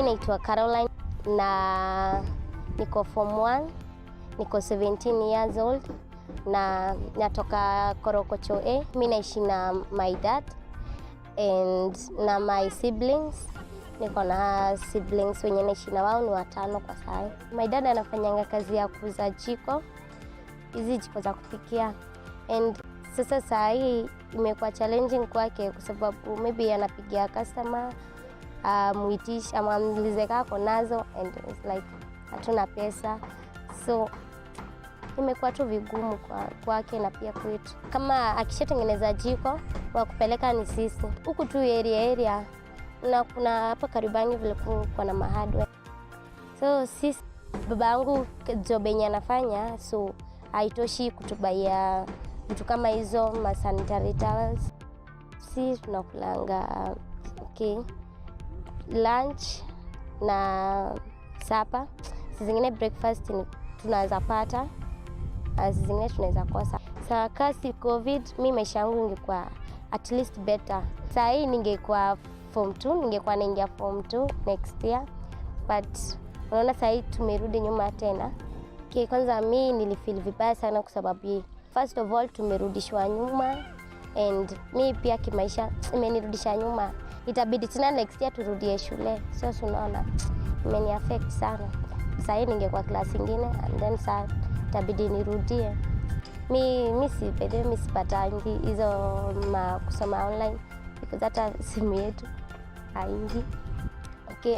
naitwa Caroline na niko form 1, niko 17 years old na natoka Korokocho A. Mimi naishi na my dad and na my siblings. Niko na siblings wenye naishi na wao ni 5 kwa sasa. My dad anafanyanga kazi ya kuuza jiko, hizi jiko za kupikia, and sasa hii imekuwa challenging kwake kwa sababu maybe anapigia customer muitish ama mlize kako nazo and it's like hatuna pesa, so imekuwa tu vigumu kwake na pia kwetu. Kama akishatengeneza jiko wa kupeleka ni sisi huku tu area na kuna hapa Kariobangi vile kuna na mahadwe, so sisi babangu job yenye anafanya so haitoshi kutubaia vitu kama hizo ma sanitary towels. Si tunakulanga lunch na supper. Sisi zingine breakfast tunaweza pata, sisi zingine tunaweza kosa. Sasa kasi COVID mimi maisha yangu ingekuwa at least better. Sasa hii ningekuwa form 2, ningekuwa naingia form 2 next year, but unaona sasa hii tumerudi nyuma tena. Kwanza mimi nilifeel vibaya sana kwa sababu first of all tumerudishwa nyuma and mimi pia kimaisha imenirudisha nyuma. Itabidi tena next year turudie shule. So unaona imeni affect sana. Sasa hii ningekuwa class nyingine and then sasa itabidi nirudie. Mimi sipatangi hizo kusoma online because hata simu yetu haingi.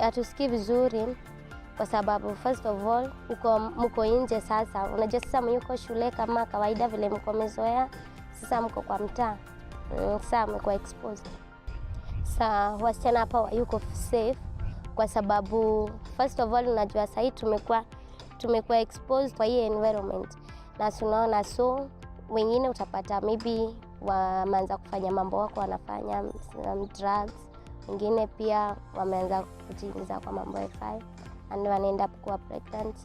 Hatusikii vizuri kwa sababu first of all mko nje sasa. Unajua sasa mko shule kama kawaida vile mko mezoea, sasa mko kwa mtaa. Sasa mko exposed. Sasa wasichana hapa yuko safe kwa sababu first of all unajua sasa tumekuwa exposed kwa hii environment. Na tunaona so wengine utapata maybe wameanza kufanya mambo wako wanafanya drugs, wengine pia wameanza kujiingiza kwa mambo ya fire and wanaenda kuwa pregnant.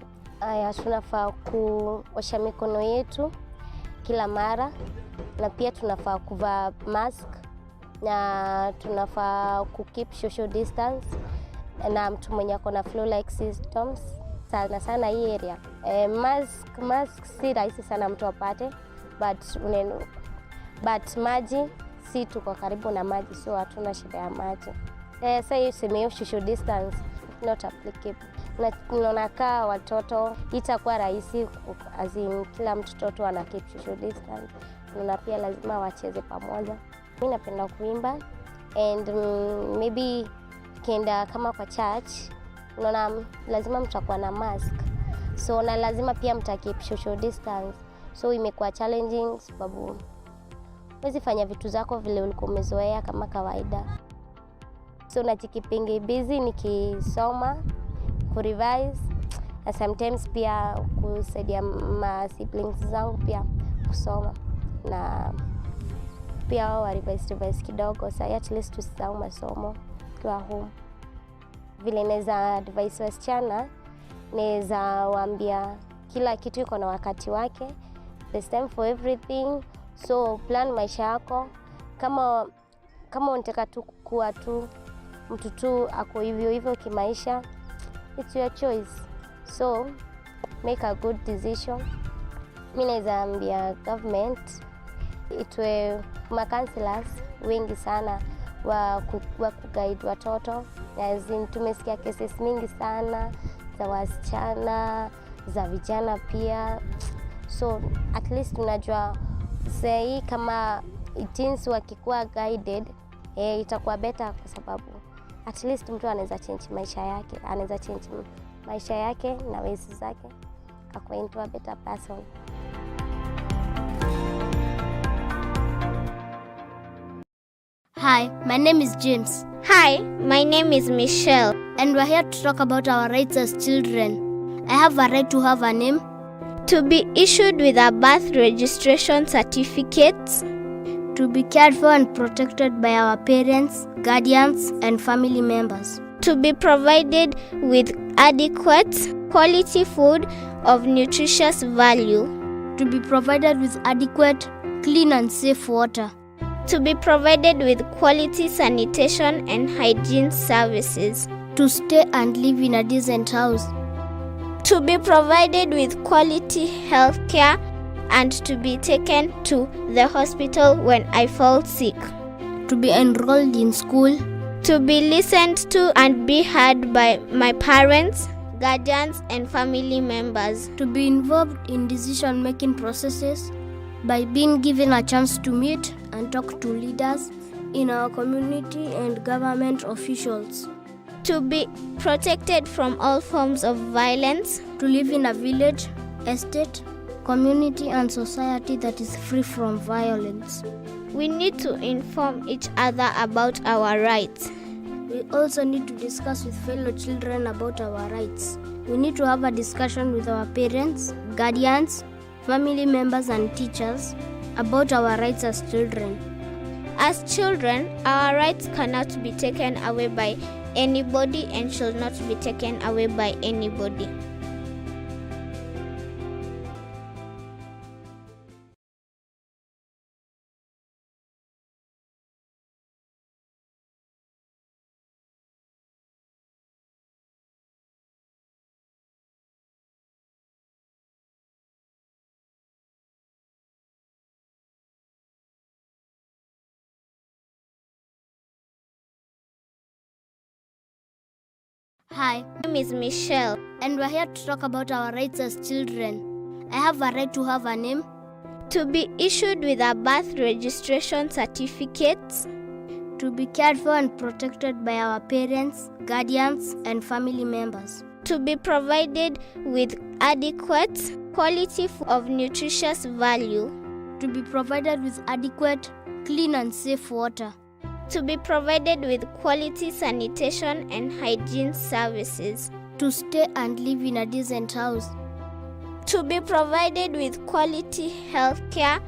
Tunafaa kuosha mikono yetu kila mara na pia tunafaa kuvaa mask na tunafaa keep social distance na mtu mwenye ako na flu like symptoms sana hii area. Mask si rahisi sana mtu apate, but maji si tuko karibu na maji, so hatuna shida ya maji. Sasa hiyo sema social distance not applicable. Na tunakaa watoto itakuwa rahisi kila mtoto ana keep social distance. Na pia lazima wacheze pamoja. Mimi napenda kuimba and maybe kienda kama kwa church unaona lazima mtakuwa na mask. So na lazima pia keep social distance. So imekuwa challenging sababu huwezi fanya vitu zako vile ulikuwa umezoea kama kawaida. So najikipingi busy nikisoma, kurevise, na sometimes pia kusaidia ma siblings zangu pia kusoma na pia wao revise kidogo so at least tusisahau masomo kwa home. Vile naweza advise wasichana, naweza waambia kila kitu iko na wakati wake. There's time for everything. So plan maisha yako. Kama unataka tu kuwa tu mtu tu ako hivyo kimaisha, it's your choice. So make a good decision. Mimi naweza ambia government itwe counselors wengi sana wa kuguide watoto. Tumesikia cases mingi sana za wasichana, za vijana pia. So at least tunajua say kama teens wakikuwa guided itakuwa better kwa sababu at least mtu anaweza change maisha yake na ways zake akawa into a better person. Hi, my name is James. Hi, my name is Michelle. And we're here to talk about our rights as children. I have a right to have a name, to be issued with a birth registration certificate, to be cared for and protected by our parents, guardians, and family members, to be provided with adequate, quality food of nutritious value, to be provided with adequate, clean and safe water, to be provided with quality sanitation and hygiene services, To stay and live in a decent house. To be provided with quality health care and to be taken to the hospital when I fall sick. To be enrolled in school. To be listened to and be heard by my parents, guardians, and family members. To be involved in decision-making processes by being given a chance to meet and talk to leaders in our community and government officials. To be protected from all forms of violence. To live in a village, estate, community, and society that is free from violence. We need to inform each other about our rights. We also need to discuss with fellow children about our rights. We need to have a discussion with our parents, guardians, family members, and teachers about our rights as children. As children, our rights cannot be taken away by anybody and should not be taken away by anybody. Hi, My name is Michelle. and we're here to talk about our rights as children. I have a right to have a name, To be issued with a birth registration certificate. to be cared for and protected by our parents, guardians, and family members. To be provided with adequate quality of nutritious value. To be provided with adequate, clean, and safe water. To be provided with quality sanitation and hygiene services. To stay and live in a decent house. To be provided with quality health care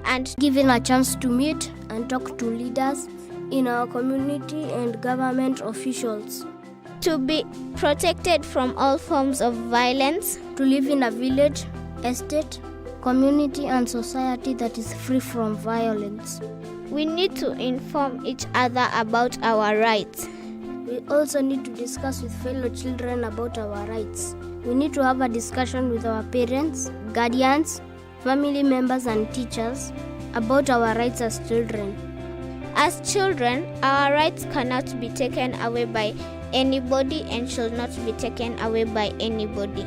and Given a chance to meet and talk to leaders in our community and government officials. to be protected from all forms of violence. To live in a village, estate, community, and society that is free from violence. We need to inform each other about our rights. We also need to discuss with fellow children about our rights. We need to have a discussion with our parents, guardians, family members, and teachers about our rights as children. As children, our rights cannot be taken away by anybody and should not be taken away by anybody.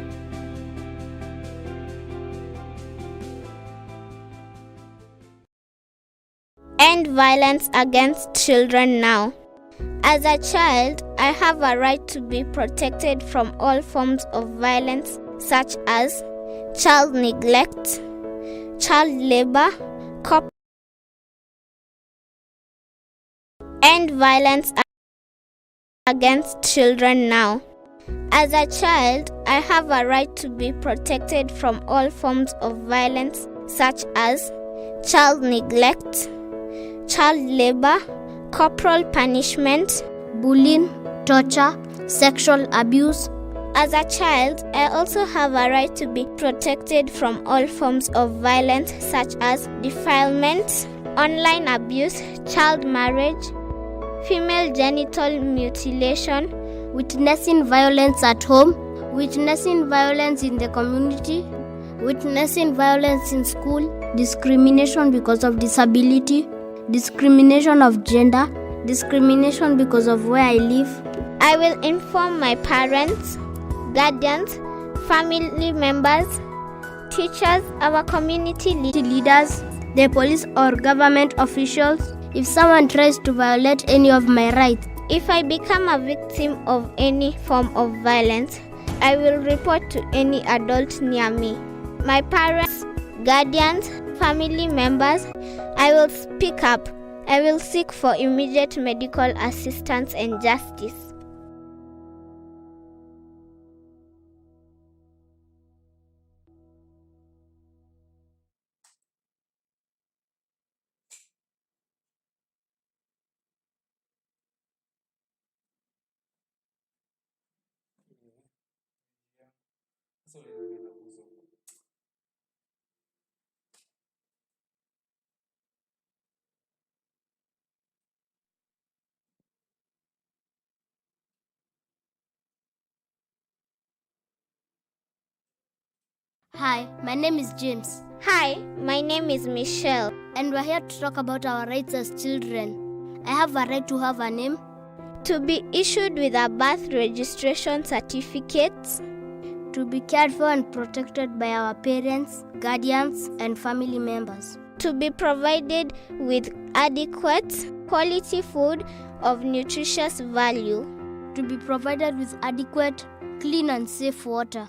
End violence against children now. As a child, I have a right to be protected from all forms of violence such as child neglect, child labor, End violence against children now. As a child, I have a right to be protected from all forms of violence such as child neglect, child labor, corporal punishment, Bullying, torture, sexual abuse. As a child, I also have a right to be protected from all forms of violence such as defilement, online abuse, child marriage, female genital mutilation, Witnessing violence at home, witnessing violence in the community, witnessing violence in school, discrimination because of disability, discrimination of gender, discrimination because of where I live. I will inform my parents, guardians, family members, teachers, our community Leaders, the police or government officials, if someone tries to violate any of my rights. If I become a victim of any form of violence, I will report to any adult near me. My parents, guardians, family members, I will speak up. I will seek for immediate medical assistance and justice. Hi, my name is James, Hi, my name is Michelle. and we're here to talk about our rights as children. I have a right to have a name, To be issued with a birth registration certificate. to be cared for and protected by our parents, guardians, and family members, To be provided with adequate, quality food of nutritious value. to be provided with adequate, clean, and safe water,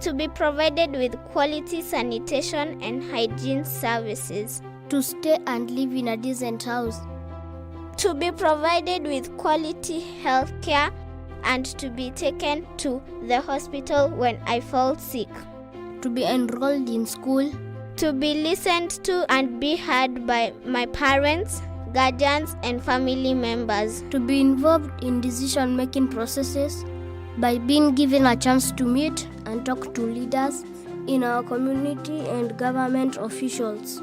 To be provided with quality sanitation and hygiene services. to stay and live in a decent house, To be provided with quality health care and to be taken to the hospital when I fall sick. to be enrolled in school, To be listened to and be heard by my parents, guardians, and family members. to be involved in decision-making processes by being given a chance to meet and talk to leaders in our community and government officials,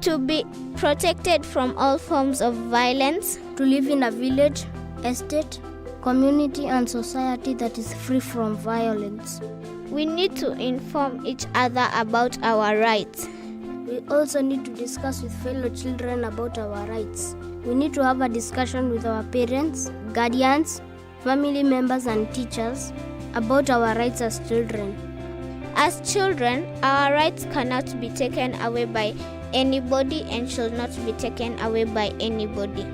To be protected from all forms of violence. to live in a village, estate, community, and society that is free from violence. We need to inform each other about our rights. We also need to discuss with fellow children about our rights. We need to have a discussion with our parents, guardians, family members, and teachers about our rights as children. As children, our rights cannot be taken away by anybody and should not be taken away by anybody.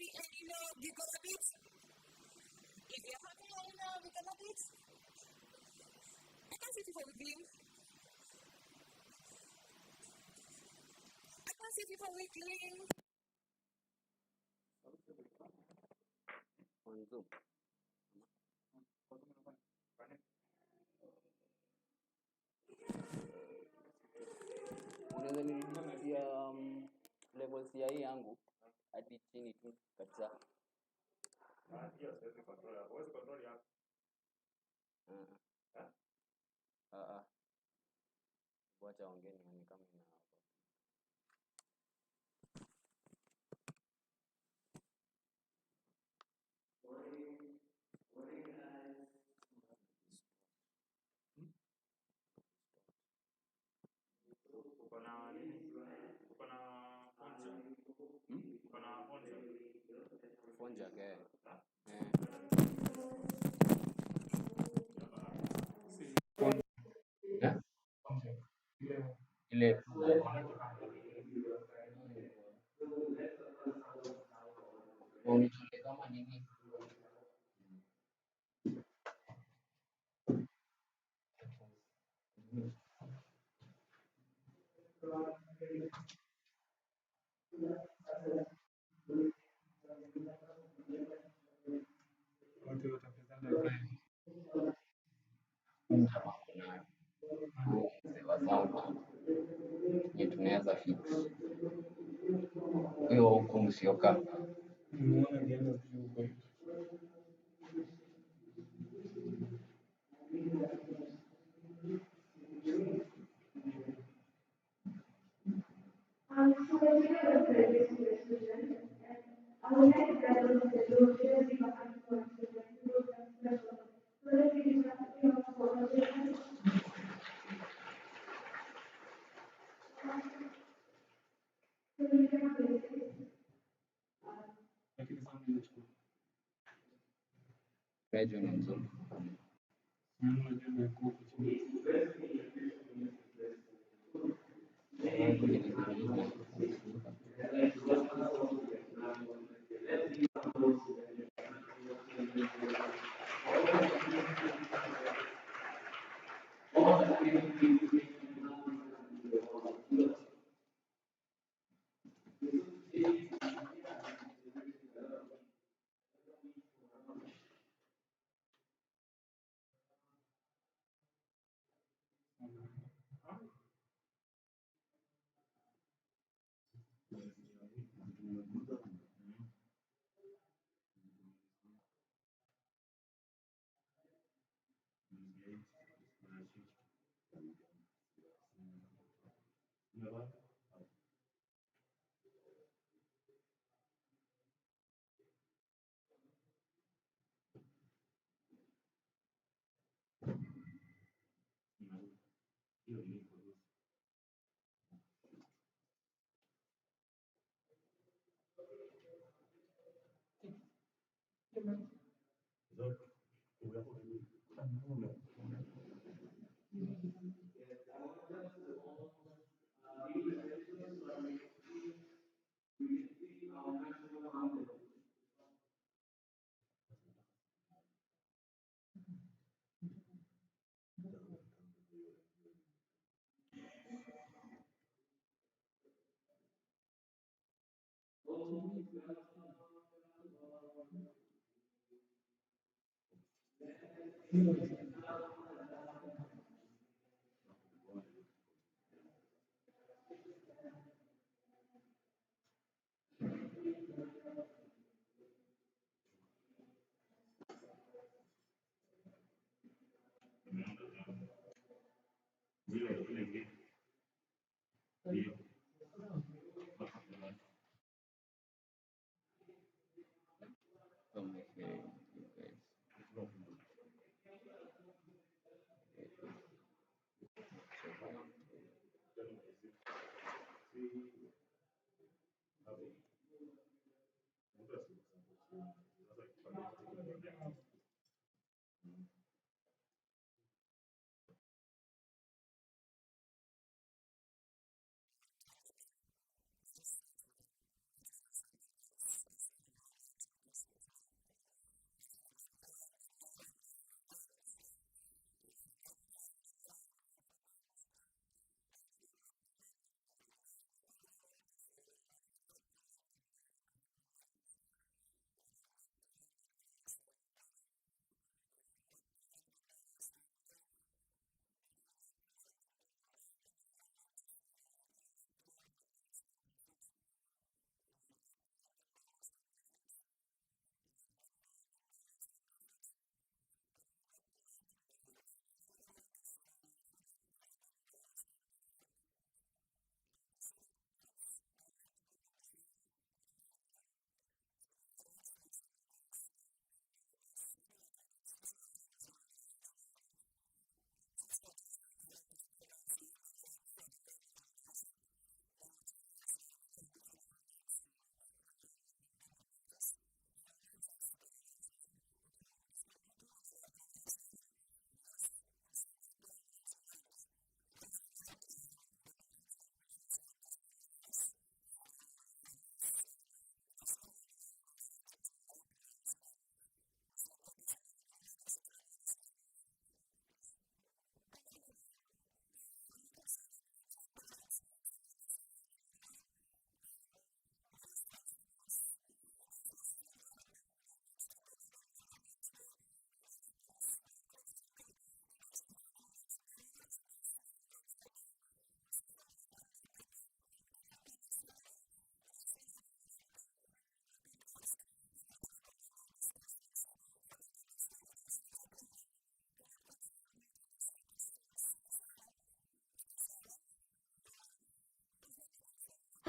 happy and you're gonna beat. If you're happy and we're gonna beat. I can't see people wiggling. I can't see people wiggling. On Zoom. Unaweza nirudishia levels ya hii yangu hadi chini tu kabisa. Hiyo siwezi control hapo. Huwezi control hapo. Wacha ongea ni kama ina Fonja ke. Ile unichole kama nini? Ni tunaweza fix. Hiyo hukumu sio kama. Rejo ni mzuri.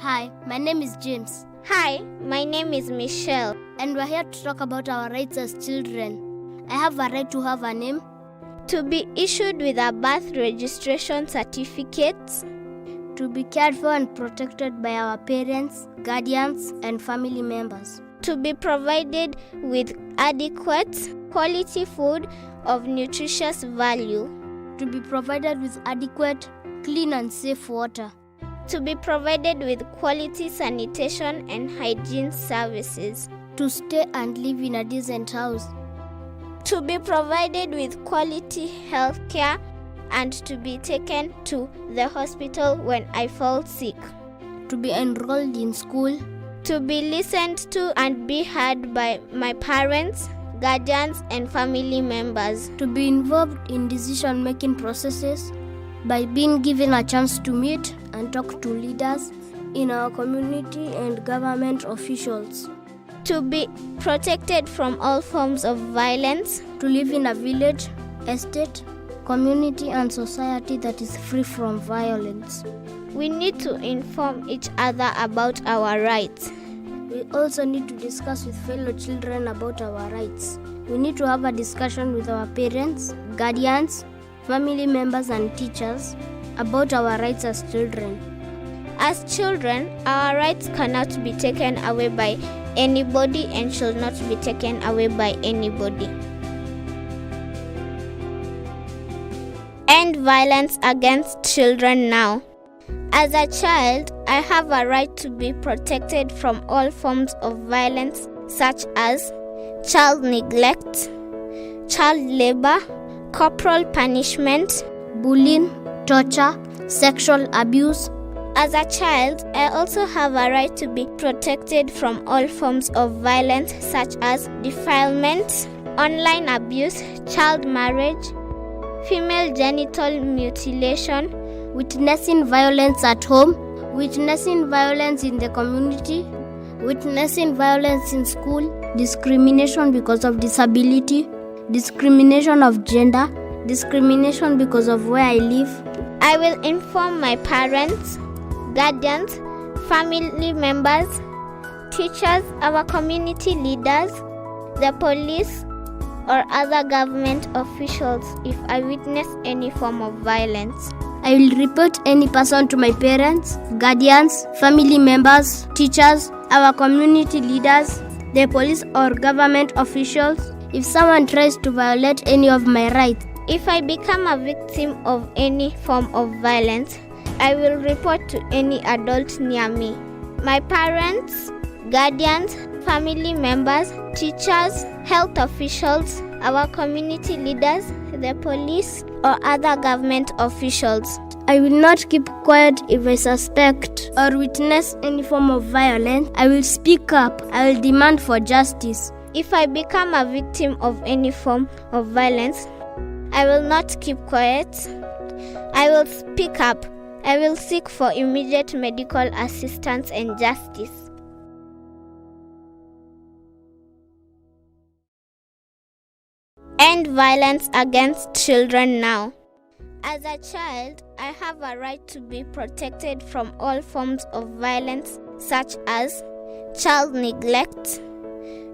Hi, my name is James, Hi, my name is Michelle. and we're here to talk about our rights as children. I have a right to have a name, To be issued with a birth registration certificate. to be cared for and protected by our parents, guardians, and family members, To be provided with adequate, quality food of nutritious value. to be provided with adequate, clean, and safe water, To be provided with quality sanitation and hygiene services. to stay and live in a decent house, To be provided with quality health care and to be taken to the hospital when I fall sick. to be enrolled in school, To be listened to and be heard by my parents, guardians, and family members. to be involved in decision-making processes by being given a chance to meet and talk to leaders in our community and government officials, To be protected from all forms of violence. to live in a village, estate, community, and society that is free from violence. We need to inform each other about our rights. We also need to discuss with fellow children about our rights. We need to have a discussion with our parents, guardians, family members, and teachers about our rights as children. As children, our rights cannot be taken away by anybody and should not be taken away by anybody. End violence against children now. As a child, I have a right to be protected from all forms of violence such as child neglect, child labor, corporal punishment. Bullying, torture, sexual abuse. As a child, I also have a right to be protected from all forms of violence such as defilement, online abuse, child marriage, female genital mutilation, Witnessing violence at home, witnessing violence in the community, witnessing violence in school, discrimination because of disability, discrimination of gender, discrimination because of where I live. I will inform my parents, guardians, family members, teachers, our community leaders, the police, or other government officials if I witness any form of violence. I will report any person to my parents, guardians, family members, teachers, our community leaders, the police or government officials if someone tries to violate any of my rights. If I become a victim of any form of violence, I will report to any adult near me. My parents, guardians, family members, teachers, health officials, our community leaders, the police, or other government officials. I will not keep quiet if I suspect or witness any form of violence. I will speak up. I will demand for justice. If I become a victim of any form of violence, I will not keep quiet. I will speak up. I will seek for immediate medical assistance and justice. End violence against children now. As a child, I have a right to be protected from all forms of violence such as child neglect,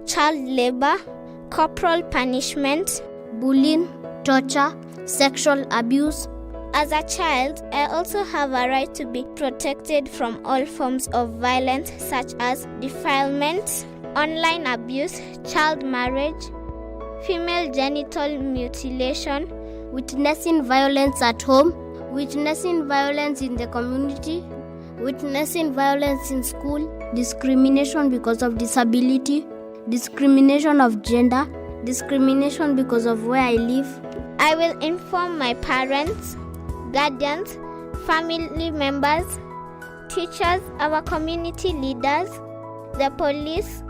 child labor, corporal punishment, Bullying, torture, sexual abuse. As a child, I also have a right to be protected from all forms of violence such as defilement, online abuse, child marriage, female genital mutilation, Witnessing violence at home, witnessing violence in the community, witnessing violence in school, discrimination because of disability, discrimination of gender, discrimination because of where I live. I will inform my parents, guardians, family members, teachers, our community leaders, the police,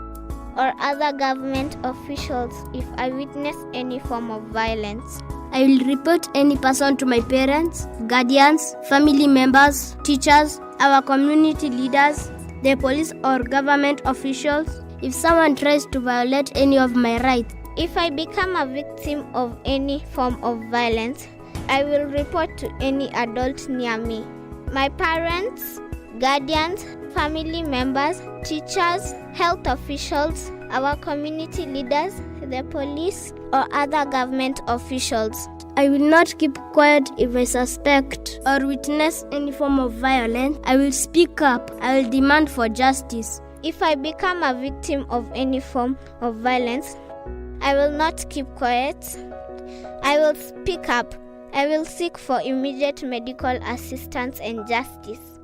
or other government officials if I witness any form of violence. I will report any person to my parents, guardians, family members, teachers, our community leaders, the police or government officials if someone tries to violate any of my rights. If I become a victim of any form of violence, I will report to any adult near me. My parents, guardians, family members, teachers, health officials, our community leaders, the police, or other government officials. I will not keep quiet if I suspect or witness any form of violence. I will speak up. I will demand for justice. If I become a victim of any form of violence, I will not keep quiet. I will speak up. I will seek for immediate medical assistance and justice.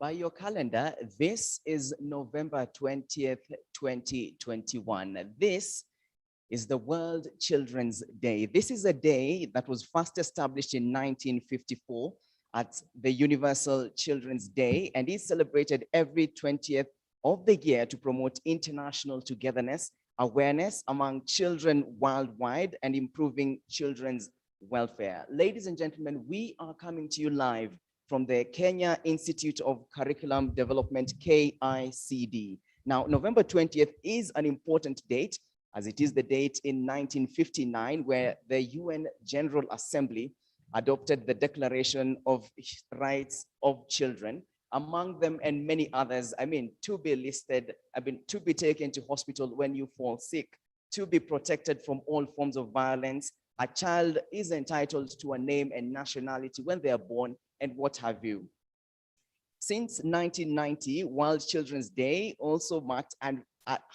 By your calendar, this is November 20th, 2021. This is the World Children's Day. This is a day that was first established in 1954 at the Universal Children's Day and is celebrated every 20th of the year to promote international togetherness, awareness among children worldwide, and improving children's welfare. Ladies and gentlemen, we are coming to you live from the Kenya Institute of Curriculum Development, KICD. Now, November 20th is an important date, as it is the date in 1959 where the UN General Assembly adopted the Declaration of Rights of Children. Among them and many others, to be listed, to be taken to hospital when you fall sick, to be protected from all forms of violence. A child is entitled to a name and nationality when they are born, and what have you. Since 1990, World Children's Day also marked and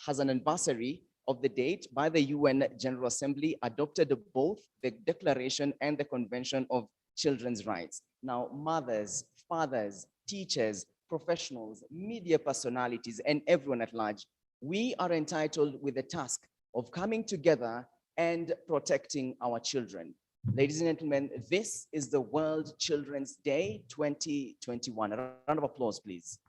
has an anniversary of the date by the UN General Assembly adopted both the Declaration and the Convention of Children's Rights. Now, mothers, fathers, teachers, professionals, media personalities, and everyone at large, we are entitled with the task of coming together and protecting our children. Ladies and gentlemen, this is the World Children's Day 2021. A round of applause, please.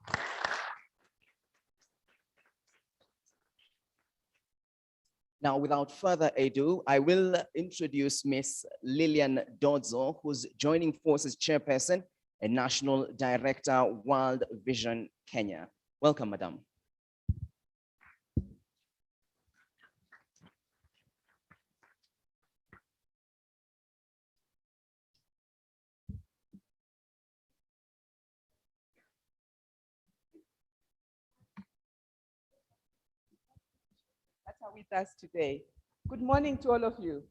Now, without further ado, I will introduce Miss Lillian Dodzo, who's joining forces chairperson and national director, World Vision Kenya. Welcome, madam. Are with us today. Good morning to all of you.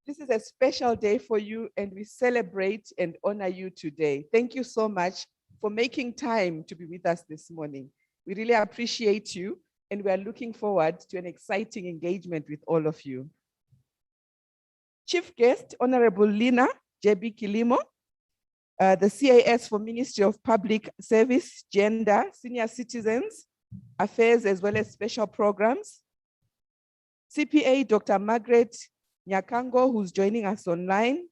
This is a special day for you, and we celebrate and honor you today. Thank you so much for making time to be with us this morning. We really appreciate you, and we are looking forward to an exciting engagement with all of you. Chief guest, Honorable Lina JB Kilimo, the CAS for Ministry of Public Service, Gender, Senior Citizens Affairs, as well as special programs. CPA Dr. Margaret Nyakango, who's joining us online.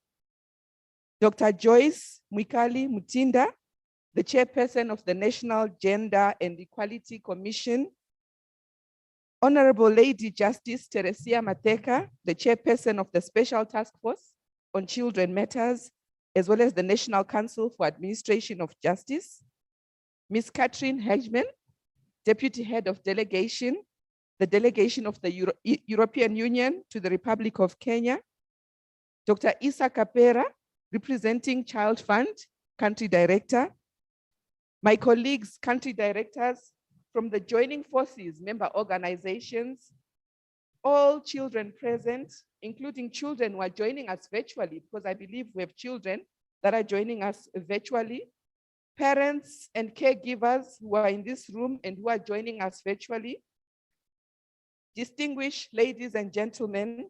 Dr. Joyce Mwikali Mutinda, the chairperson of the National Gender and Equality Commission. Honorable Lady Justice Teresia Mateka, the chairperson of the Special Task Force on Children Matters, as well as the National Council for Administration of Justice. Ms. Catherine Hedgeman, Deputy Head of Delegation, the delegation of the European Union to the Republic of Kenya. Dr. Isa Kapera, representing Child Fund, Country Director. My colleagues, Country Directors from the Joining Forces member organizations, all children present, including children who are joining us virtually, because I believe we have children that are joining us virtually. Parents and caregivers who are in this room and who are joining us virtually. Distinguished ladies and gentlemen,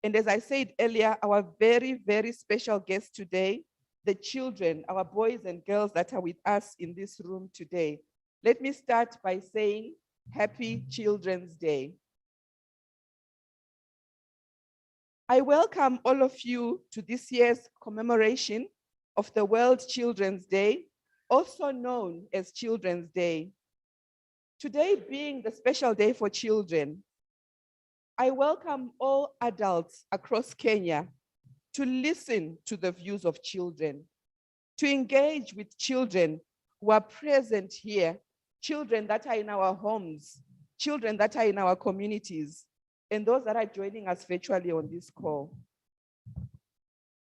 and as I said earlier, our very, very special guest today, the children, our boys and girls that are with us in this room today. Let me start by saying Happy Children's Day. I welcome all of you to this year's commemoration of the World Children's Day, also known as Children's Day. Today being the special day for children, I welcome all adults across Kenya to listen to the views of children, to engage with children who are present here, children that are in our homes, children that are in our communities, and those that are joining us virtually on this call.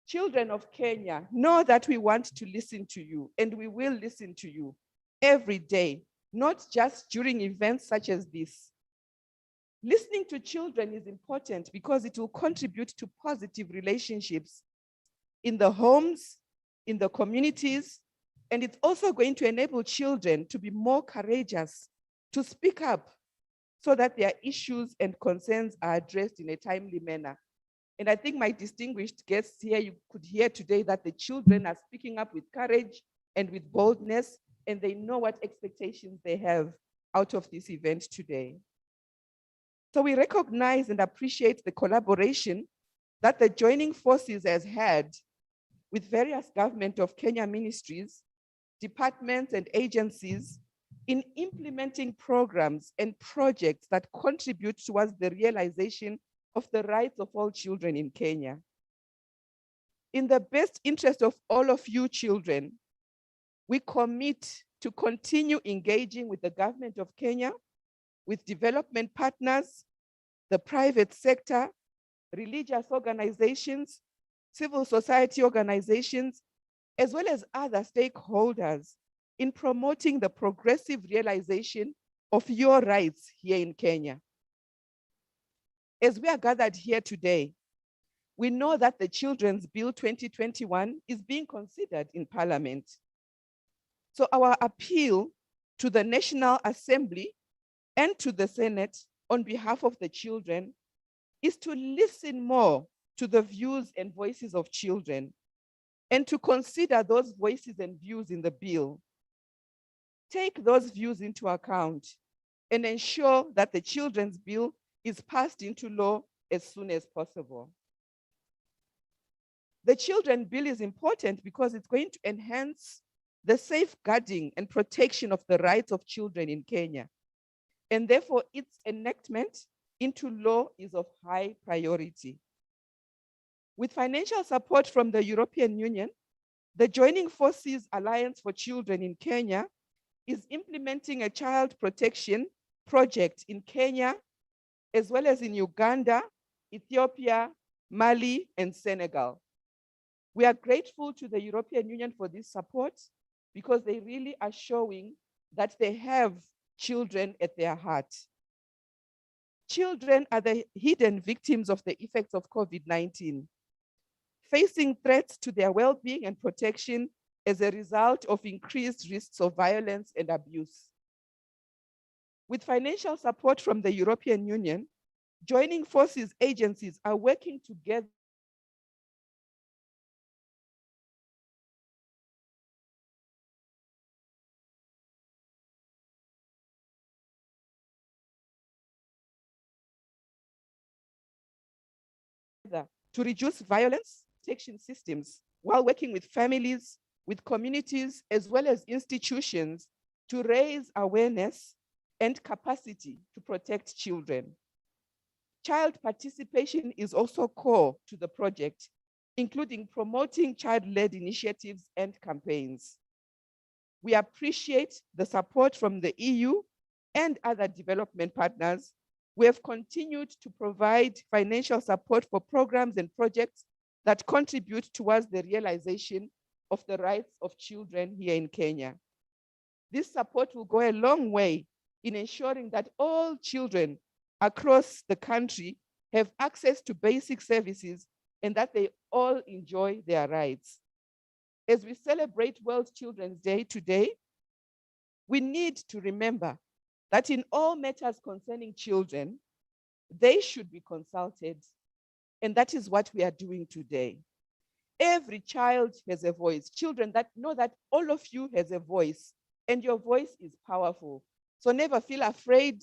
Children of Kenya, know that we want to listen to you, and we will listen to you every day, not just during events such as this. Listening to children is important because it will contribute to positive relationships in the homes, in the communities, and it's also going to enable children to be more courageous, to speak up so that their issues and concerns are addressed in a timely manner. And I think my distinguished guests here, you could hear today that the children are speaking up with courage and with boldness, and they know what expectations they have out of this event today. So we recognize and appreciate the collaboration that the Joining Forces has had with various government of Kenya ministries, departments and agencies in implementing programs and projects that contribute towards the realization of the rights of all children in Kenya. In the best interest of all of you children, we commit to continue engaging with the government of Kenya, with development partners, the private sector, religious organizations, civil society organizations, as well as other stakeholders in promoting the progressive realization of your rights here in Kenya. As we are gathered here today, we know that the Children's Bill 2021 is being considered in Parliament. So our appeal to the National Assembly and to the Senate on behalf of the children is to listen more to the views and voices of children and to consider those voices and views in the bill. Take those views into account and ensure that the Children's Bill is passed into law as soon as possible. The Children's Bill is important because it's going to enhance the safeguarding and protection of the rights of children in Kenya. And therefore, its enactment into law is of high priority. With financial support from the European Union, the Joining Forces Alliance for Children in Kenya is implementing a child protection project in Kenya, as well as in Uganda, Ethiopia, Mali, and Senegal. We are grateful to the European Union for this support because they really are showing that they have children at their heart. Children are the hidden victims of the effects of COVID-19, facing threats to their well-being and protection as a result of increased risks of violence and abuse. With financial support from the European Union, Joining Forces agencies are working together to reduce violence protection systems while working with families, with communities, as well as institutions to raise awareness and capacity to protect children. Child participation is also core to the project, including promoting child-led initiatives and campaigns. We appreciate the support from the EU and other development partners. We have continued to provide financial support for programs and projects that contribute towards the realization of the rights of children here in Kenya. This support will go a long way in ensuring that all children across the country have access to basic services and that they all enjoy their rights. As we celebrate World Children's Day today, we need to remember that in all matters concerning children, they should be consulted. And that is what we are doing today. Every child has a voice. Children that know that all of you has a voice and your voice is powerful. So never feel afraid,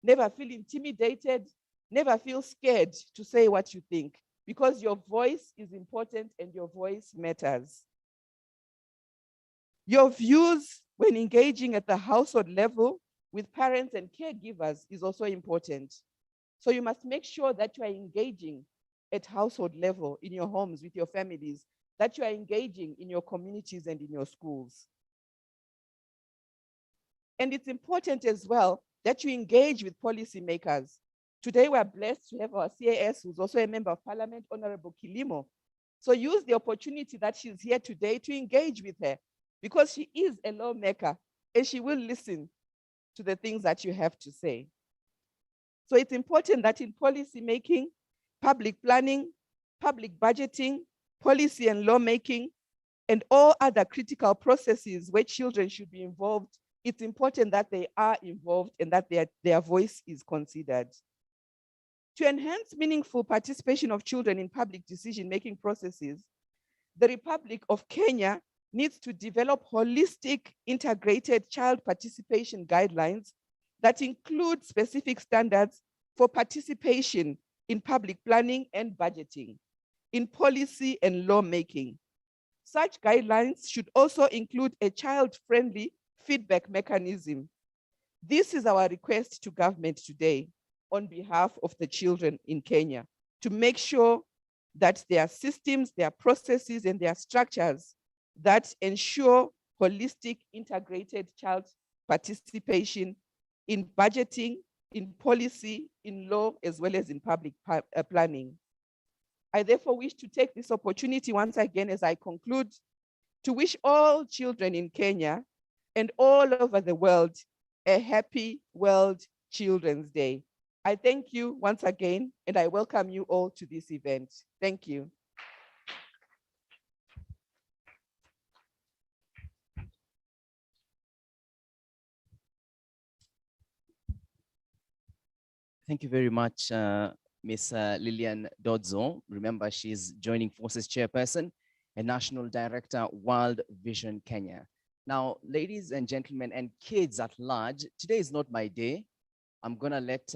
never feel intimidated, never feel scared to say what you think, because your voice is important and your voice matters. Your views when engaging at the household level with parents and caregivers is also important. So you must make sure that you are engaging at household level, in your homes, with your families, that you are engaging in your communities and in your schools. And it's important as well that you engage with policymakers. Today, we're blessed to have our CAS, who's also a member of parliament, Honorable Kilimo. So use the opportunity that she's here today to engage with her, because she is a lawmaker and she will listen to the things that you have to say. So it's important that in policy making, public planning, public budgeting, policy and lawmaking, and all other critical processes where children should be involved, it's important that they are involved and that their voice is considered. To enhance meaningful participation of children in public decision-making processes, the Republic of Kenya needs to develop holistic, integrated child participation guidelines that include specific standards for participation in public planning and budgeting, in policy and lawmaking. Such guidelines should also include a child-friendly feedback mechanism. This is our request to government today on behalf of the children in Kenya, to make sure that there are systems, there are processes, and there are structures that ensure holistic, integrated child participation in budgeting, in policy, in law, as well as in public planning. I therefore wish to take this opportunity once again as I conclude to wish all children in Kenya and all over the world a happy World Children's Day. I thank you once again, and I welcome you all to this event. Thank you. Thank you very much, Ms. Lillian Dodzo. Remember, she's Joining Forces Chairperson and National Director, World Vision Kenya. Now, ladies and gentlemen, and kids at large, today is not my day. I'm gonna let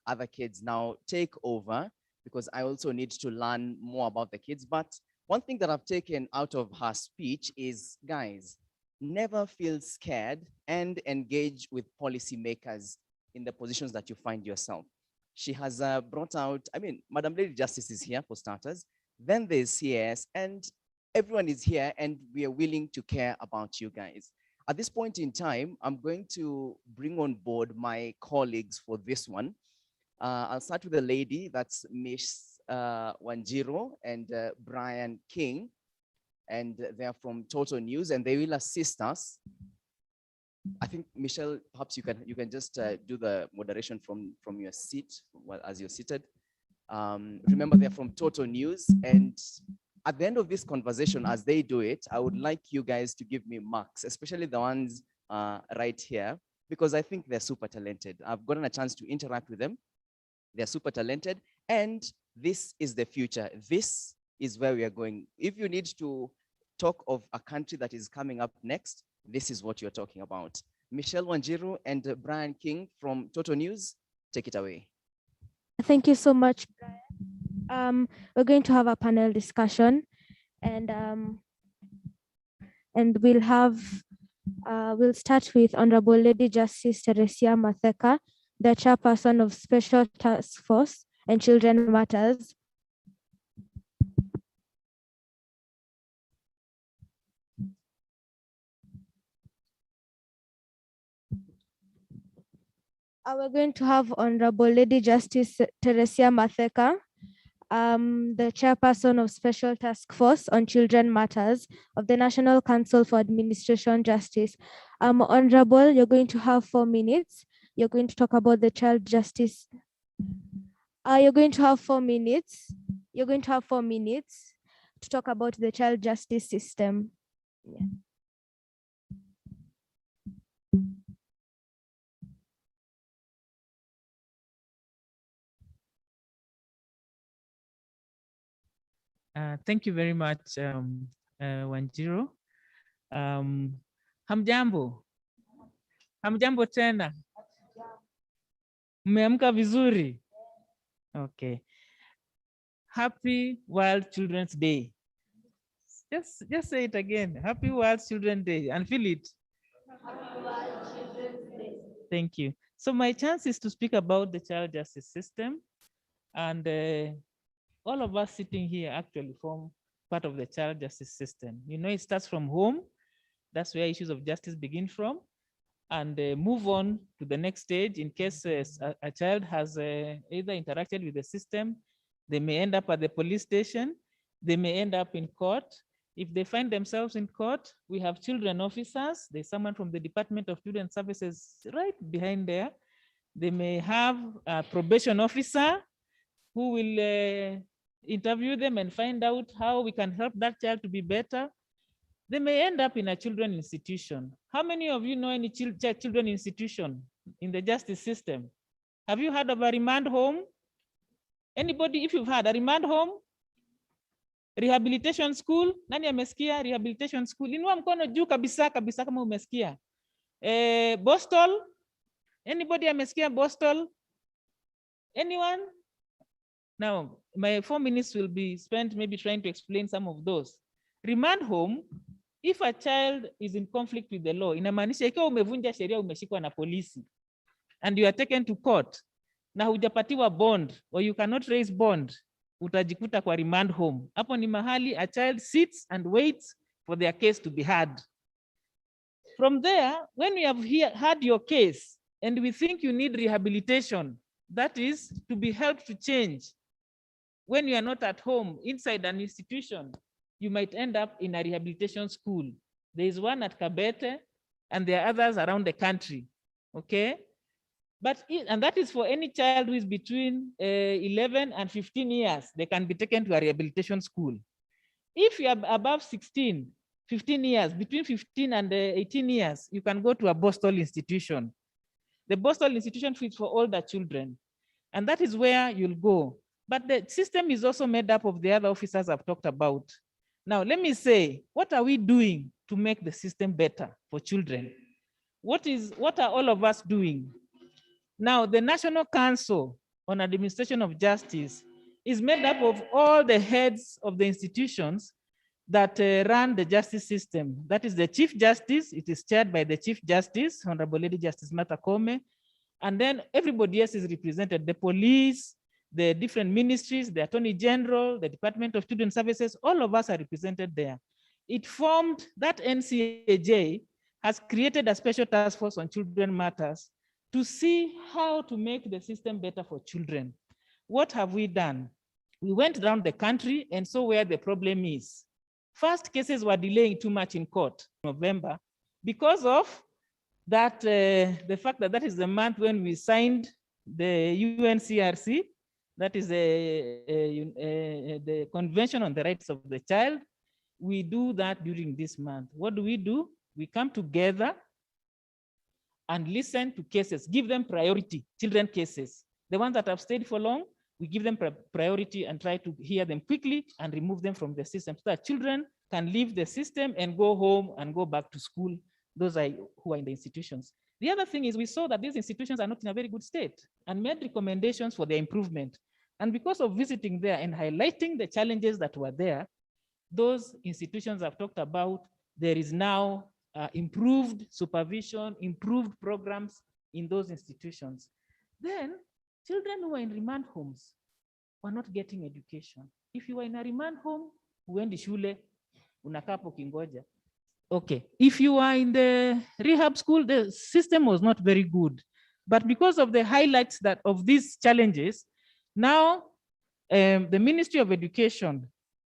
other kids now take over because I also need to learn more about the kids. But one thing that I've taken out of her speech is, guys, never feel scared and engage with policymakers in the positions that you find yourself. She has brought out, I mean, Madam Lady Justice is here for starters, then there's CS, and everyone is here and we are willing to care about you guys. At this point in time, I'm going to bring on board my colleagues for this one. I'll start with the lady, that's Miss Wanjiru and Brian King, and they're from Total News, and they will assist us. I think, Michelle, perhaps you can just do the moderation from your seat as you're seated. Remember, they're from Total News, and at the end of this conversation, as they do it, I would like you guys to give me marks, especially the ones right here, because I think they're super talented. I've gotten a chance to interact with them. They're super talented, and this is the future. This is where we are going. If you need to talk of a country that is coming up next, this is what you're talking about. Michelle Wanjiru and Brian King from Total News, take it away. Thank you so much, Brian. We're going to have a panel discussion, and we'll start with Honorable Lady Justice Teresia Matheka, the chairperson of Special Task Force and Children Matters. We're going to have Honorable Lady Justice Teresia Matheka, the chairperson of Special Task Force on Children Matters of the National Council for Administration Justice. Honorable, you're going to have 4 minutes. You're going to talk about the child justice. You're going to have 4 minutes. You're going to have 4 minutes to talk about the child justice system. Yeah. Thank you very much, Wanjiru. Hamjambo? Hamjambo tena? Mmeamka vizuri? Okay. Happy World Children's Day. Just say it again. Happy World Children's Day and feel it. Happy World Children's Day. Thank you. So my chance is to speak about the child justice system, and all of us sitting here actually form part of the child justice system. You know, it starts from home. That's where issues of justice begin from, and move on to the next stage. In case a child has either interacted with the system, they may end up at the police station, they may end up in court. If they find themselves in court, we have children officers. There's someone from the Department of Student Services right behind there. They may have a probation officer who will interview them and find out how we can help that child to be better. They may end up in a children institution. How many of you know any children institution in the justice system? Have you heard of a remand home? Anybody, if you've had a remand home? Rehabilitation school? Nani amesikia rehabilitation school? Inua mkono juu kabisa kabisa kama umesikia. Bostol? Anybody amesikia Bostol? Anyone? Now, my 4 minutes will be spent maybe trying to explain some of those. Remand home, if a child is in conflict with the law, inamaanisha ikiwa umevunja sheria, umeshikwa na polisi, and you are taken to court, na hujapatiwa bond, or you cannot raise bond, utajikuta kwa remand home. Hapo ni mahali a child sits and waits for their case to be heard. From there, when we have heard your case, and we think you need rehabilitation, that is to be helped to change. When you are not at home, inside an institution, you might end up in a rehabilitation school. There is one at Kabete, and there are others around the country, okay? And that is for any child who is between 11 and 15 years, they can be taken to a rehabilitation school. If you are above 15 years, between 15 and 18 years, you can go to a Bostol institution. The Bostol institution fits for older children, and that is where you'll go. But the system is also made up of the other officers I've talked about. Now, let me say, what are we doing to make the system better for children? What are all of us doing? Now, the National Council on Administration of Justice is made up of all the heads of the institutions that run the justice system. That is the Chief Justice. It is chaired by the Chief Justice, Honorable Lady Justice Martha Koome. And then everybody else is represented, the police, the different ministries, the Attorney General, the Department of Student Services, all of us are represented there. It formed, that NCAJ has created a special task force on children matters to see how to make the system better for children. What have we done? We went around the country and saw where the problem is. First, cases were delaying too much in court in November because of that, the fact that that is the month when we signed the UNCRC, that is the Convention on the Rights of the Child. We do that during this month. What do? We come together and listen to cases, give them priority, children cases. The ones that have stayed for long, we give them priority and try to hear them quickly and remove them from the system so that children can leave the system and go home and go back to school, those who are in the institutions. The other thing is we saw that these institutions are not in a very good state and made recommendations for their improvement. And because of visiting there and highlighting the challenges that were there, those institutions I've talked about, there is now improved supervision, improved programs in those institutions. Then children who are in remand homes were not getting education. If you were in a remand home, huendi shule, unakaa hapo kingoja. Okay, if you are in the rehab school, the system was not very good. But because of the highlights of these challenges, now the Ministry of Education,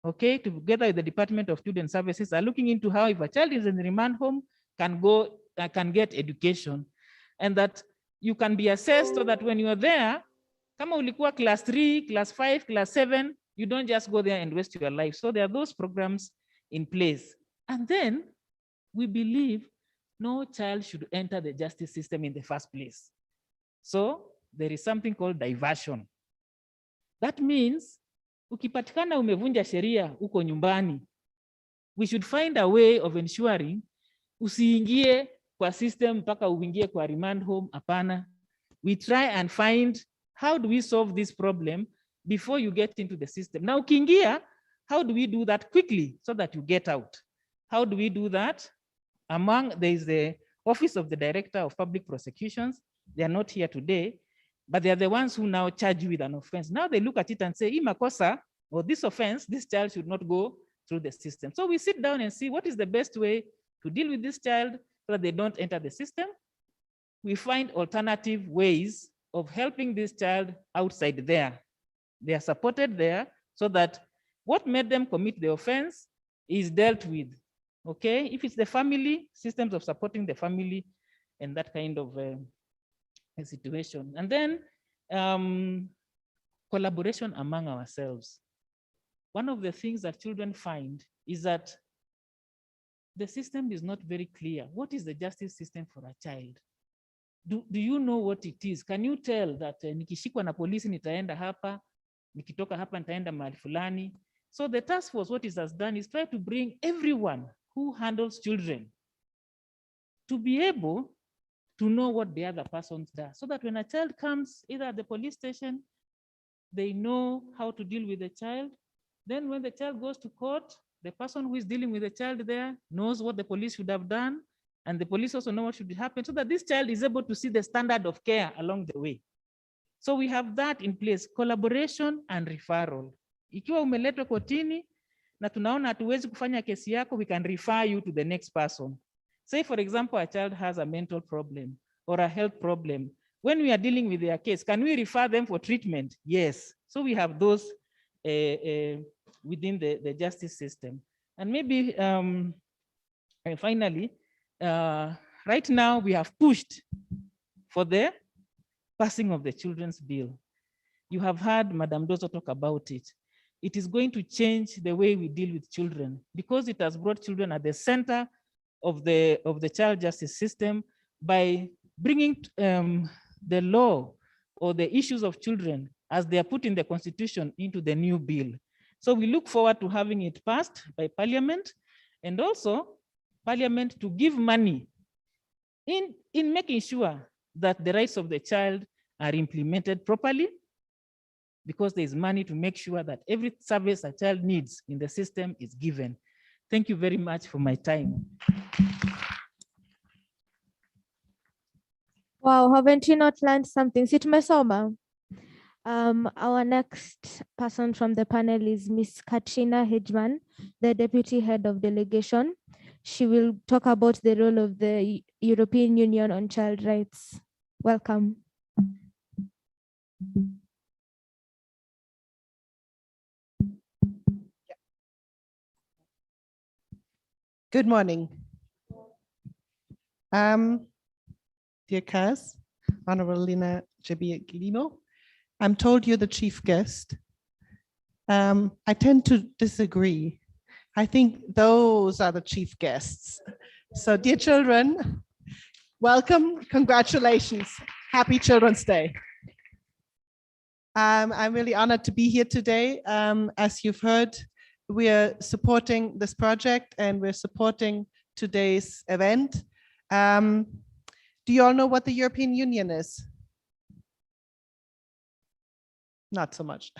okay, together with the Department of Student Services, are looking into how if a child is in the remand home can get education, and that you can be assessed so that when you are there, kama ulikuwa class 3, class 5, class 7, you don't just go there and waste your life. So there are those programs in place. And then we believe no child should enter the justice system in the first place. So there is something called diversion. That means ukipatikana umevunja sheria uko nyumbani, we should find a way of ensuring usiingie kwa system mpaka uingie kwa remand home. Hapana. We try and find how do we solve this problem before you get into the system. Now ukiingia, how do we do that quickly so that you get out? How do we do that? There is the Office of the Director of Public Prosecutions. They are not here today, but they are the ones who now charge you with an offense. Now they look at it and say, hii makosa or this offense, this child should not go through the system. So we sit down and see what is the best way to deal with this child so that they don't enter the system. We find alternative ways of helping this child outside there. They are supported there so that what made them commit the offense is dealt with. Okay, if it's the family, systems of supporting the family and that kind of a situation. And then collaboration among ourselves. One of the things that children find is that the system is not very clear. What is the justice system for a child? Do you know what it is? Can you tell that nikishikwa na polisi nitaenda hapa, nikitoka hapa nitaenda mahali fulani? So the task force, what it has done is try to bring everyone who handles children to be able to know what the other person does, so that when a child comes either at the police station, they know how to deal with the child. Then when the child goes to court, the person who is dealing with the child there knows what the police should have done, and the police also know what should happen, so that this child is able to see the standard of care along the way. So we have that in place, collaboration and referral. Ikiwa umeletwa kotini na tunaona hatuwezi kufanya kesi yako, we can refer you to the next person. Say, for example, a child has a mental problem or a health problem. When we are dealing with their case, can we refer them for treatment? Yes. So we have those within the justice system. And maybe finally, right now we have pushed for the passing of the Children's Bill. You have heard Madam Dozo talk about it. It is going to change the way we deal with children, because it has brought children at the center of the child justice system by bringing the law or the issues of children as they are put in the Constitution into the new bill. So we look forward to having it passed by Parliament, and also Parliament to give money in making sure that the rights of the child are implemented properly, because there is money to make sure that every service a child needs in the system is given. Thank you very much for my time. Wow, haven't you not learned something? Si tumesoma. Our next person from the panel is Miss Katrina Hedgeman, the Deputy Head of Delegation. She will talk about the role of the European Union on child rights. Welcome. Good morning. Dear Kaz, Honorable Lina Jabiaglino, I'm told you're the chief guest. I tend to disagree. I think those are the chief guests. So dear children, welcome, congratulations. Happy Children's Day. I'm really honored to be here today. As you've heard, we are supporting this project and we're supporting today's event. Do you all know what the European Union is? Not so much.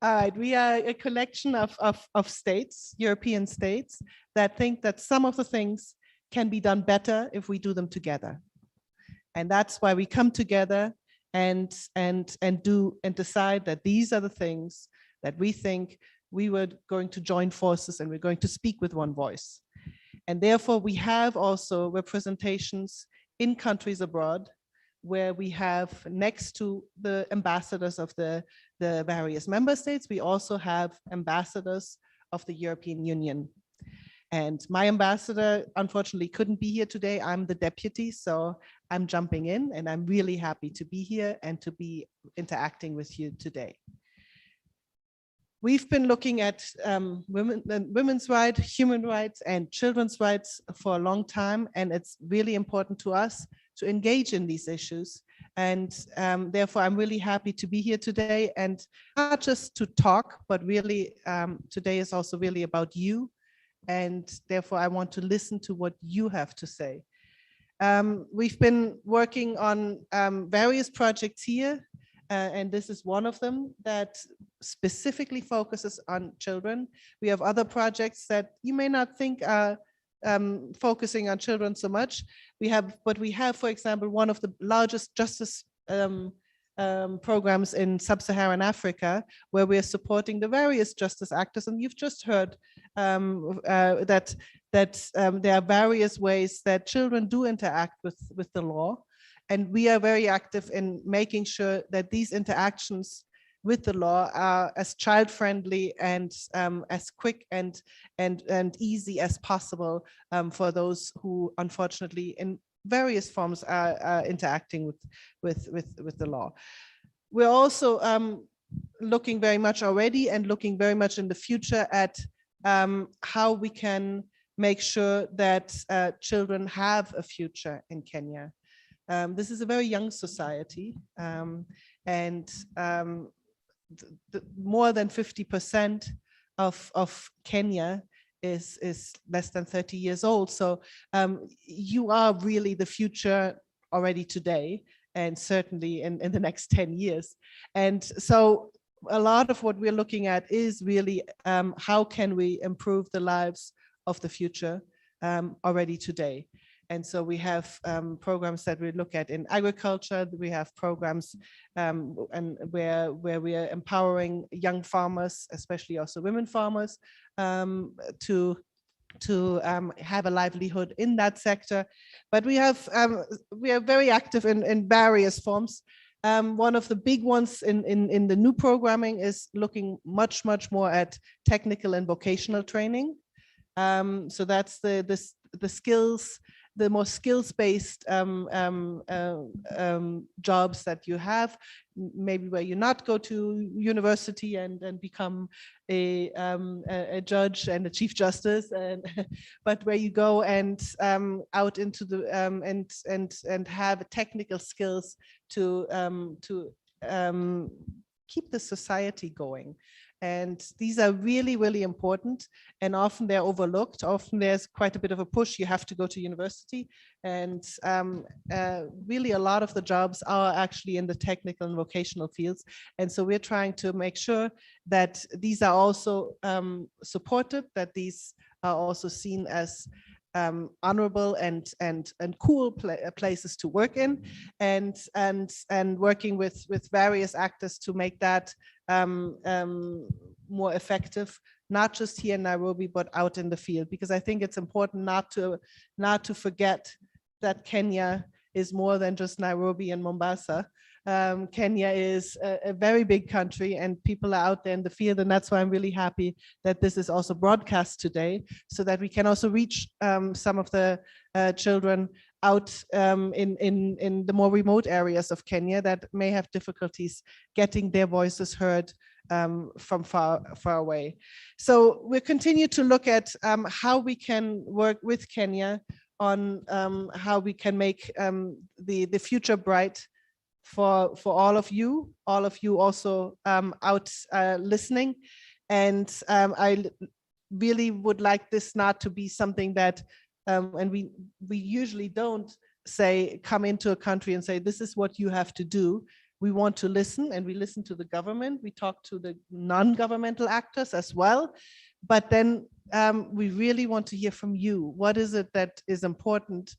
All right, we are a collection of states, European states, that think that some of the things can be done better if we do them together. And that's why we come together and decide that these are the things that we think we were going to join forces and we're going to speak with one voice. And therefore we have also representations in countries abroad where we have, next to the ambassadors of the various member states, we also have ambassadors of the European Union. And my ambassador unfortunately couldn't be here today. I'm the deputy, so I'm jumping in and I'm really happy to be here and to be interacting with you today. We've been looking at women's rights, human rights, and children's rights for a long time, and it's really important to us to engage in these issues. And therefore, I'm really happy to be here today, and not just to talk, but really today is also really about you. And therefore, I want to listen to what you have to say. We've been working on various projects here. And this is one of them that specifically focuses on children. We have other projects that you may not think are focusing on children so much. But we have, for example, one of the largest justice programs in sub-Saharan Africa, where we are supporting the various justice actors. And you've just heard that there are various ways that children do interact with the law. And we are very active in making sure that these interactions with the law are as child-friendly and as quick and easy as possible for those who unfortunately in various forms are interacting with the law. We're also looking very much already and looking very much in the future at how we can make sure that children have a future in Kenya. This is a very young society, and more than 50% of Kenya is less than 30 years old. So you are really the future already today, and certainly in the next 10 years. And so a lot of what we're looking at is really how can we improve the lives of the future already today. And so we have programs that we look at in agriculture. We have programs and where we are empowering young farmers, especially also women farmers, to have a livelihood in that sector. But we are very active in various forms. One of the big ones in the new programming is looking much more at technical and vocational training. So that's the skills, the more skills-based jobs that you have, maybe where you not go to university and become a judge and a chief justice, but where you go and out into the and have technical skills to keep the society going. And these are really important, and often they're overlooked. Often there's quite a bit of a push. You have to go to university, and really a lot of the jobs are actually in the technical and vocational fields. And so we're trying to make sure that these are also supported, that these are also seen as honorable and cool places to work in, and working with various actors to make that more effective, not just here in Nairobi, but out in the field. Because I think it's important not to forget that Kenya is more than just Nairobi and Mombasa. Kenya is a very big country, and people are out there in the field, and that's why I'm really happy that this is also broadcast today, so that we can also reach some of the children out in the more remote areas of Kenya that may have difficulties getting their voices heard from far away. So we'll continue to look at how we can work with Kenya on how we can make the future bright for all of you also out listening. And I really would like this not to be something that, and we usually don't say, come into a country and say, this is what you have to do. We want to listen, and we listen to the government. We talk to the non-governmental actors as well. But then we really want to hear from you. What is it that is important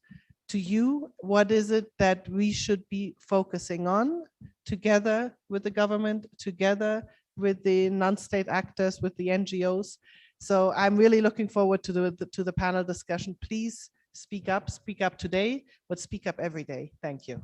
to you? What is it that we should be focusing on together with the government, together with the non-state actors, with the NGOs? So I'm really looking forward to the panel discussion. Please speak up today, but speak up every day. Thank you.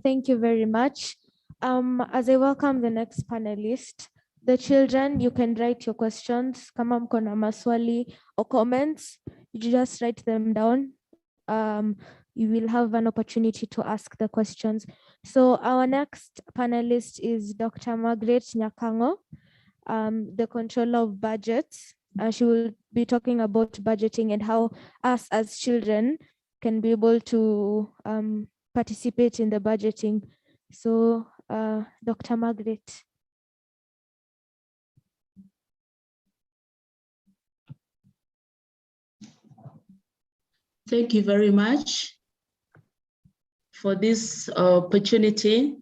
Thank you very much. As I welcome the next panelist, the children, you can write your questions. Kama mko na maswali or comments, you just write them down. You will have an opportunity to ask the questions. So our next panelist is Dr. Margaret Nyakango, the controller of budgets. She will be talking about budgeting and how us as children can be able to participate in the budgeting. So Dr. Margaret. Thank you very much for this opportunity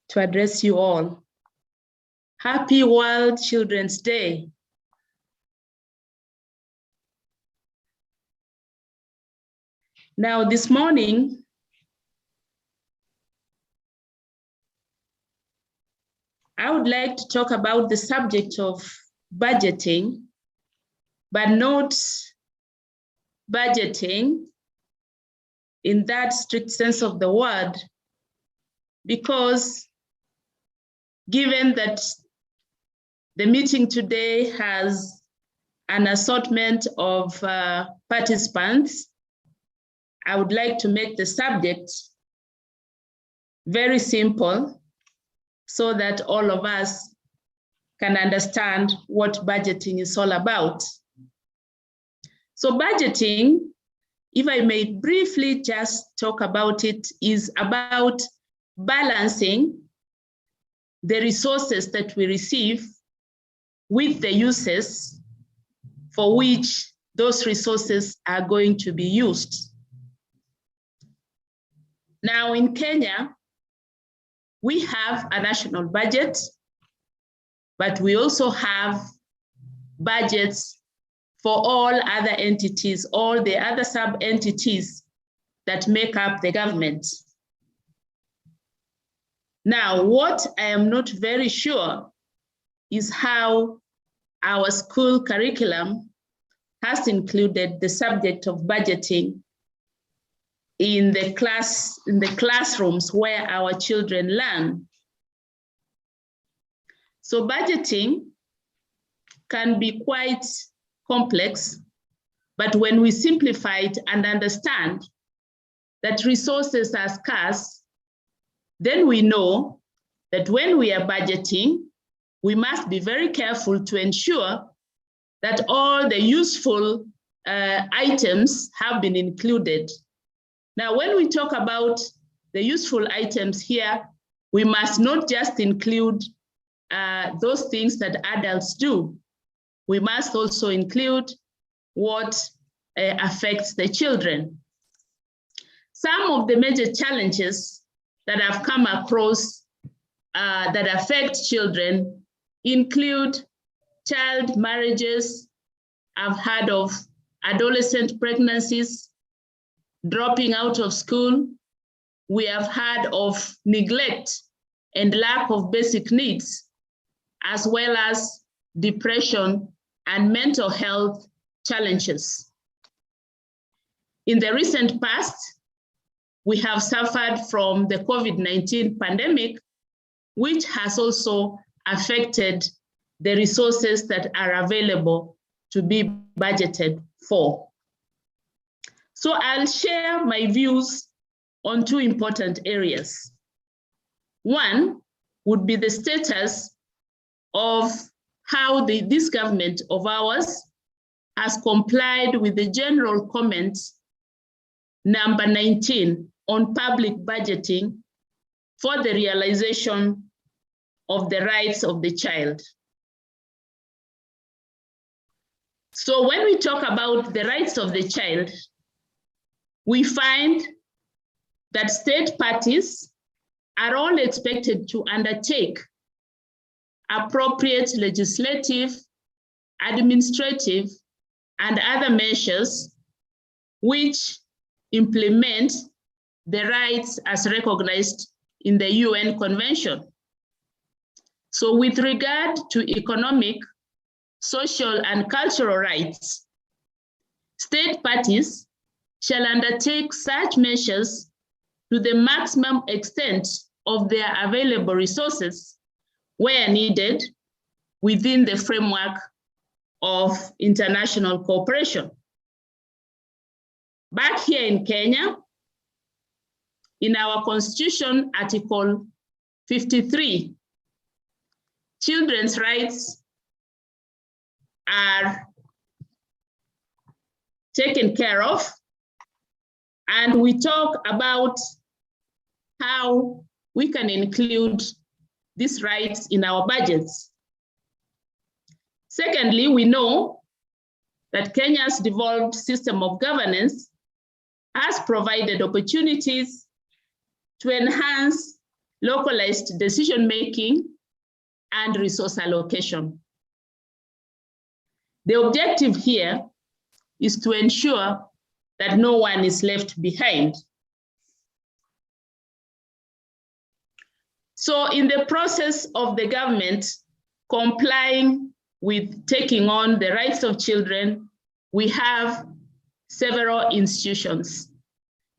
to address you all. Happy World Children's Day. Now, this morning, I would like to talk about the subject of budgeting, but not budgeting in that strict sense of the word, because given that the meeting today has an assortment of participants, I would like to make the subject very simple so that all of us can understand what budgeting is all about. So budgeting, if I may briefly just talk about it, is about balancing the resources that we receive with the uses for which those resources are going to be used. Now in Kenya, we have a national budget, but we also have budgets for all other entities, all the other sub-entities that make up the government. Now, what I am not very sure is how our school curriculum has included the subject of budgeting in the classrooms where our children learn. So budgeting can be quite complex, but when we simplify it and understand that resources are scarce, then we know that when we are budgeting, we must be very careful to ensure that all the useful items have been included. Now, when we talk about the useful items here, we must not just include those things that adults do. We must also include what affects the children. Some of the major challenges that I've come across that affect children include child marriages. I've heard of adolescent pregnancies, dropping out of school. We have heard of neglect and lack of basic needs, as well as depression and mental health challenges. In the recent past, we have suffered from the COVID-19 pandemic, which has also affected the resources that are available to be budgeted for. So I'll share my views on two important areas. One would be the status of how this government of ours has complied with the general comment number 19 on public budgeting for the realization of the rights of the child. So when we talk about the rights of the child, we find that state parties are all expected to undertake appropriate legislative, administrative, and other measures which implement the rights as recognized in the UN Convention. So with regard to economic, social, and cultural rights, state parties shall undertake such measures to the maximum extent of their available resources where needed within the framework of international cooperation. Back here in Kenya, in our Constitution, Article 53, children's rights are taken care of, and we talk about how we can include these rights in our budgets. Secondly, we know that Kenya's devolved system of governance has provided opportunities to enhance localized decision-making and resource allocation. The objective here is to ensure that no one is left behind. So in the process of the government complying with taking on the rights of children, we have several institutions.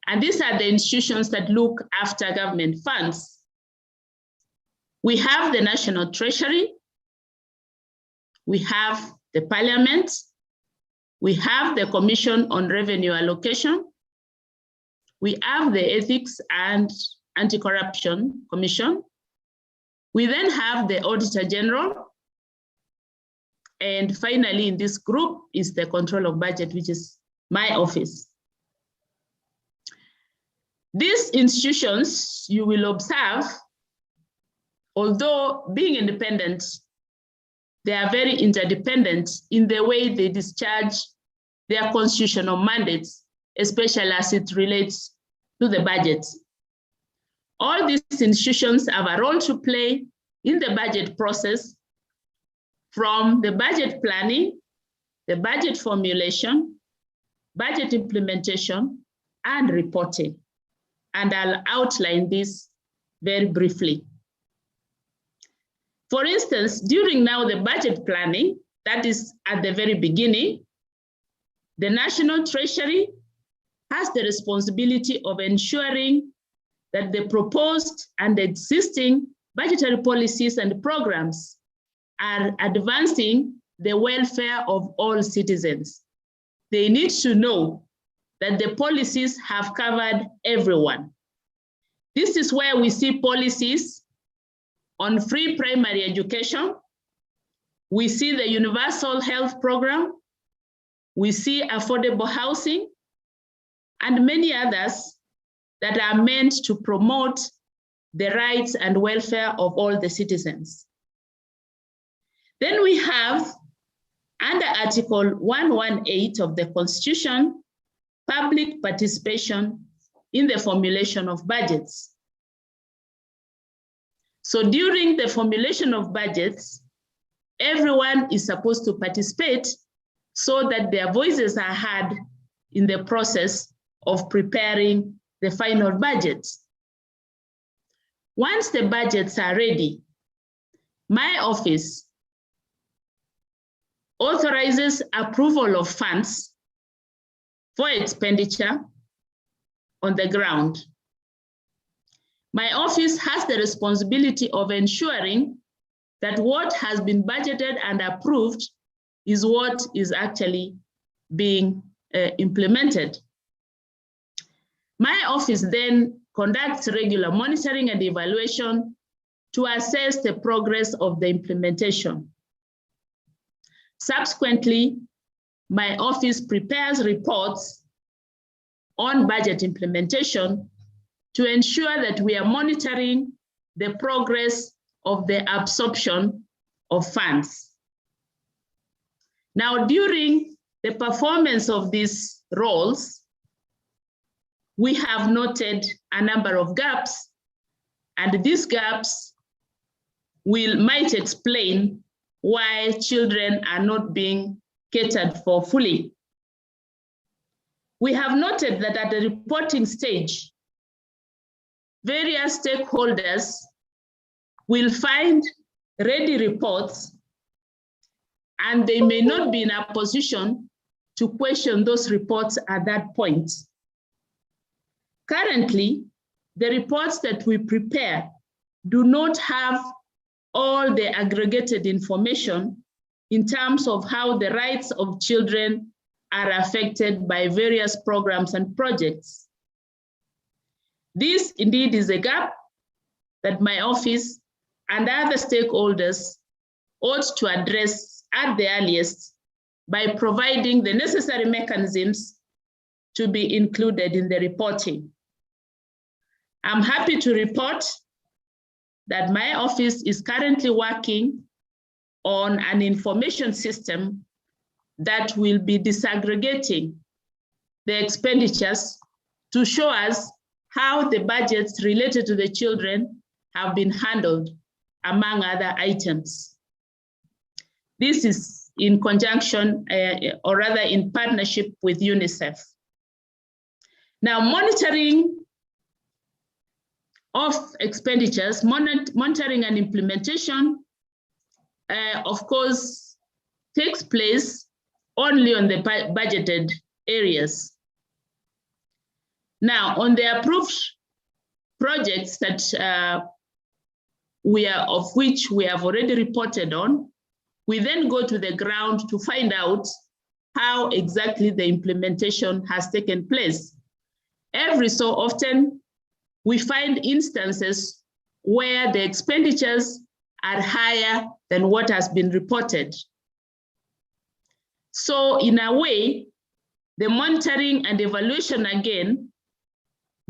And these are the institutions that look after government funds. We have the National Treasury, we have the Parliament, we have the Commission on Revenue Allocation, we have the Ethics and Anti-Corruption Commission, we then have the Auditor General, and finally in this group is the Control of Budget, which is my office. These institutions, you will observe, although being independent, they are very interdependent in the way they discharge their constitutional mandates, especially as it relates to the budget. All these institutions have a role to play in the budget process, from the budget planning, the budget formulation, budget implementation, and reporting. And I'll outline this very briefly. For instance, during now the budget planning, that is at the very beginning, the National Treasury has the responsibility of ensuring that the proposed and existing budgetary policies and programs are advancing the welfare of all citizens. They need to know that the policies have covered everyone. This is where we see policies on free primary education. We see the universal health program. We see affordable housing and many others that are meant to promote the rights and welfare of all the citizens. Then we have, under Article 118 of the Constitution, public participation in the formulation of budgets. So during the formulation of budgets, everyone is supposed to participate so that their voices are heard in the process of preparing the final budgets. Once the budgets are ready, my office authorizes approval of funds for expenditure on the ground. My office has the responsibility of ensuring that what has been budgeted and approved is what is actually being implemented. My office then conducts regular monitoring and evaluation to assess the progress of the implementation. Subsequently, my office prepares reports on budget implementation to ensure that we are monitoring the progress of the absorption of funds. Now, during the performance of these roles, we have noted a number of gaps, and these gaps might explain why children are not being catered for fully. We have noted that at the reporting stage, various stakeholders will find ready reports, and they may not be in a position to question those reports at that point. Currently, the reports that we prepare do not have all the aggregated information in terms of how the rights of children are affected by various programs and projects. This indeed is a gap that my office and other stakeholders ought to address at the earliest by providing the necessary mechanisms to be included in the reporting. I'm happy to report that my office is currently working on an information system that will be disaggregating the expenditures to show us how the budgets related to the children have been handled, among other items. This is in conjunction, or rather in partnership with UNICEF. Now, monitoring of expenditures, monitoring and implementation, of course, takes place only on the budgeted areas. Now, on the approved projects that of which we have already reported on, we then go to the ground to find out how exactly the implementation has taken place. Every so often, we find instances where the expenditures are higher than what has been reported. So in a way, the monitoring and evaluation again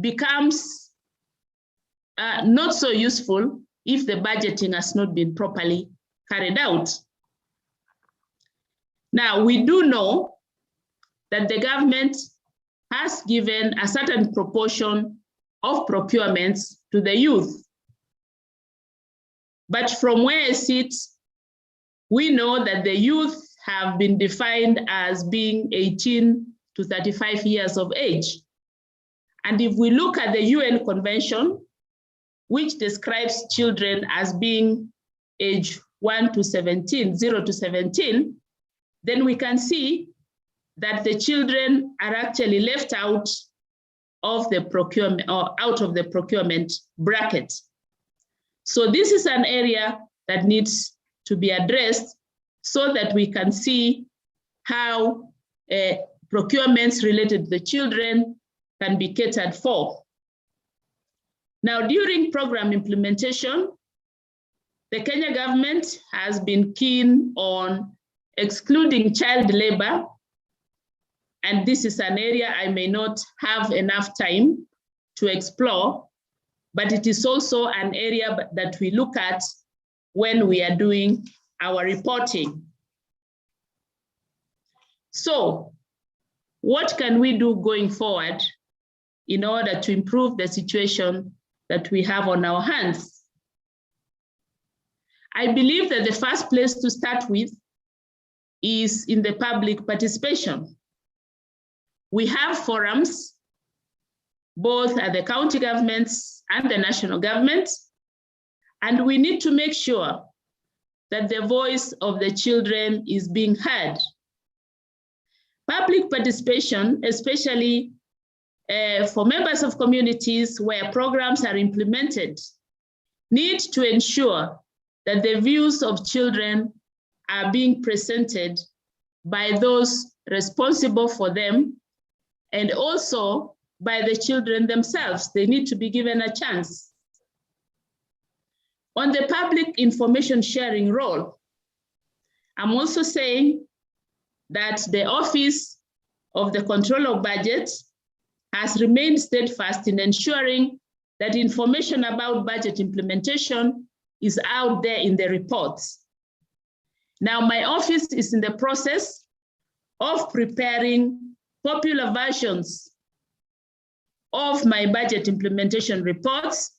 becomes not so useful if the budgeting has not been properly carried out. Now, we do know that the government has given a certain proportion of procurements to the youth. But from where I sit, we know that the youth have been defined as being 18 to 35 years of age. And if we look at the UN Convention, which describes children as being age 0 to 17, then we can see that the children are actually left out of the procurement or out of the procurement bracket. So this is an area that needs to be addressed so that we can see how procurements related to the children can be catered for. Now, during program implementation, the Kenya government has been keen on excluding child labor, and this is an area I may not have enough time to explore, but it is also an area that we look at when we are doing our reporting. So, what can we do going forward in order to improve the situation that we have on our hands? I believe that the first place to start with is in the public participation. We have forums, both at the county governments and the national governments, and we need to make sure that the voice of the children is being heard. Public participation, especially for members of communities where programs are implemented, need to ensure that the views of children are being presented by those responsible for them and also by the children themselves. They need to be given a chance. On the public information sharing role, I'm also saying that the Office of the Controller of Budget has remained steadfast in ensuring that information about budget implementation is out there in the reports. Now, my office is in the process of preparing popular versions of my budget implementation reports,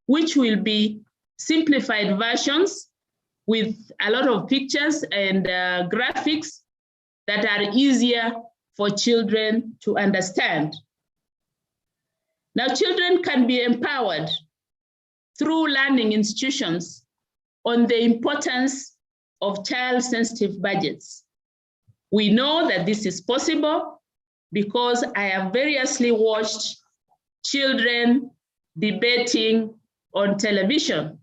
which will be simplified versions with a lot of pictures and graphics that are easier for children to understand. Now, children can be empowered through learning institutions on the importance of child-sensitive budgets. We know that this is possible because I have variously watched children debating on television,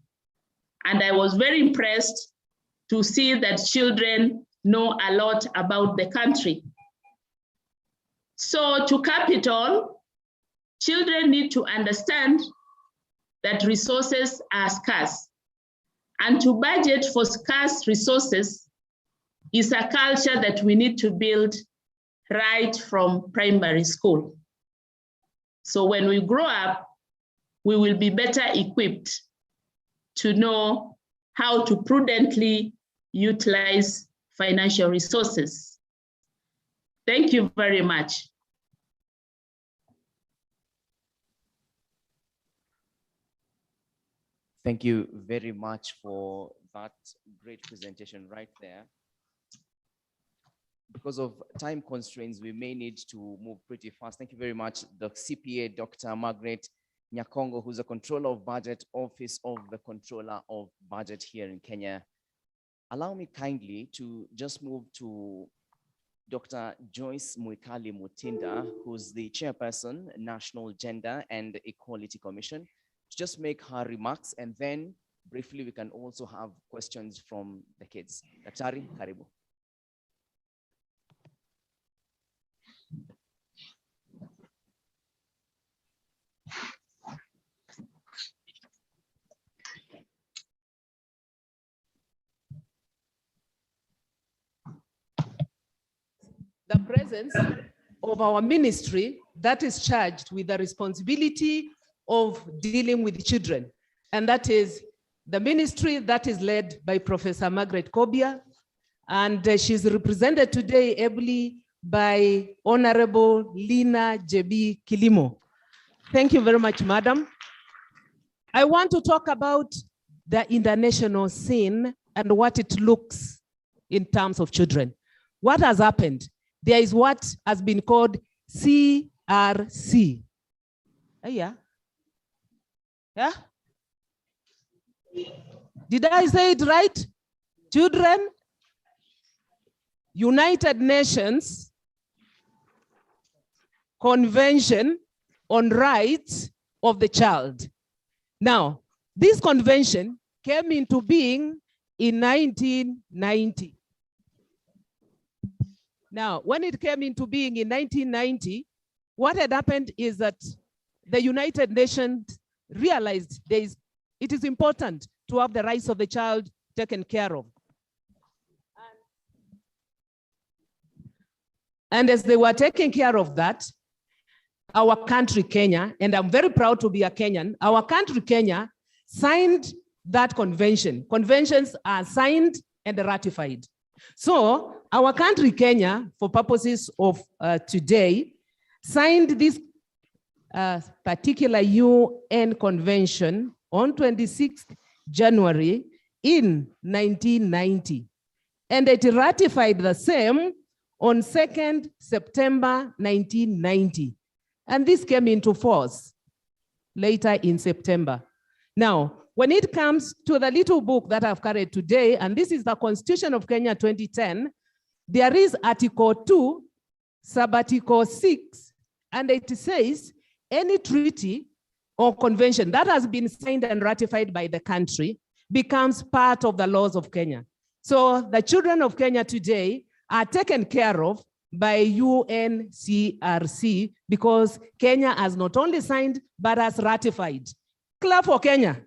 and I was very impressed to see that children know a lot about the country. So to cap it all, children need to understand that resources are scarce, and to budget for scarce resources is a culture that we need to build right from primary school. So when we grow up, we will be better equipped to know how to prudently utilize financial resources. Thank you very much. Thank you very much for that great presentation right there. because of time constraints, we may need to move pretty fast. Thank you very much, the CPA, Dr. Margaret Nyakongo, who's the Controller of Budget, Office of the Controller of Budget here in Kenya. Allow me kindly to just move to Dr. Joyce Mwikali Mutinda, who's the Chairperson, National Gender and Equality Commission, to just make her remarks, and then briefly we can also have questions from the kids. Daktari, karibu. The presence of our ministry that is charged with the responsibility of dealing with children. And that is the ministry that is led by Professor Margaret Kobia. And she's represented today ably by Honorable Lina Jebi Kilimo. Thank you very much, Madam. I want to talk about the international scene and what it looks in terms of children. What has happened? There is what has been called CRC. Yeah. Yeah? Did I say it right? Children, United Nations Convention on Rights of the Child. Now, this convention came into being in 1990. Now, when it came into being in 1990, what had happened is that the United Nations realized it is important to have the rights of the child taken care of. And as they were taking care of that, our country, Kenya, and I'm very proud to be a Kenyan, our country, Kenya, signed that convention. Conventions are signed and ratified. So our country, Kenya, for purposes of today, signed this particular UN convention on 26th January in 1990. And it ratified the same on 2nd September 1990. And this came into force later in September. Now, when it comes to the little book that I've carried today, and this is the Constitution of Kenya 2010, there is Article 2, Sub-Article 6, and it says any treaty or convention that has been signed and ratified by the country becomes part of the laws of Kenya. So the children of Kenya today are taken care of by UNCRC because Kenya has not only signed, but has ratified. Clap for Kenya.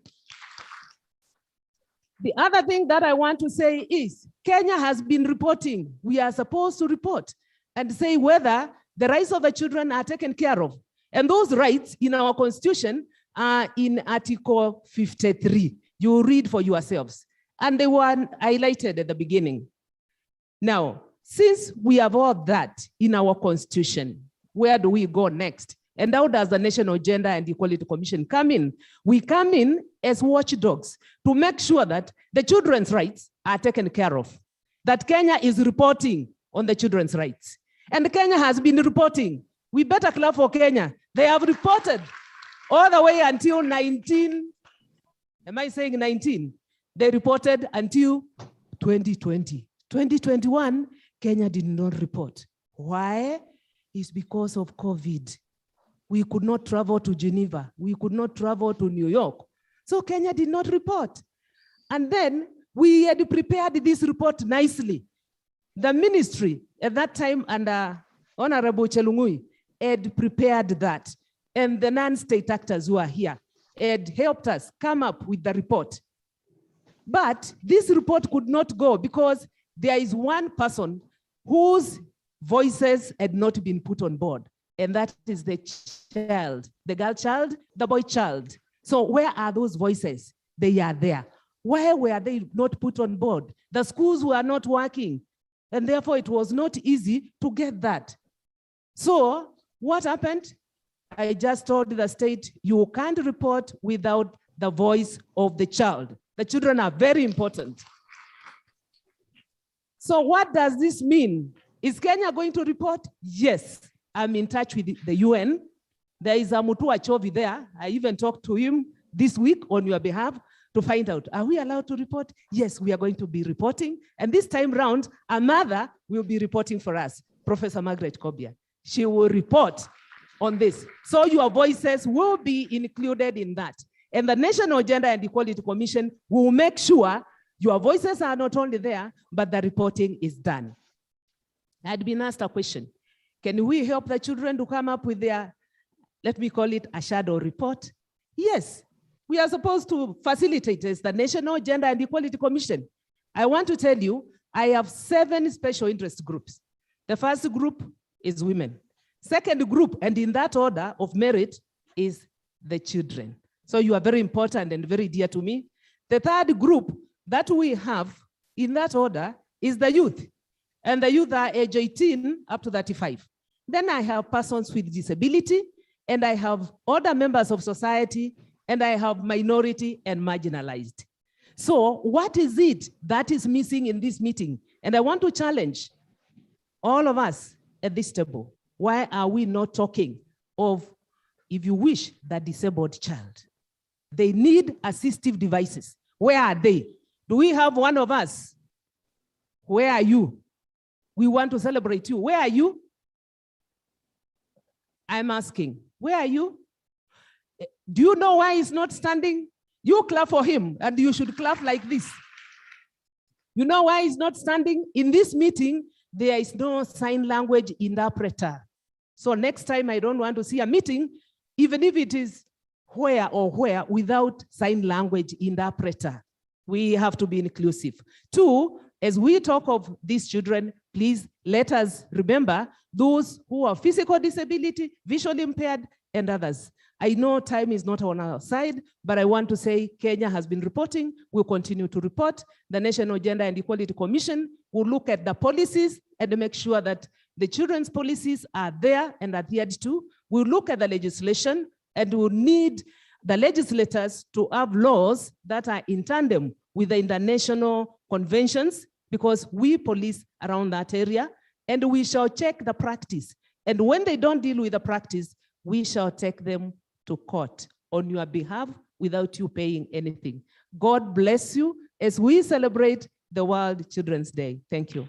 The other thing that I want to say is Kenya has been reporting. We are supposed to report and say whether the rights of the children are taken care of. And those rights in our constitution are in Article 53. You read for yourselves. And they were highlighted at the beginning. Now, since we have all that in our constitution, where do we go next? And how does the National Gender and Equality Commission come in? We come in as watchdogs to make sure that the children's rights are taken care of, that Kenya is reporting on the children's rights. And Kenya has been reporting. We better clap for Kenya. They have reported all the way until 19, am I saying 19? They reported until 2020. 2021, Kenya did not report. Why? It's because of COVID. We could not travel to Geneva. We could not travel to New York. So Kenya did not report. And then we had prepared this report nicely. The ministry at that time under Honorable Chelungui had prepared that. And the non-state actors who are here had helped us come up with the report. But this report could not go because there is one person whose voices had not been put on board. And that is the child, the girl child, the boy child. So where are those voices? They are there. Why were they not put on board? The schools were not working. And therefore it was not easy to get that. So what happened? I just told the state, you can't report without the voice of the child. The children are very important. So what does this mean Is Kenya going to report? Yes. I'm in touch with the UN. There is a Mutua Chovi there. I even talked to him this week on your behalf to find out, are we allowed to report? Yes, we are going to be reporting. And this time round, a mother will be reporting for us, Professor Margaret Kobia. She will report on this. So your voices will be included in that. And the National Gender and Equality Commission will make sure your voices are not only there, but the reporting is done. I had been asked a question. Can we help the children to come up with their, let me call it a shadow report? Yes, we are supposed to facilitate as the National Gender and Equality Commission. I want to tell you, I have 7 special interest groups. The first group is women. Second group, and in that order of merit, is the children. So you are very important and very dear to me. The third group that we have in that order is the youth. And the youth are age 18 up to 35. Then I have persons with disability, and I have other members of society, and I have minority and marginalized. So what is it that is missing in this meeting? And I want to challenge all of us at this table. Why are we not talking of, if you wish, the disabled child? They need assistive devices. Where are they? Do we have one of us? Where are you? We want to celebrate you. Where are you? I'm asking, where are you? Do you know why he's not standing? You clap for him, and you should clap like this. You know why he's not standing? In this meeting, there is no sign language interpreter. So next time, I don't want to see a meeting, even if it is where or where, without sign language interpreter. We have to be inclusive. 2, as we talk of these children, please let us remember those who have physical disability, visually impaired, and others. I know time is not on our side, but I want to say Kenya has been reporting, will continue to report. The National Gender and Equality Commission will look at the policies and make sure that the children's policies are there and adhered to. We'll look at the legislation, and we'll need the legislators to have laws that are in tandem with the international conventions, because we police around that area, and we shall check the practice. And when they don't deal with the practice, we shall take them to court on your behalf without you paying anything. God bless you as we celebrate the World Children's Day. Thank you.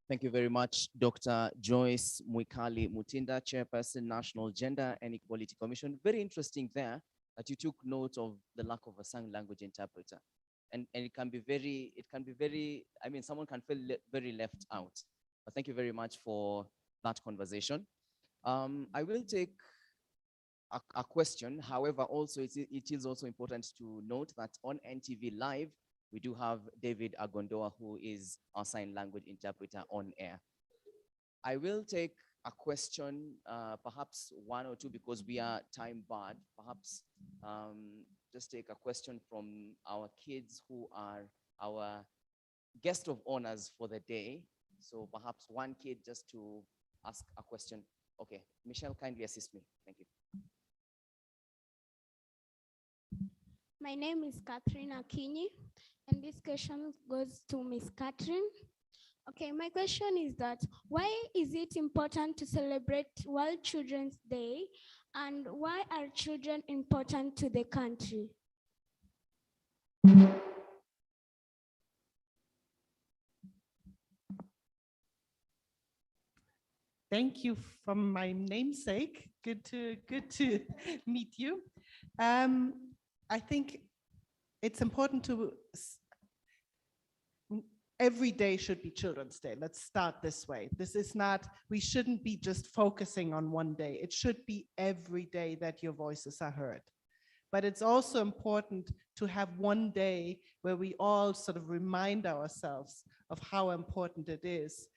Thank you very much, Dr. Joyce Mwikali Mutinda, Chairperson, National Gender and Equality Commission. Very interesting there that you took note of the lack of a sign language interpreter. And it can be very, I mean, someone can feel very left out. But thank you very much for that conversation. I will take a question. However, also it is also important to note that on NTV Live, we do have David Agondoa, who is our sign language interpreter on air. I will take a question, perhaps 1 or 2, because we are time barred. Perhaps just take a question from our kids who are our guest of honors for the day. So perhaps one kid just to ask a question. Okay, Michelle, kindly assist me. Thank you. My name is Catherine Akinyi, and this question goes to Miss Catherine. Okay, my question is that why is it important to celebrate World Children's Day, and why are children important to the country? Thank you for my namesake. Good to meet you. I think it's important to, every day should be Children's Day. Let's start this way. This is not, we shouldn't be just focusing on one day. It should be every day that your voices are heard. But it's also important to have one day where we all sort of remind ourselves of how important it is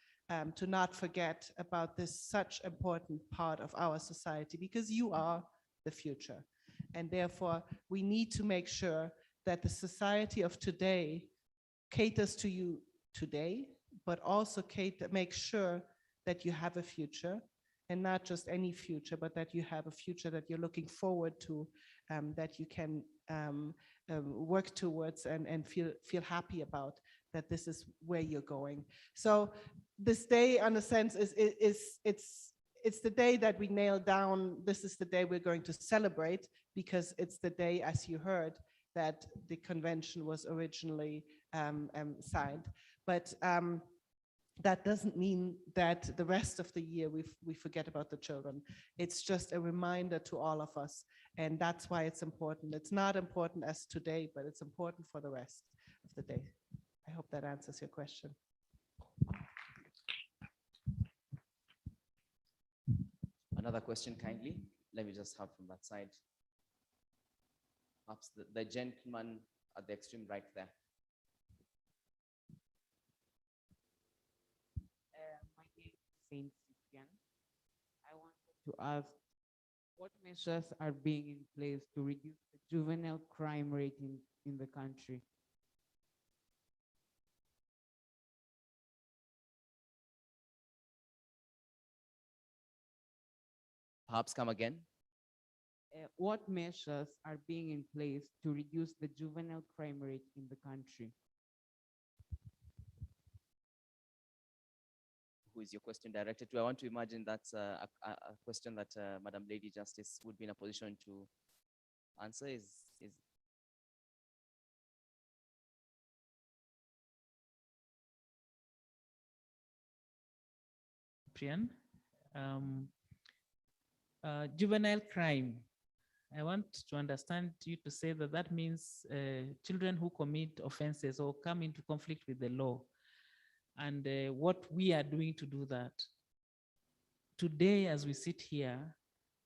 to not forget about this such important part of our society, because you are the future. And therefore, we need to make sure that the society of today caters to you today, but also make sure that you have a future, and not just any future, but that you have a future that you're looking forward to, that you can work towards and feel happy about. that this is where you're going. So this day, in a sense, it's the day that we nail down. This is the day we're going to celebrate, because it's the day, as you heard, that the convention was originally signed. But that doesn't mean that the rest of the year we forget about the children. It's just a reminder to all of us, and that's why it's important. It's not important as today, but it's important for the rest of the day. I hope that answers your question. Another question, kindly. Let me just have from that side. Perhaps the gentleman at the extreme right there. My name is Saint Cyprian. I wanted to ask, what measures are being in place to reduce the juvenile crime rate in the country? Perhaps come again. What measures are being in place to reduce the juvenile crime rate in the country? Who is your question directed to? I want to imagine that's a question that Madam Lady Justice would be in a position to answer. Is Juvenile crime. I want to understand you to say that that means children who commit offenses or come into conflict with the law, and what we are doing to do that. Today, as we sit here,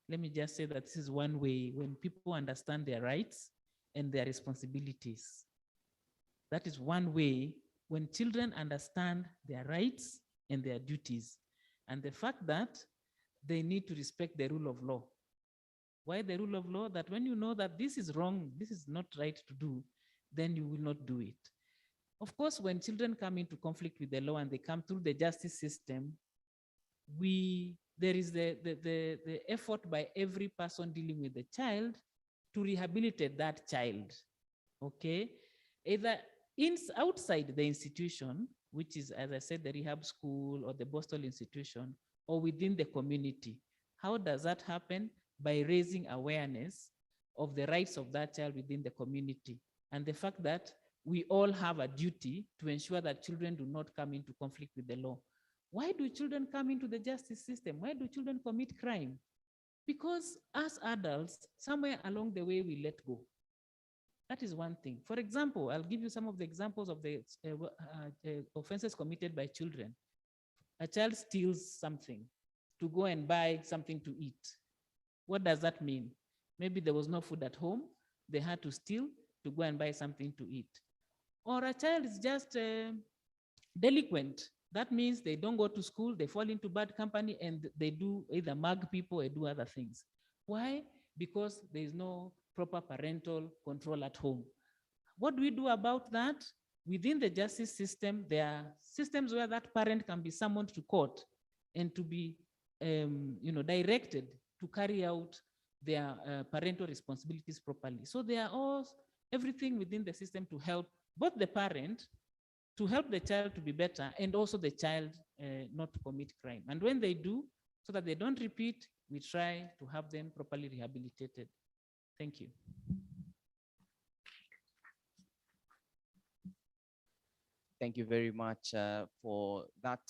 let me just say that this is one way when people understand their rights and their responsibilities. That is one way when children understand their rights and their duties, and the fact that they need to respect the rule of law. Why the rule of law? That when you know that this is wrong, this is not right to do, then you will not do it. Of course, when children come into conflict with the law and they come through the justice system, there is the effort by every person dealing with the child to rehabilitate that child, okay? Either outside the institution, which is, as I said, the rehab school or the Boston institution, or within the community. How does that happen? By raising awareness of the rights of that child within the community, and the fact that we all have a duty to ensure that children do not come into conflict with the law. Why do children come into the justice system? Why do children commit crime? Because as adults, somewhere along the way, we let go. That is one thing. For example, I'll give you some of the examples of the offenses committed by children. A child steals something to go and buy something to eat. What does that mean? Maybe there was no food at home. They had to steal to go and buy something to eat. Or a child is just delinquent. That means they don't go to school, they fall into bad company, and they do either mug people or do other things. Why? Because there is no proper parental control at home. What do we do about that? Within the justice system, there are systems where that parent can be summoned to court and to be directed to carry out their parental responsibilities properly. So there are everything within the system to help both the parent, to help the child to be better, and also the child not to commit crime. And when they do, so that they don't repeat, we try to have them properly rehabilitated. Thank you. Thank you very much for that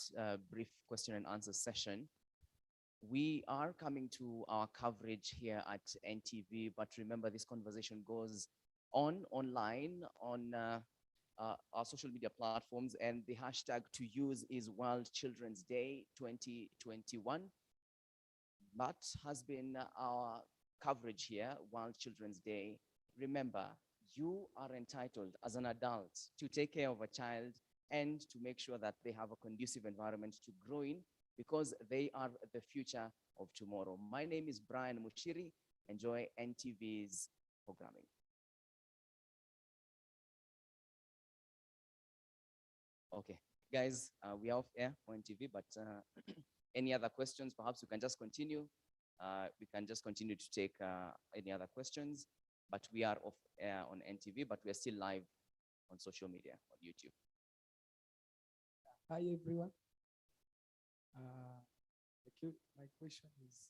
brief question and answer session. We are coming to our coverage here at NTV, but remember this conversation goes on online on our social media platforms, and the hashtag to use is World Children's Day 2021. That has been our coverage here, World Children's Day. Remember, you are entitled as an adult to take care of a child and to make sure that they have a conducive environment to grow in, because they are the future of tomorrow. My name is Brian Mushiri. Enjoy NTV's programming. Okay, guys, we are off air on NTV, but any other questions, perhaps we can just continue. We can just continue to take any other questions, but we are off air on NTV, but we are still live on social media, on YouTube. Hi everyone. My question is,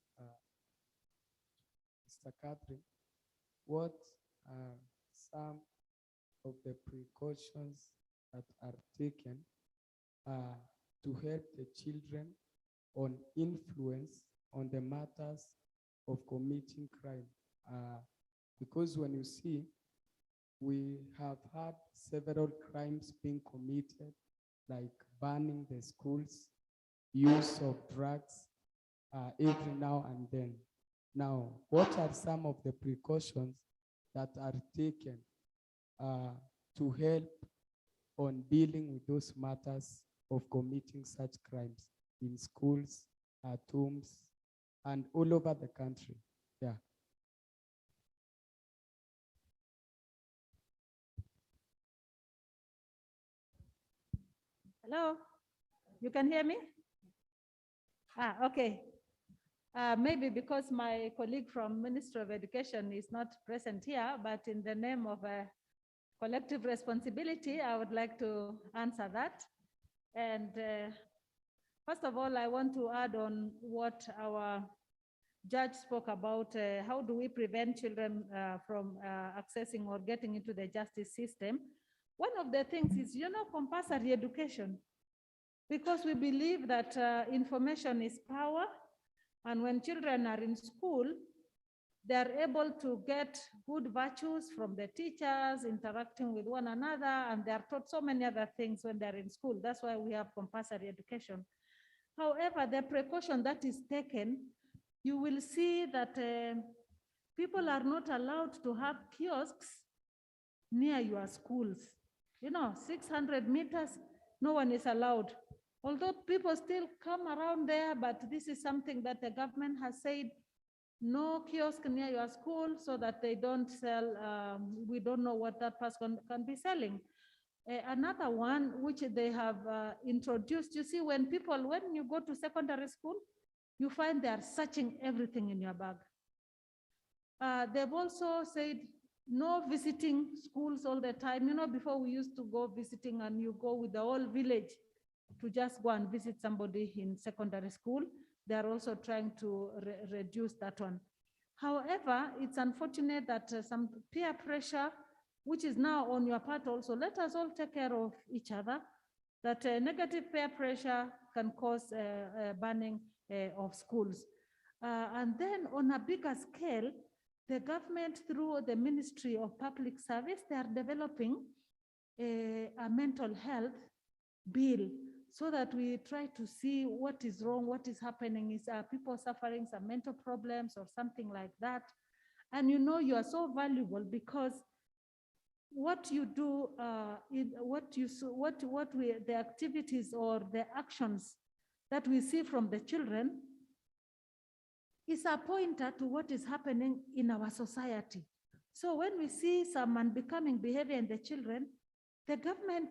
Mr. Catherine, what are some of the precautions that are taken to help the children on influence on the matters of committing crime? Because when you see, we have had several crimes being committed, like burning the schools, use of drugs every now and then. Now, what are some of the precautions that are taken to help on dealing with those matters of committing such crimes in schools, at homes, and all over the country? Yeah. Hello, you can hear me? Okay. Maybe because my colleague from Ministry of Education is not present here, but in the name of a collective responsibility, I would like to answer that. And first of all, I want to add on what our judge spoke about. How do we prevent children from accessing or getting into the justice system? One of the things is, compulsory education, because we believe that information is power. And when children are in school, they're able to get good virtues from the teachers, interacting with one another, and they're taught so many other things when they're in school. That's why we have compulsory education. However, the precaution that is taken, you will see that people are not allowed to have kiosks near your schools. 600 meters, no one is allowed. Although people still come around there, but this is something that the government has said, no kiosk near your school, so that they don't sell, we don't know what that person can be selling. Another one which they have introduced, you see, when you go to secondary school, you find they are searching everything in your bag. They've also said no visiting schools all the time. Before we used to go visiting and you go with the whole village to just go and visit somebody in secondary school. They're also trying to reduce that one. However, it's unfortunate that some peer pressure, which is now on your part also, let us all take care of each other, that negative peer pressure can cause banning of schools. And then on a bigger scale, the government, through the Ministry of Public Service, they are developing a mental health bill, so that we try to see what is wrong, what is happening. Is people suffering some mental problems or something like that? And you are so valuable, because what you do, the activities or the actions that we see from the children is a pointer to what is happening in our society. So when we see some unbecoming behavior in the children, the government,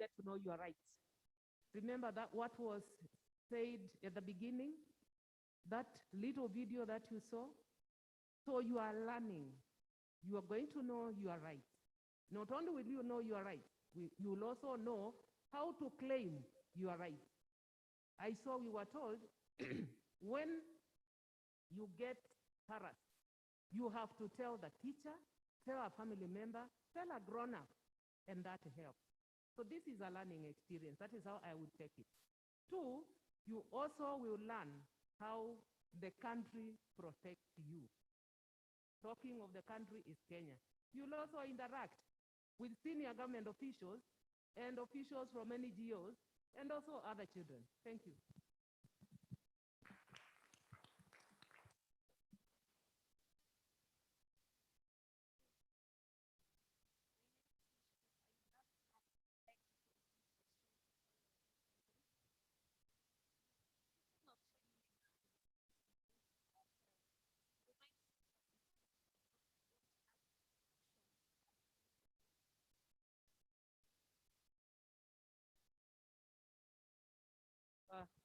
get to know your rights. Remember that what was said at the beginning, that little video that you saw? So you are learning. You are going to know your rights. Not only will you know your rights, you will also know how to claim your rights. I saw we were told when you get harassed, you have to tell the teacher, tell a family member, tell a grown-up, and that helps. So this is a learning experience. That is how I would take it. 2, you also will learn how the country protects you. Talking of the country is Kenya. You'll also interact with senior government officials and officials from NGOs and also other children. Thank you.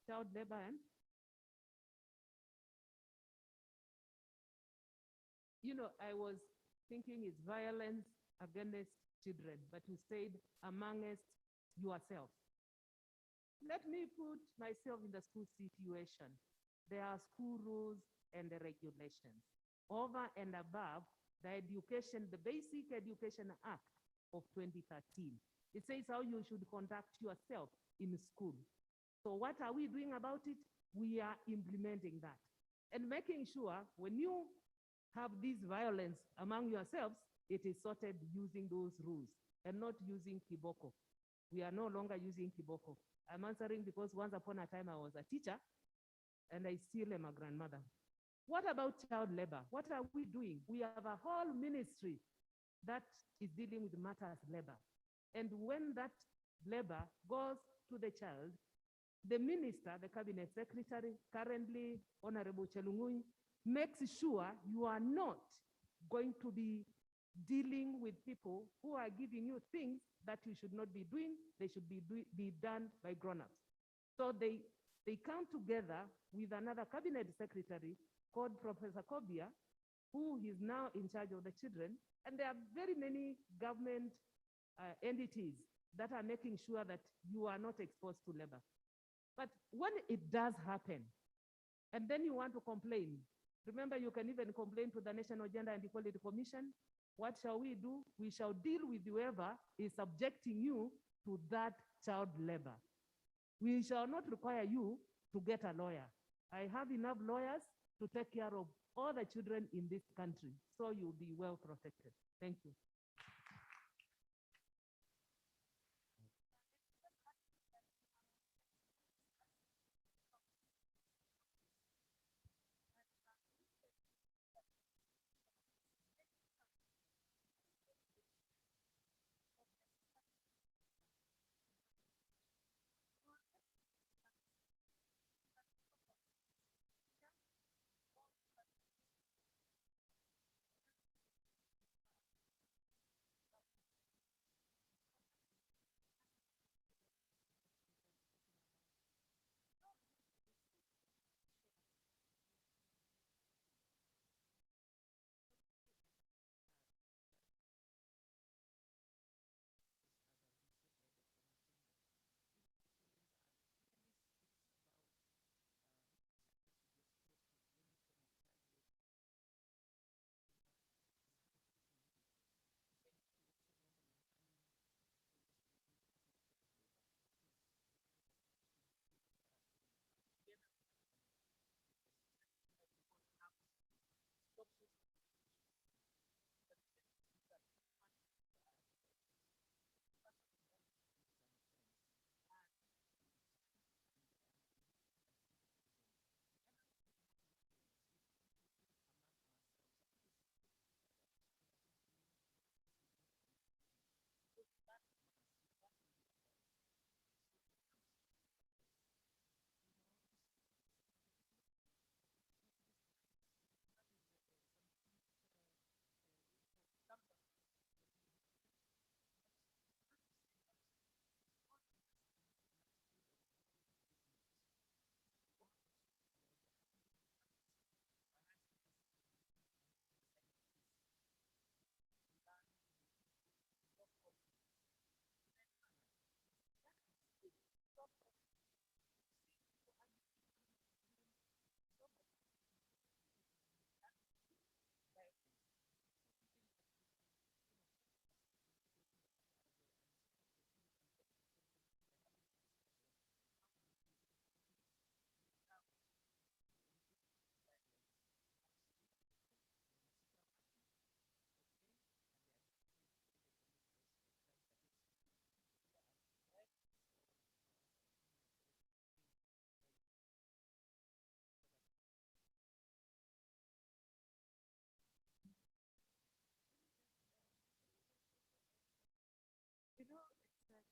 Child labor and I was thinking it's violence against children, but you said amongst yourself. Let me put myself in the school situation. There are school rules and the regulations. Over and above the education, the Basic Education Act of 2013. It says how you should conduct yourself in school. So what are we doing about it? We are implementing that and making sure when you have this violence among yourselves, it is sorted using those rules and not using kiboko. We are no longer using kiboko. I'm answering because once upon a time I was a teacher and I still am a grandmother. What about child labor? What are we doing? We have a whole ministry that is dealing with matters labor. And when that labor goes to the child, the minister, the cabinet secretary, currently Honorable Chelungui, makes sure you are not going to be dealing with people who are giving you things that you should not be doing. They should be done by grown-ups. So they come together with another cabinet secretary called Professor Kobia, who is now in charge of the children. And there are very many government entities that are making sure that you are not exposed to labor. But when it does happen, and then you want to complain, remember you can even complain to the National Gender and Equality Commission. What shall we do? We shall deal with whoever is subjecting you to that child labor. We shall not require you to get a lawyer. I have enough lawyers to take care of all the children in this country, so you'll be well protected. Thank you.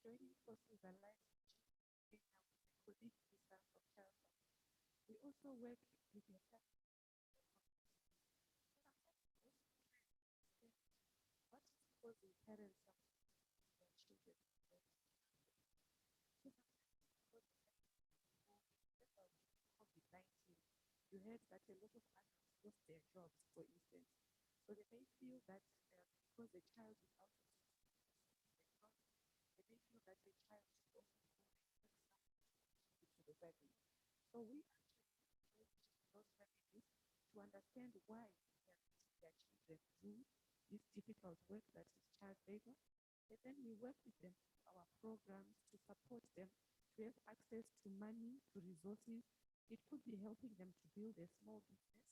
joining forces and life in colleague research of child. We also work with the what is causing parents of their children. COVID-19, you heard that a lot of adults lost their jobs, for instance. So they may feel that because a child is out of school, they may feel that a child should also to the family. So we actually those families to understand why their children do this difficult work that is child labor. And then we work with them through our programs to support them to have access to money, to resources. It could be helping them to build a small business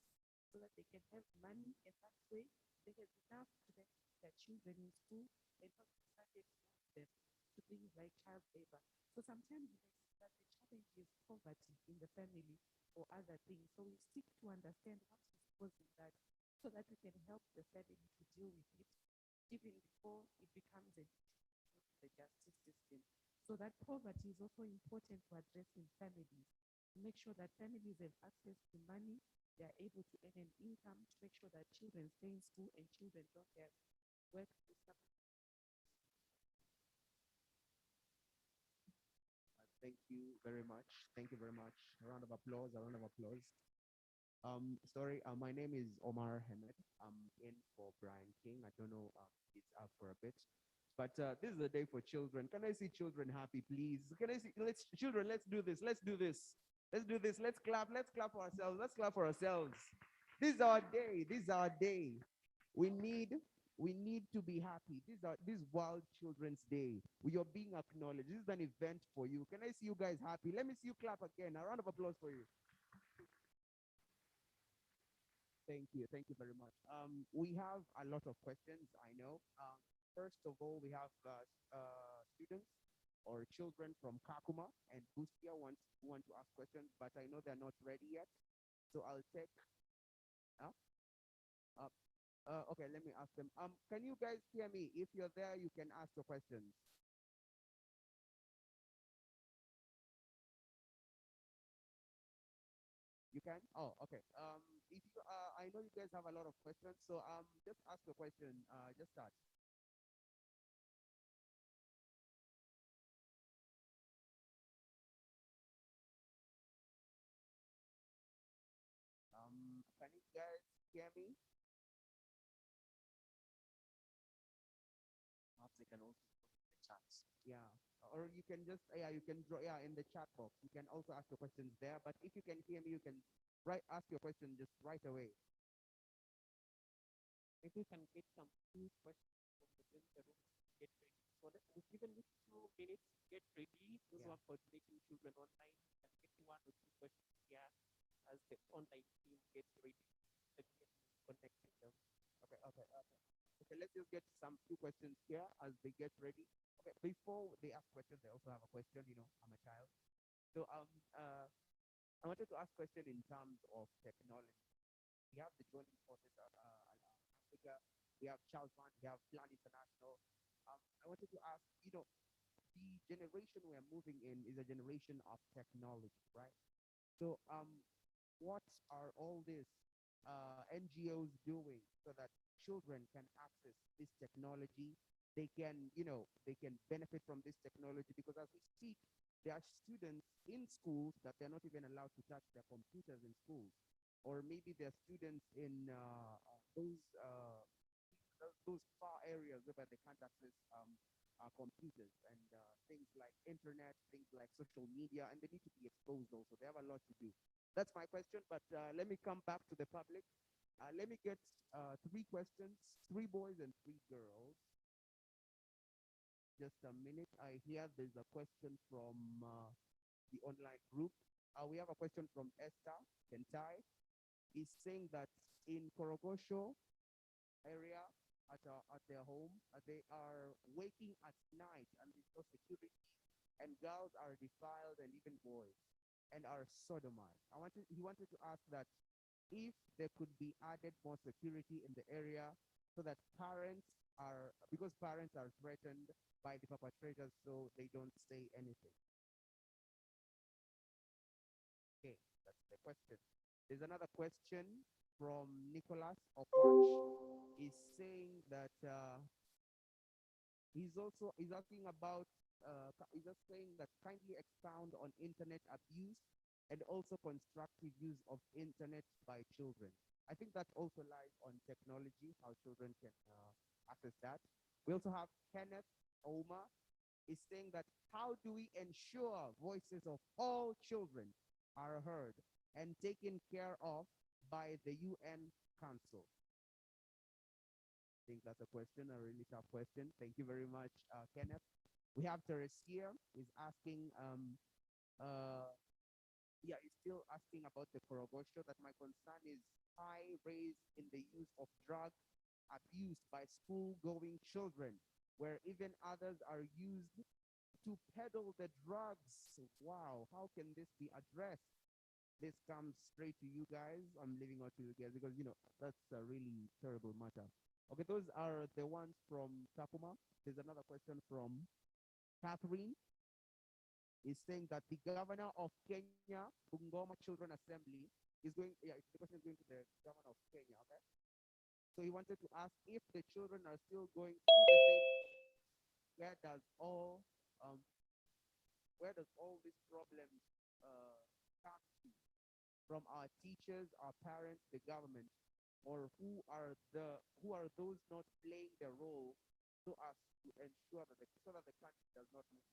so that they can have money, and that way they have enough to then keep their children in school and not necessarily expose them to things like child labor. So sometimes you may see that the challenge is poverty in the family or other things. So we seek to understand what is causing that so that we can help the family to deal with it even before it becomes an issue in the justice system. So that poverty is also important to address in families, to make sure that families have access to money, they are able to earn an income, to make sure that children stay in school and children don't have work to support. Thank you very much. Thank you very much. A round of applause, a round of applause. Sorry, my name is Omar Hamed. I'm in for Brian King. I don't know he's up for a bit. But this is a day for children. Can I see children happy, please? Can I see, children, let's do this. Let's do this. Let's do this. Let's clap for ourselves. Let's clap for ourselves. This is our day. This is our day. We need to be happy. This World Children's Day. We are being acknowledged. This is an event for you. Can I see you guys happy? Let me see you clap again. A round of applause for you. Thank you. Thank you very much. We have a lot of questions, I know. First of all, we have students or children from Kakuma and Bustia who want to ask questions, but I know they're not ready yet. So I'll take, okay, let me ask them. Can you guys hear me? If you're there, you can ask your questions. You can? Oh, okay. If you, I know you guys have a lot of questions, so just ask the question. Just start. Can you guys hear me? Perhaps they can also put in the chats. Yeah, or you can just, you can draw, in the chat box. You can also ask your questions there, but if you can hear me, you can ask your question just right away. If you can get some few questions from within the room, get ready. So we've given you 2 minutes to get ready. Those who are coordinating children online can get 1 or 2 questions here as the online team gets ready. Connecting them. Okay, let's just get some few questions here as they get ready. Okay, before they ask questions, they also have a question. You know, I'm a child. So I wanted to ask a question in terms of technology. We have the joining forces Africa, we have Child Fund, we have Plan International. I wanted to ask, the generation we are moving in is a generation of technology, right? So what are all these NGOs doing so that children can access this technology? They can, they can benefit from this technology, because as we speak, there are students in schools that they're not even allowed to touch their computers in schools. Or maybe there are students in those far areas where they can't access computers and things like internet, things like social media, and they need to be exposed also. They have a lot to do. That's my question, but let me come back to the public. Let me get 3 questions, 3 boys and 3 girls. Just a minute. I hear there's a question from the online group. We have a question from Esther Kentai. Is saying that in Korogosho area at their home, they are waking at night and there's no security, and girls are defiled and even boys and are sodomized. He wanted to ask that if there could be added more security in the area so that parents parents are threatened by the perpetrators, so they don't say anything. Okay, that's the question. There's another question from Nicholas Okoch. He's saying that he's asking about he's just saying that kindly expound on internet abuse and also constructive use of internet by children. I think that also lies on technology, how children can access that. We also have Kenneth Oma is saying that how do we ensure voices of all children are heard and taken care of by the UN Council? I think that's a question, a really tough question. Thank you very much, Kenneth. We have Teresia is asking, he's still asking about the Korogosho, that my concern is high raise in the use of drug abuse by school-going children, where even others are used to peddle the drugs. Wow, how can this be addressed? This comes straight to you guys. I'm leaving out to you guys because, that's a really terrible matter. Okay, those are the ones from Takuma. There's another question from Catherine. Is saying that the governor of Kenya, Bungoma Children Assembly, is going, the question is going to the governor of Kenya, okay? So he wanted to ask if the children are still going through the same, where does all these problems come to? From our teachers, our parents, the government, or who are those not playing their role so as to ensure that the country does not move?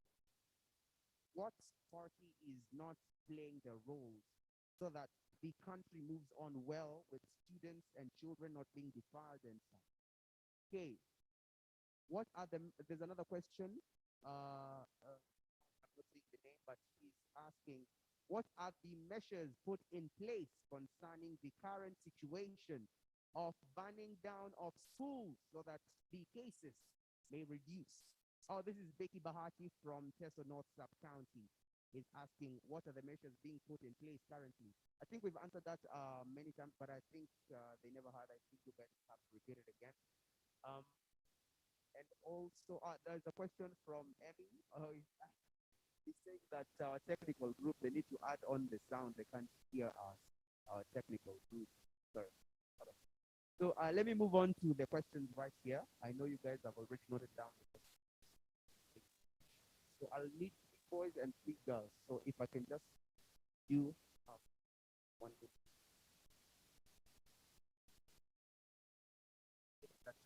What party is not playing their roles so that the country moves on well with students and children not being defiled and such? Okay. There's another question. I'm not saying the name, but he's asking, what are the measures put in place concerning the current situation of burning down of schools so that the cases may reduce? Oh, this is Becky Bahati from Teso North Sub-County. Is asking what are the measures being put in place currently. I think we've answered that many times, but I think they never had. I think you guys have to repeat it again. And also, there's a question from Emmy. He's saying that our technical group, they need to add on the sound. They can't hear us, our technical group. Sorry. So let me move on to the questions right here. I know you guys have already noted down the questions. So I'll need 3 boys and 3 girls. So if I can just do one minute.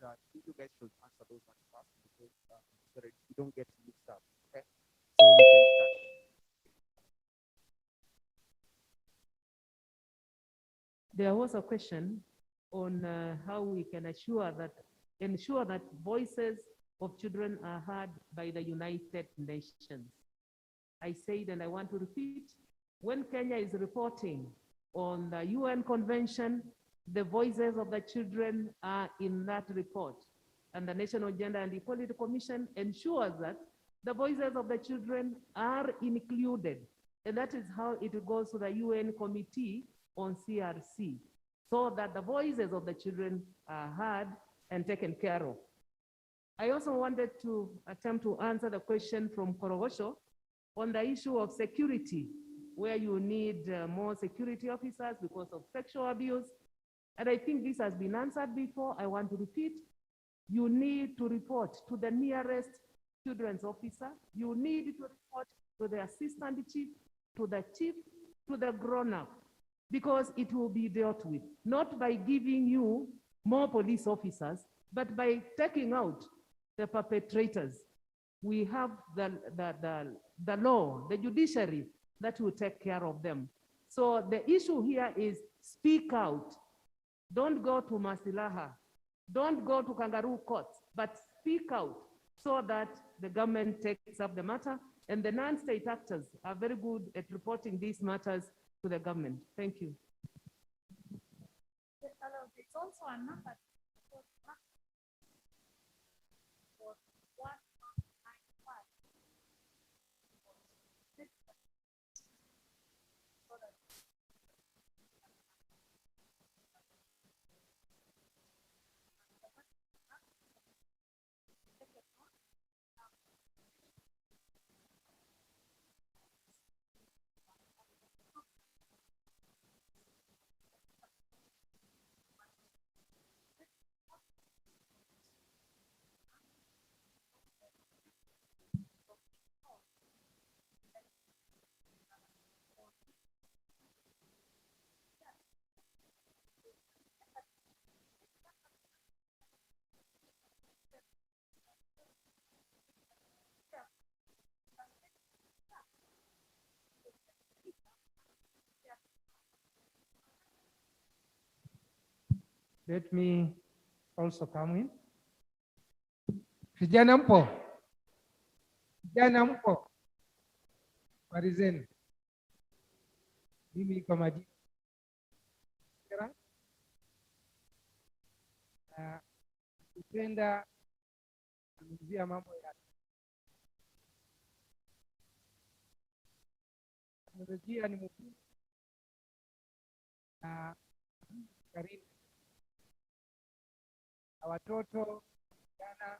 I think you guys should answer those ones fast because so that you don't get mixed up. Okay. So we can start. There was a question on how we can ensure that voices of children are heard by the United Nations. I said, and I want to repeat, when Kenya is reporting on the UN Convention, the voices of the children are in that report. And the National Gender and Equality Commission ensures that the voices of the children are included. And that is how it goes to the UN Committee on CRC, so that the voices of the children are heard and taken care of. I also wanted to attempt to answer the question from Korogosho on the issue of security, where you need more security officers because of sexual abuse. And I think this has been answered before. I want to repeat, you need to report to the nearest children's officer. You need to report to the assistant chief, to the chief, to the grown-up, because it will be dealt with, not by giving you more police officers, but by taking out the perpetrators. We have the law, the judiciary that will take care of them. So the issue here is speak out. Don't go to Masilaha. Don't go to kangaroo courts, but speak out so that the government takes up the matter, and the non-state actors are very good at reporting these matters to the government. Thank you. It's also another Let me also come in. Vijana mpo? Vijana mpo? Habari zenu? Mimi kwa majina kupenda kuzungumzia mambo ya teknolojia ni muhimu na karibu na watoto vijana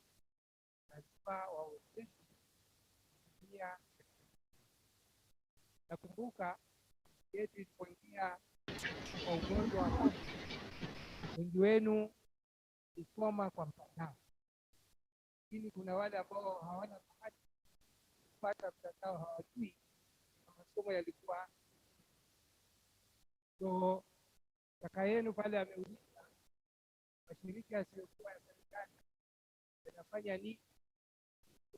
lazima wawezeshwe kutumia. Nakumbuka yetu ilipoingia kwa ugonjwa wa COVID, wengi wenu isoma kwa mtandao, lakini kuna wale ambao hawana bahati kupata mtandao, hawajui masomo yalikuwa. So kaka yenu pale ameuliza mashirika yasiyokuwa ya serikali yanafanya nini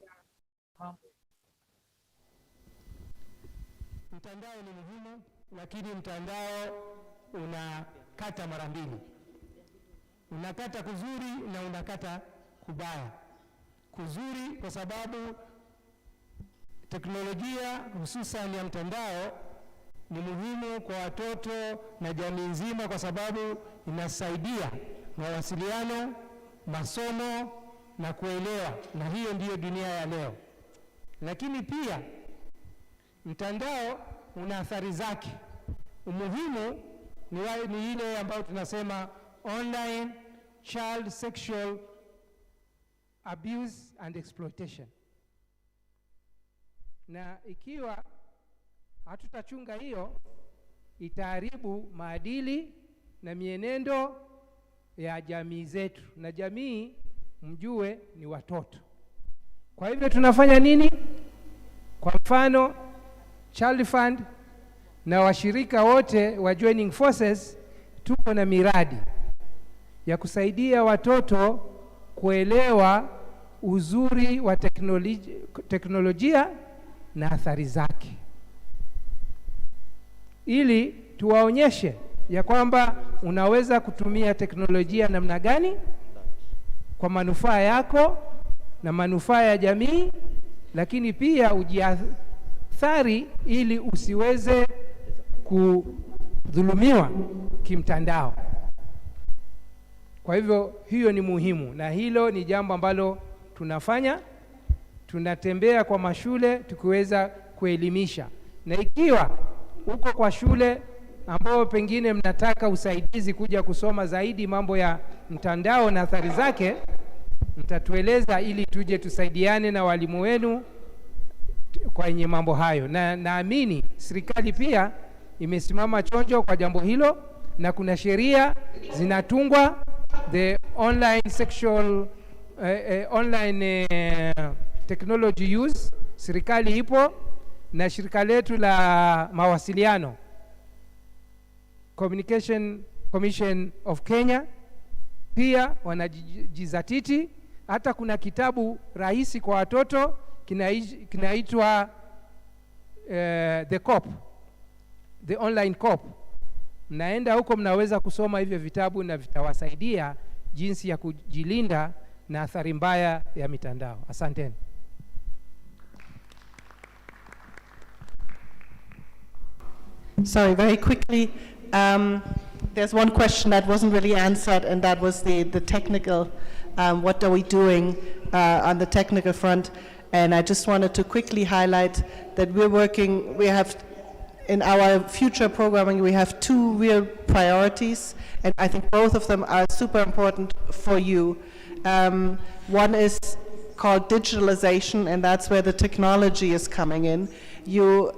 ya mambo. Mtandao ni muhimu, lakini mtandao unakata mara mbili. Unakata kuzuri na unakata kubaya. Kuzuri kwa sababu teknolojia hususan ya mtandao ni muhimu kwa watoto na jamii nzima, kwa sababu inasaidia mawasiliano, masomo na kuelewa, na hiyo ndiyo dunia ya leo. Lakini pia mtandao una athari zake. Umuhimu ni ile ambayo tunasema online child sexual abuse and exploitation. Na ikiwa hatutachunga hiyo, itaharibu maadili na mienendo ya jamii zetu, na jamii mjue ni watoto. Kwa hivyo tunafanya nini? Kwa mfano Child Fund na washirika wote wa joining forces tuko na miradi ya kusaidia watoto kuelewa uzuri wa teknolojia na athari zake, ili tuwaonyeshe ya kwamba unaweza kutumia teknolojia namna gani kwa manufaa yako na manufaa ya jamii, lakini pia ujiathari ili usiweze kudhulumiwa kimtandao. Kwa hivyo hiyo ni muhimu, na hilo ni jambo ambalo tunafanya. Tunatembea kwa mashule tukiweza kuelimisha, na ikiwa uko kwa shule ambao pengine mnataka usaidizi kuja kusoma zaidi mambo ya mtandao na athari zake, mtatueleza ili tuje tusaidiane na walimu wenu kwenye mambo hayo. Na naamini serikali pia imesimama chonjo kwa jambo hilo, na kuna sheria zinatungwa, the online sexual online technology use. Serikali ipo na shirika letu la mawasiliano, Communication Commission of Kenya, pia wanajizatiti. Hata kuna kitabu rahisi kwa watoto kinaitwa The Cop, The Online Cop. Mnaenda huko mnaweza kusoma hivyo vitabu na vitawasaidia jinsi ya kujilinda na athari mbaya ya mitandao. Asanteni. Sorry, very quickly, there's one question that wasn't really answered, and that was the technical, what are we doing on the technical front? And I just wanted to quickly highlight that we have in our future programming, we have two real priorities, and I think both of them are super important for you. One is called digitalization, and that's where the technology is coming in. You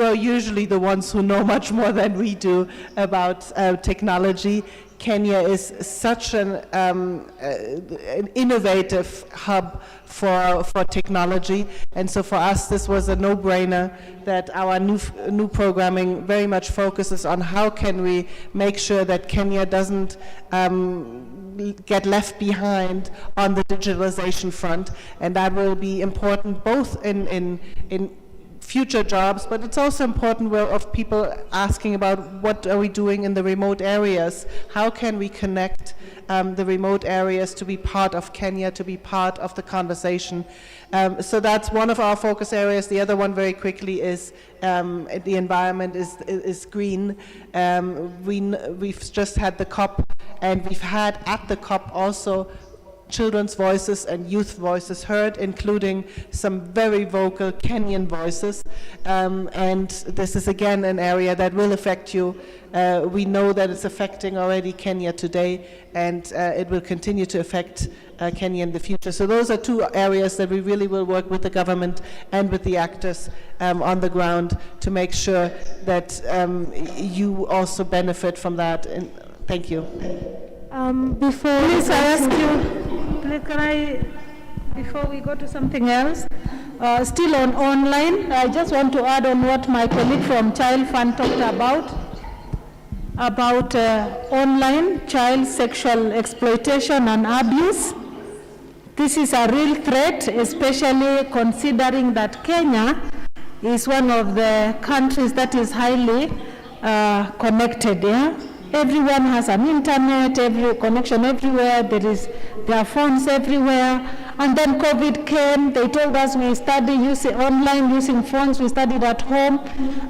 are usually the ones who know much more than we do about technology. Kenya is such an innovative hub for technology, and so for us this was a no-brainer that our new programming very much focuses on how can we make sure that Kenya doesn't get left behind on the digitalization front, and that will be important both in future jobs, but it's also important of people asking about what are we doing in the remote areas? How can we connect the remote areas to be part of Kenya, to be part of the conversation? So that's one of our focus areas. The other one, very quickly, is the environment is green. We've just had the COP, and we've had at the COP also children's voices and youth voices heard, including some very vocal Kenyan voices. And this is again an area that will affect you. We know that it's affecting already Kenya today, and it will continue to affect Kenya in the future. So those are two areas that we really will work with the government and with the actors on the ground to make sure that you also benefit from that. And thank you. Before please, I ask you, before we go to something else, still on online, I just want to add on what my colleague from Child Fund talked about online child sexual exploitation and abuse. This is a real threat, especially considering that Kenya is one of the countries that is highly connected. Yeah? Everyone has an internet, every connection everywhere. There are phones everywhere. And then COVID came. They told us we study using online, using phones. We studied at home.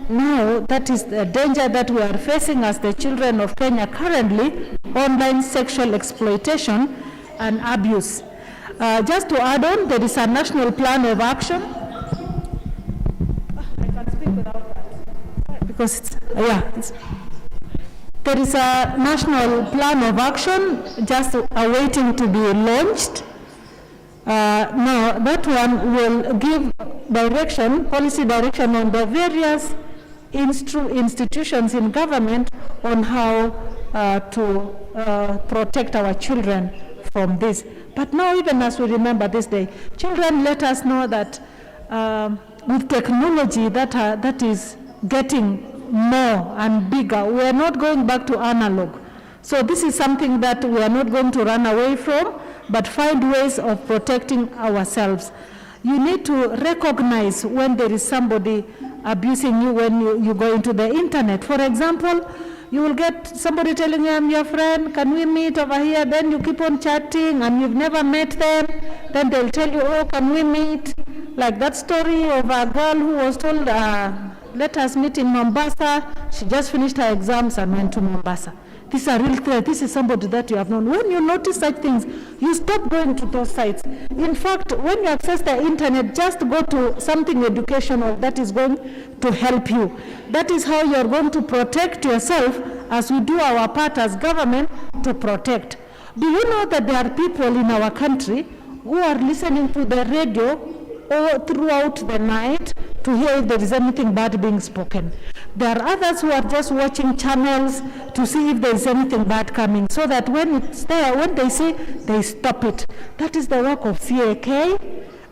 Now that is the danger that we are facing as the children of Kenya currently: online sexual exploitation and abuse. Just to add on, there is a national plan of action. I can speak without that because there is a national plan of action just awaiting to be launched. Now, that one will give policy direction on the various institutions in government on how to protect our children from this. But now, even as we remember this day, children, let us know that with technology that is getting more and bigger, we are not going back to analog. So this is something that we are not going to run away from, but find ways of protecting ourselves. You need to recognize when there is somebody abusing you when you go into the internet. For example, you will get somebody telling you, I'm your friend, can we meet over here? Then you keep on chatting and you've never met them. Then they'll tell you, oh, can we meet? Like that story of a girl who was told, let us meet in Mombasa. She just finished her exams and went to Mombasa. This is a real threat. This is somebody that you have known. When you notice such things, you stop going to those sites. In fact, when you access the internet, just go to something educational that is going to help you. That is how you are going to protect yourself as we do our part as government to protect. Do you know that there are people in our country who are listening to the radio or throughout the night to hear if there is anything bad being spoken? There are others who are just watching channels to see if there is anything bad coming, so that when it's there, when they see, they stop it. That is the work of CAK,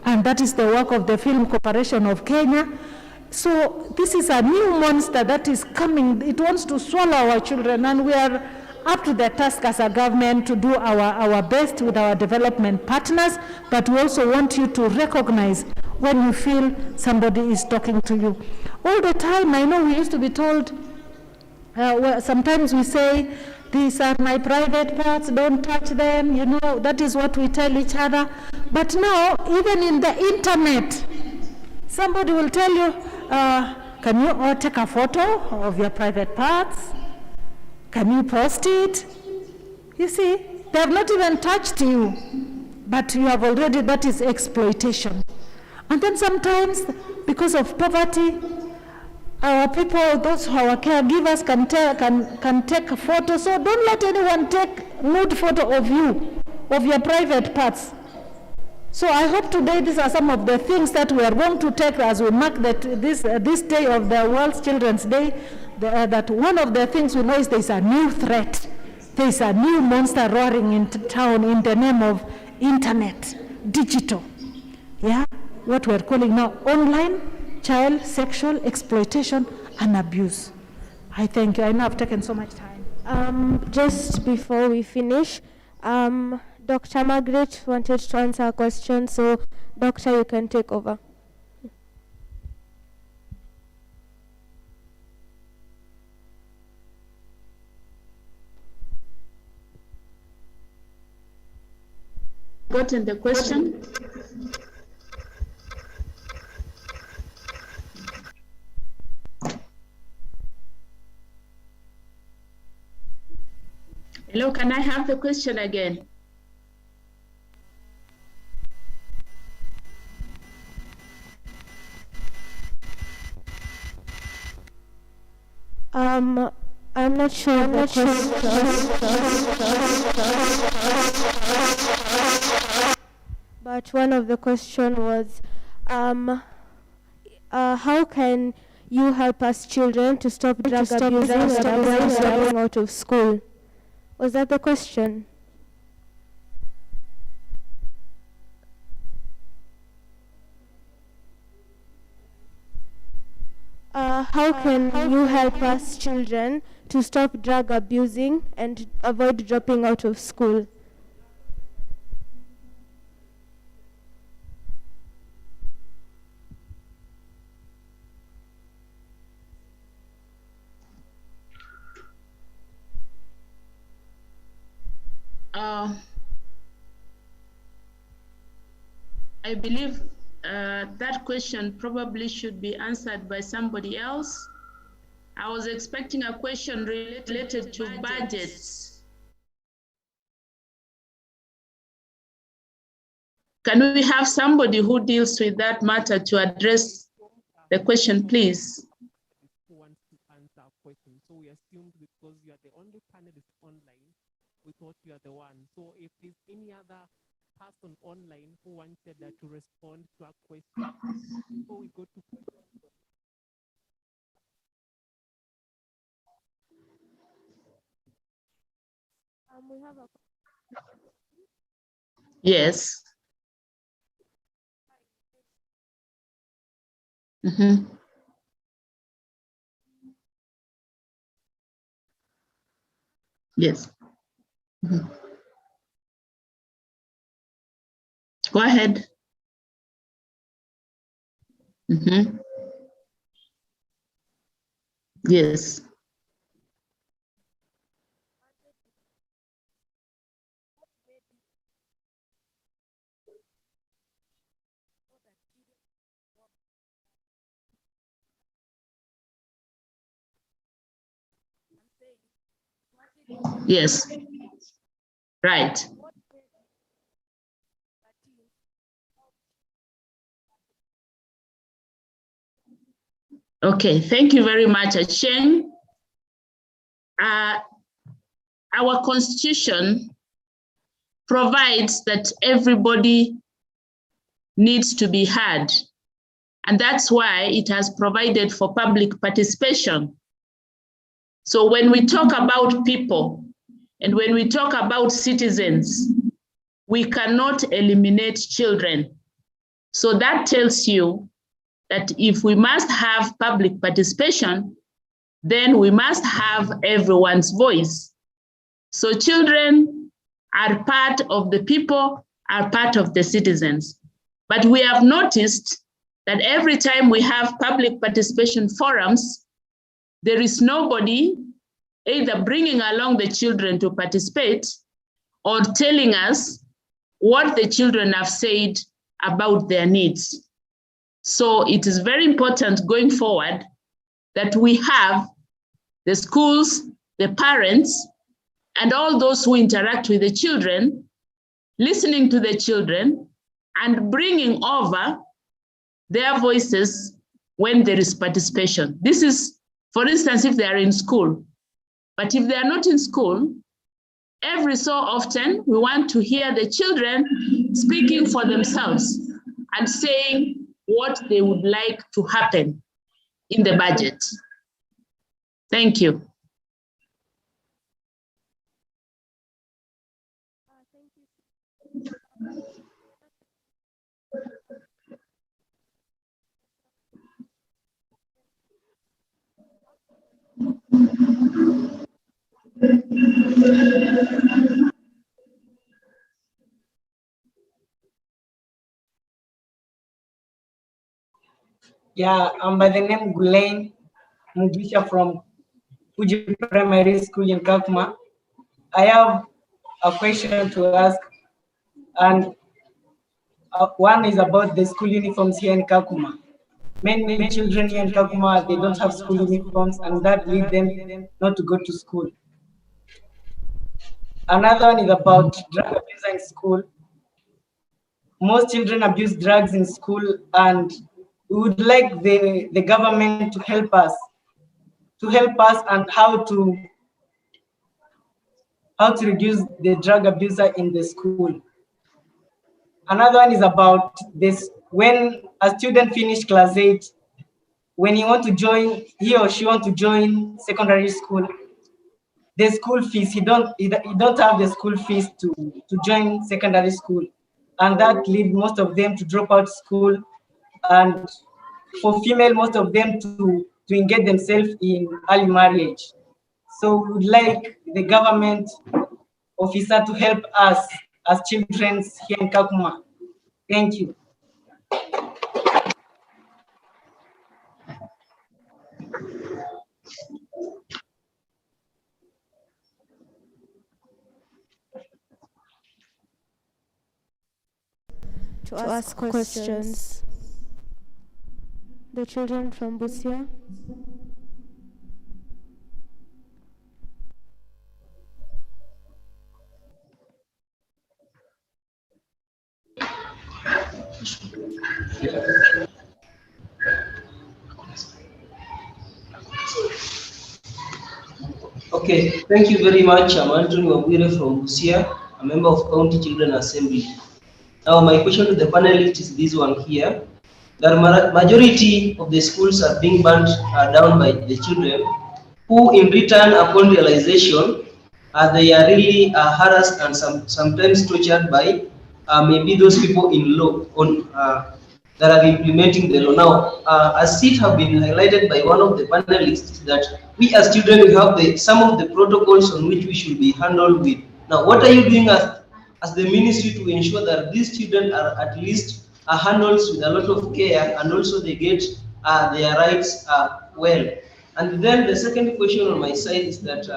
and that is the work of the Film Corporation of Kenya. So this is a new monster that is coming. It wants to swallow our children, and we are up to the task as a government to do our best with our development partners, but we also want you to recognize when you feel somebody is talking to you. All the time, I know we used to be told, sometimes we say, these are my private parts, don't touch them, you know, that is what we tell each other. But now, even in the internet, somebody will tell you, can you all take a photo of your private parts? Can you post it? You see, they have not even touched you, but you have already, that is exploitation. And then sometimes, because of poverty, our people, those who are caregivers can take a photo. So don't let anyone take nude photo of you, of your private parts. So I hope today these are some of the things that we are going to take as we mark this day of the World Children's Day. That one of the things we know is there is a new threat. There is a new monster roaring into town in the name of internet, digital. Yeah, what we're calling now online child sexual exploitation and abuse. I thank you. I know I've taken so much time. Just before we finish, Dr. Margaret wanted to answer a question, so Doctor, you can take over. gotten the question? Hello, can I have the question again? I'm not sure. But one of the question was, how can you help us children to stop drug abusing and dropping out of school? Was that the question? How can you help us children to stop drug abusing and avoid dropping out of school? I believe that question probably should be answered by somebody else. I was expecting a question related to budgets. Can we have somebody who deals with that matter to address the question, please? Who wants to answer a question? So we assumed because you are the only panelist online, we thought you are the one. So if there's any other person online who wanted to respond to a question before we go to questions. We have a Yes. Mm-hmm. Yes. Mm-hmm. Go ahead. Mm-hmm. Yes. Yes. Right. Okay, thank you very much, Acheng. Our constitution provides that everybody needs to be heard. And that's why it has provided for public participation. So when we talk about people and when we talk about citizens, we cannot eliminate children. So that tells you that if we must have public participation, then we must have everyone's voice. So children are part of the people, are part of the citizens. But we have noticed that every time we have public participation forums, there is nobody either bringing along the children to participate or telling us what the children have said about their needs. So it is very important going forward that we have the schools, the parents, and all those who interact with the children, listening to the children and bringing over their voices when there is participation. This is, for instance, if they are in school. But if they are not in school, every so often we want to hear the children speaking for themselves and saying what they would like to happen in the budget. Thank you. Yeah, I'm by the name Gulain Mugisha from Fuji Primary School in Kakuma. I have a question to ask, and One is about the school uniforms here in Kakuma. Many children here in Kakuma, they don't have school uniforms, and that leads them not to go to school. Another one is about drug abuse in school. Most children abuse drugs in school, and we would like the government to help us and how to reduce the drug abuser in the school. Another one is about this: when a student finished class 8, when he or she want to join secondary school, the school fees, he don't have the school fees to join secondary school, and that leads most of them to drop out school, and for female, most of them to engage themselves in early marriage. So we would like the government officer to help us as children here in Kakuma. Thank you. To ask questions. The children from Busia. Okay, thank you very much. I'm Anthony Wabwire from Busia, a member of County Children Assembly. Now, my question to the panelists is this one here. The majority of the schools are being burnt down by the children, who in return, upon realization, they are really harassed and sometimes tortured by maybe those people in law that are implementing the law. Now, as it have been highlighted by one of the panelists, that we as children, we have some of the protocols on which we should be handled with. Now, what are you doing as the ministry to ensure that these children are at least handled with a lot of care, and also they get their rights well? And then the second question on my side is that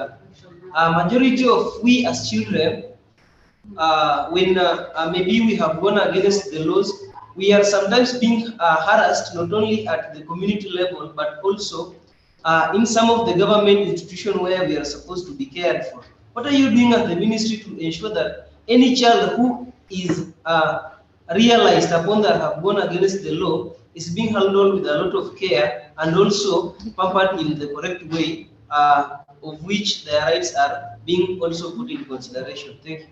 majority of we as children, when maybe we have gone against the laws, we are sometimes being harassed not only at the community level, but also in some of the government institutions where we are supposed to be cared for. What are you doing at the ministry to ensure that any child who is realized upon that have gone against the law is being handled with a lot of care and also pampered in the correct way, of which their rights are being also put in consideration? Thank you.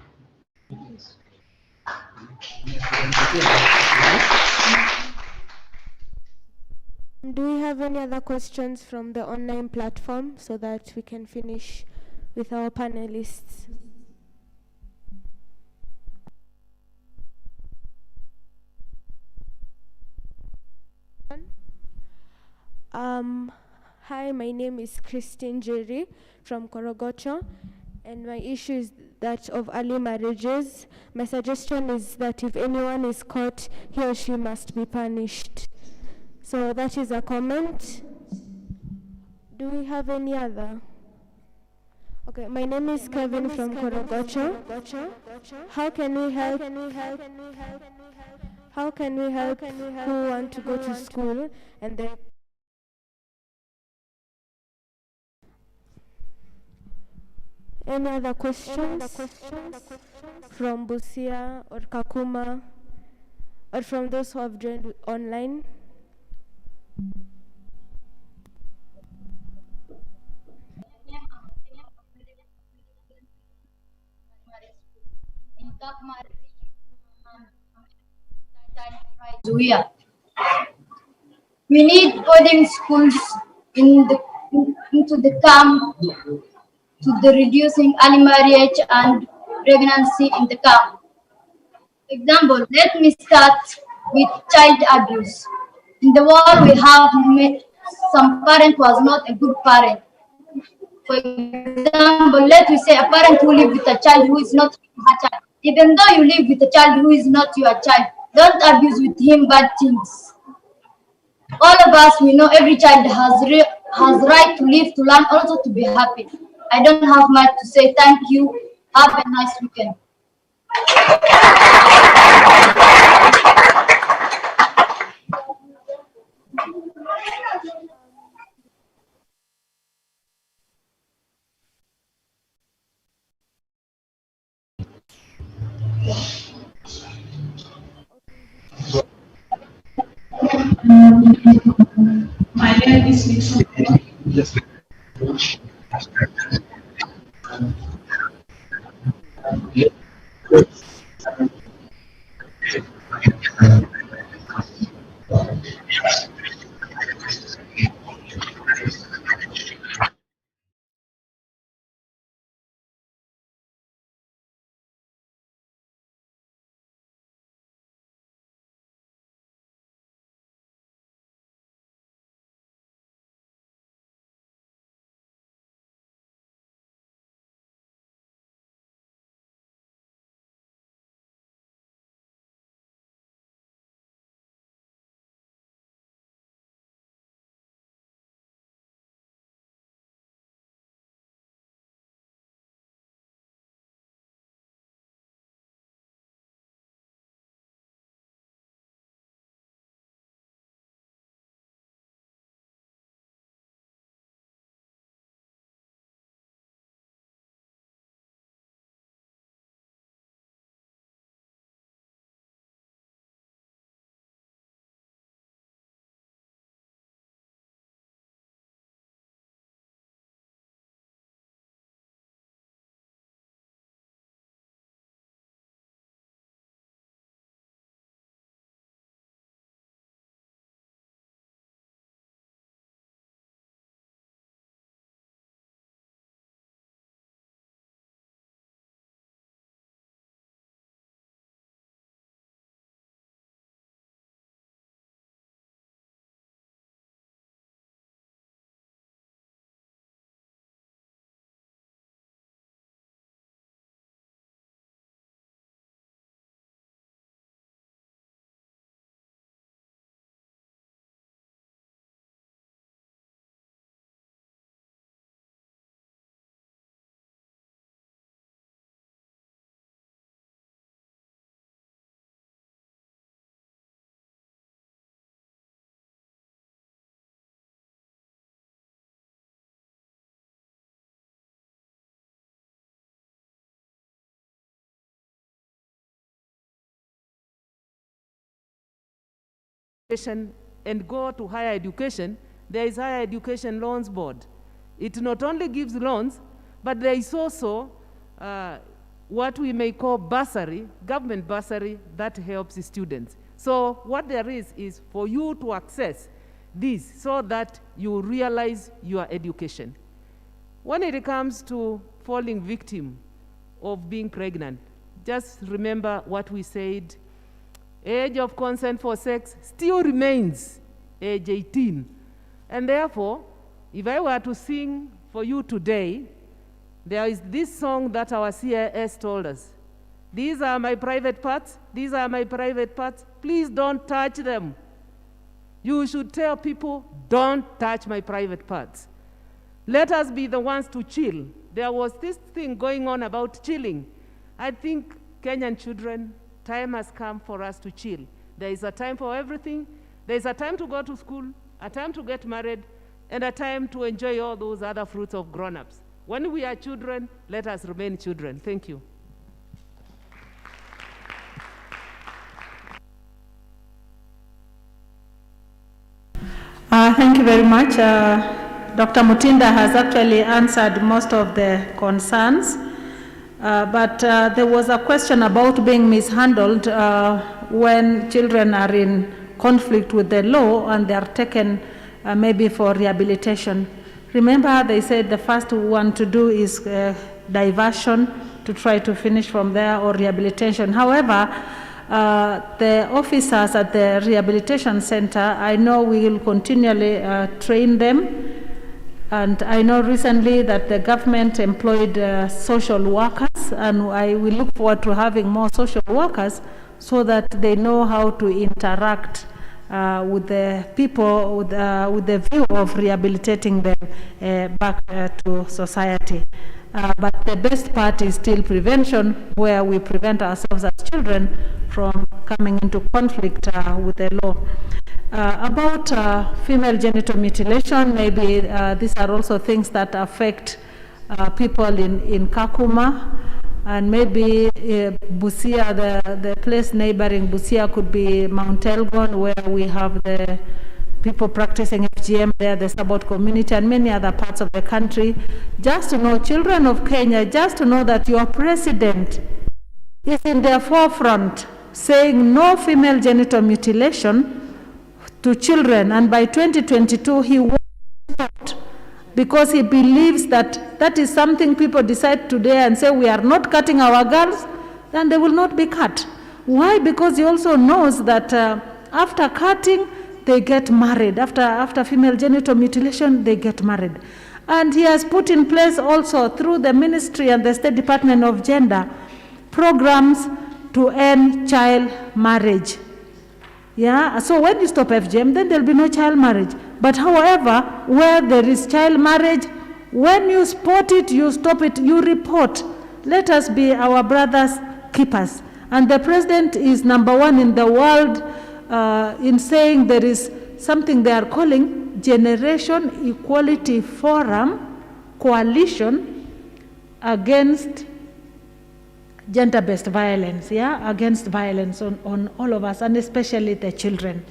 Do we have any other questions from the online platform so that we can finish with our panelists? Hi, my name is Christine Jerry from Korogocho, and my issue is that of early marriages. My suggestion is that if anyone is caught, he or she must be punished. So that is a comment. Do we have any other? Okay, my name is Kevin from Korogocho. How can we help? How can we help who want to go to school and then? Any other questions from Busia or Kakuma or from those who have joined online? We need boarding schools into the camp to the reducing early marriage and pregnancy in the camp. Example, let me start with child abuse. In the world, we have some parent was not a good parent. For example, let me say a parent who lives with a child who is not her child. Even though you live with a child who is not your child, don't abuse with him bad things. All of us, we know every child has right to live, to learn, also to be happy. I don't have much to say. Thank you. Have a nice weekend. My name is Lisa. And go to higher education, there is Higher Education Loans Board. It not only gives loans, but there is also what we may call bursary, government bursary, that helps students. So what there is for you to access this so that you realize your education. When it comes to falling victim of being pregnant, just remember what we said. Age of consent for sex still remains age 18. And therefore, if I were to sing for you today, there is this song that our CIS told us. These are my private parts. These are my private parts. Please don't touch them. You should tell people, don't touch my private parts. Let us be the ones to chill. There was this thing going on about chilling. I think Kenyan children, time has come for us to chill. There is a time for everything. There is a time to go to school, a time to get married, and a time to enjoy all those other fruits of grown-ups. When we are children, let us remain children. Thank you. Thank you very much. Dr. Mutinda has actually answered most of the concerns. But there was a question about being mishandled when children are in conflict with the law and they are taken maybe for rehabilitation. Remember, they said the first one to do is diversion to try to finish from there, or rehabilitation. However, the officers at the rehabilitation center, I know we will continually train them. And I know recently that the government employed social workers, and we look forward to having more social workers so that they know how to interact with the people with the view of rehabilitating them back to society. But the best part is still prevention, where we prevent ourselves as children from coming into conflict with the law. About female genital mutilation, maybe these are also things that affect people in Kakuma. and maybe Busia, the place neighboring Busia could be Mount Elgon, where we have the people practicing FGM there, the Sabot community, and many other parts of the country. Just to know, children of Kenya, just to know that your president is in the forefront saying no female genital mutilation to children, and by 2022 he won't stop, because he believes that that is something people decide today and say we are not cutting our girls, then they will not be cut. Why? Because he also knows that after cutting they get married. After female genital mutilation, they get married. And he has put in place also through the ministry and the State Department of Gender programs to end child marriage. Yeah, so when you stop FGM, then there'll be no child marriage. But however, where there is child marriage, when you spot it, you stop it, you report. Let us be our brothers' keepers. And the president is #1 in the world in saying there is something they are calling Generation Equality Forum Coalition against gender-based violence, against violence on all of us, and especially the children.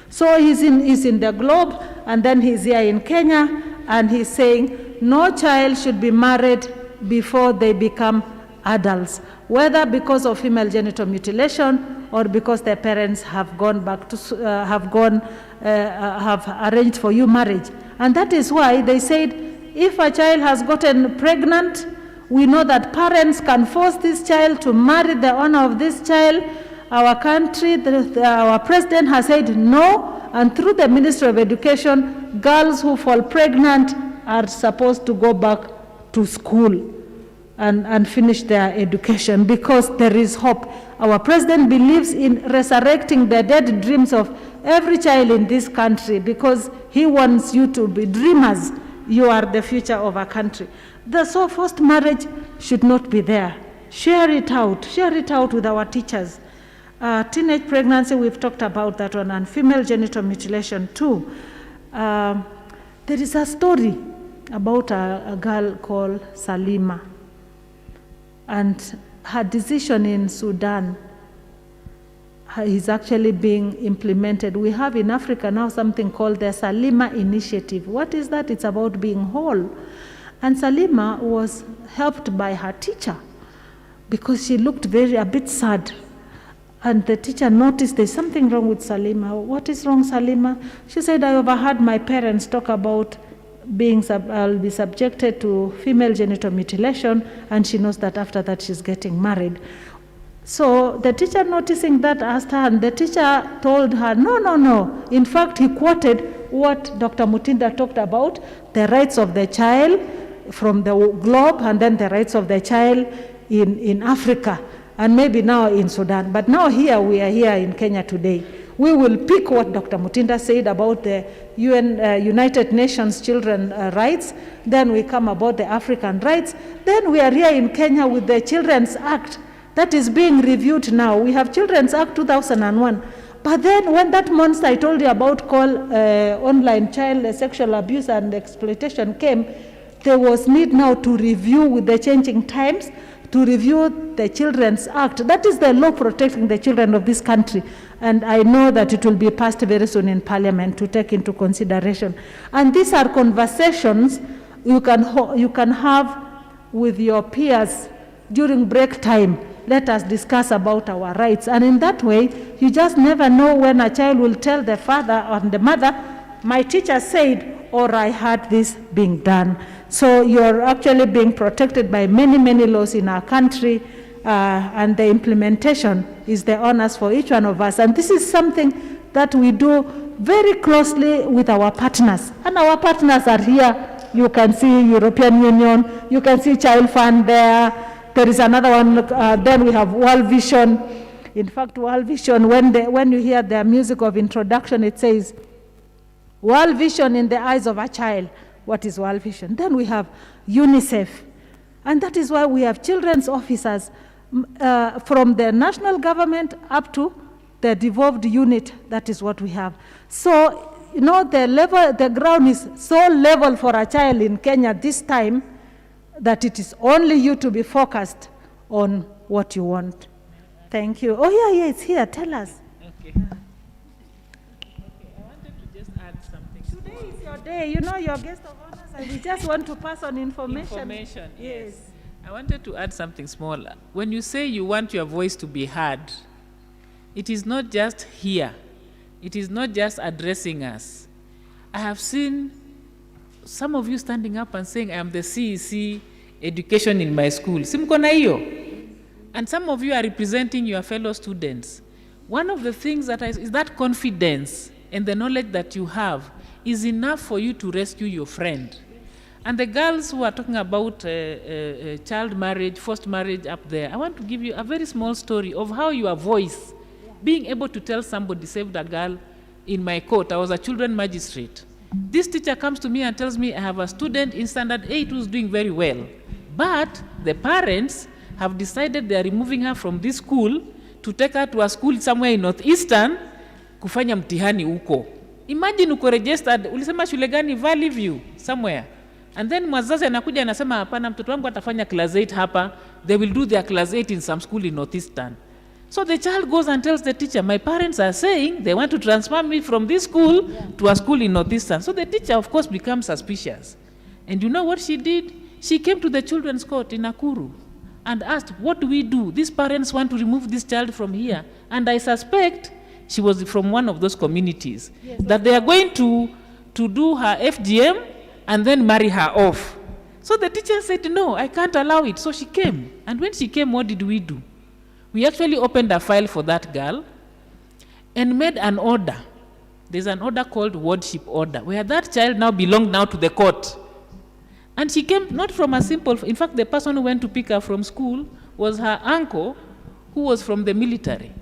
So he's in the globe, and then he's here in Kenya, and he's saying no child should be married before they become adults, whether because of female genital mutilation or because their parents have gone back to have arranged for you marriage. And that is why they said if a child has gotten pregnant, we know that parents can force this child to marry the owner of this child. Our country, our president has said no, and through the Ministry of Education, girls who fall pregnant are supposed to go back to school and finish their education, because there is hope. Our president believes in resurrecting the dead dreams of every child in this country, because he wants you to be dreamers. You are the future of our country. So forced marriage should not be there. Share it out with our teachers. Teenage pregnancy, we've talked about that one, and female genital mutilation too. There is a story about a girl called Salima, and her decision in Sudan is actually being implemented. We have in Africa now something called the Salima Initiative. What is that? It's about being whole. And Salima was helped by her teacher because she looked a bit sad. And the teacher noticed there's something wrong with Salima. What is wrong, Salima? She said, I overheard my parents talk about I'll be subjected to female genital mutilation, and she knows that after that she's getting married. So the teacher, noticing that, asked her, and the teacher told her, no. In fact, he quoted what Dr. Mutinda talked about, the rights of the child from the globe, and then the rights of the child in Africa, and maybe now in Sudan. But now here, we are here in Kenya today. We will pick what Dr. Mutinda said about the United Nations children rights. Then we come about the African rights. Then we are here in Kenya with the Children's Act that is being reviewed now. We have Children's Act 2001. But then when that monster I told you about called online child sexual abuse and exploitation came, there was need now to review with the changing times, to review the Children's Act. That is the law protecting the children of this country. And I know that it will be passed very soon in Parliament to take into consideration. And these are conversations you can have with your peers during break time. Let us discuss about our rights. And in that way, you just never know when a child will tell the father or the mother, my teacher said, or I heard this being done. So you're actually being protected by many, many laws in our country, and the implementation is the honors for each one of us. And this is something that we do very closely with our partners. And our partners are here. You can see European Union, you can see Child Fund there. There is another one, then we have World Vision. In fact, World Vision, when you hear their music of introduction, it says, World Vision in the eyes of a child. What is World Vision? Then we have UNICEF. And that is why we have children's officers from the national government up to the devolved unit. That is what we have. So, you know, the ground is so level for a child in Kenya this time that it is only you to be focused on what you want. Thank you. Oh, yeah, it's here. Tell us. Okay. I wanted to just add something. Today is your day. You know, you're guest of honors, and we just want to pass on information. Information, yes. I wanted to add something small. When you say you want your voice to be heard, it is not just here. It is not just addressing us. I have seen some of you standing up and saying, I am the CEC education in my school. Simko na hiyo. And some of you are representing your fellow students. One of the things that is that confidence and the knowledge that you have is enough for you to rescue your friend. And the girls who are talking about child marriage, forced marriage up there, I want to give you a very small story of how your voice, being able to tell somebody saved a girl in my court. I was a children magistrate. This teacher comes to me and tells me I have a student in standard 8 who's doing very well. But the parents have decided they are removing her from this school to take her to a school somewhere in Northeastern kufanya mtihani huko. Imagine uko registered, ulisema shule gani? Valley View, somewhere. And then mwazazi anakuja anasema hapana, mtoto wangu atafanya class 8 hapa. They will do their class 8 in some school in Northeastern. So the child goes and tells the teacher, my parents are saying they want to transfer me from this school to a school in Northeastern. So the teacher, of course, becomes suspicious. And you know what she did? She came to the children's court in Nakuru and asked, what do we do? These parents want to remove this child from here. And I suspect she was from one of those communities, that they are going to do her FGM and then marry her off. So the teacher said, no, I can't allow it. So she came. And when she came, what did we do? We actually opened a file for that girl and made an order. There's an order called wardship order, where that child now belonged now to the court. And she came not from a simple, in fact, the person who went to pick her from school was her uncle, who was from the military.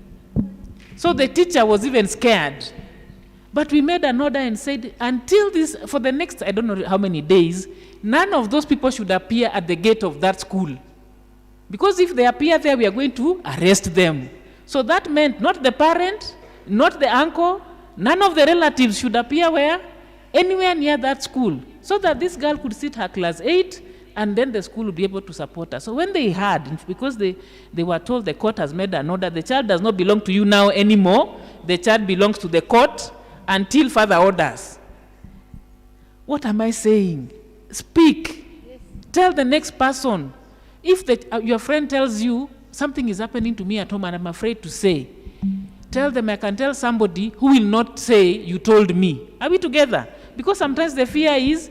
So the teacher was even scared. But we made an order and said, until this, for the next, I don't know how many days, none of those people should appear at the gate of that school. Because if they appear there, we are going to arrest them. So that meant not the parent, not the uncle, none of the relatives should appear where? Anywhere near that school. So that this girl could sit her class 8 and then the school would be able to support her. So when they heard, because they were told the court has made an order, the child does not belong to you now anymore. The child belongs to the court until further orders. What am I saying? Speak. Yes. Tell the next person. If your friend tells you something is happening to me at home and I'm afraid to say, tell them I can tell somebody who will not say you told me. Are we together? Because sometimes the fear is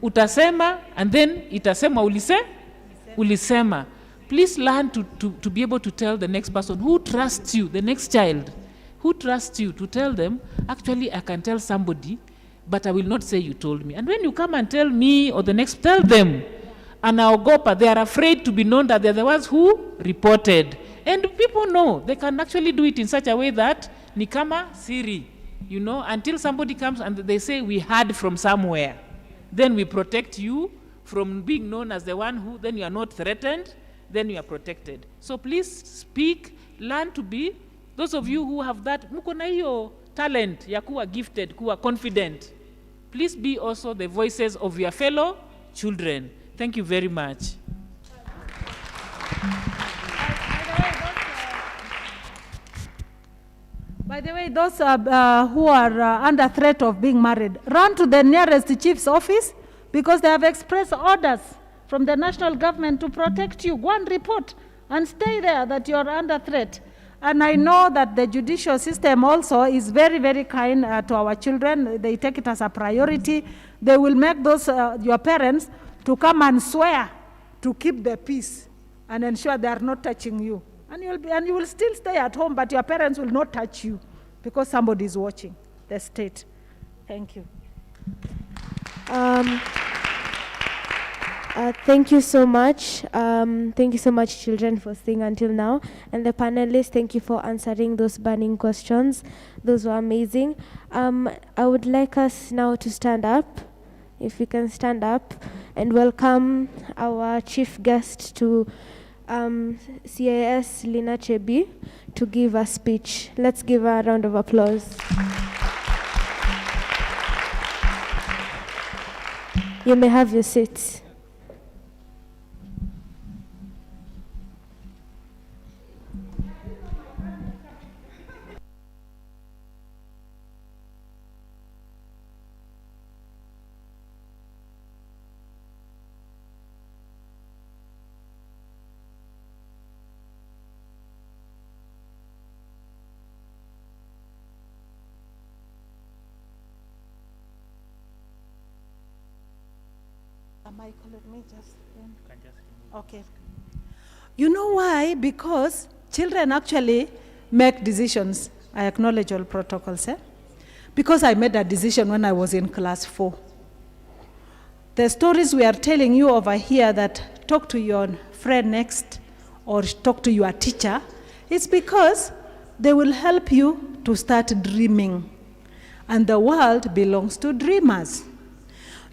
utasema and then itasema ulisema. Please learn to be able to tell the next person who trusts you, the next child, who trusts you, to tell them, actually I can tell somebody, but I will not say you told me. And when you come and tell me or the next, tell them. And Ogopa, they are afraid to be known that they're the ones who reported. And people know they can actually do it in such a way that ni kama siri, you know, until somebody comes and they say we heard from somewhere. Then we protect you from being known as the one who, then you are not threatened, then you are protected. So please speak, learn to be, those of you who have that, muko na hiyo talent ya kuwa gifted, kuwa confident. Please be also the voices of your fellow children. Thank you very much. By the way, those who are under threat of being married, run to the nearest chief's office because they have expressed orders from the national government to protect you. Go and report and stay there that you are under threat. And I know that the judicial system also is very, very kind to our children. They take it as a priority. They will make those, your parents, to come and swear to keep the peace and ensure they are not touching you. And you will still stay at home, but your parents will not touch you because somebody is watching the state. Thank you. Thank you so much. Thank you so much, children, for staying until now. And the panelists, thank you for answering those burning questions. Those were amazing. I would like us now to stand up, if we can stand up, and welcome our chief guest to CIS, Lina Chebi, to give a speech. Let's give her a round of applause. You may have your seats. Michael, let me just. Okay. You know why? Because children actually make decisions. I acknowledge all protocols. Because I made a decision when I was in class 4. The stories we are telling you over here that talk to your friend next or talk to your teacher, it's because they will help you to start dreaming. And the world belongs to dreamers.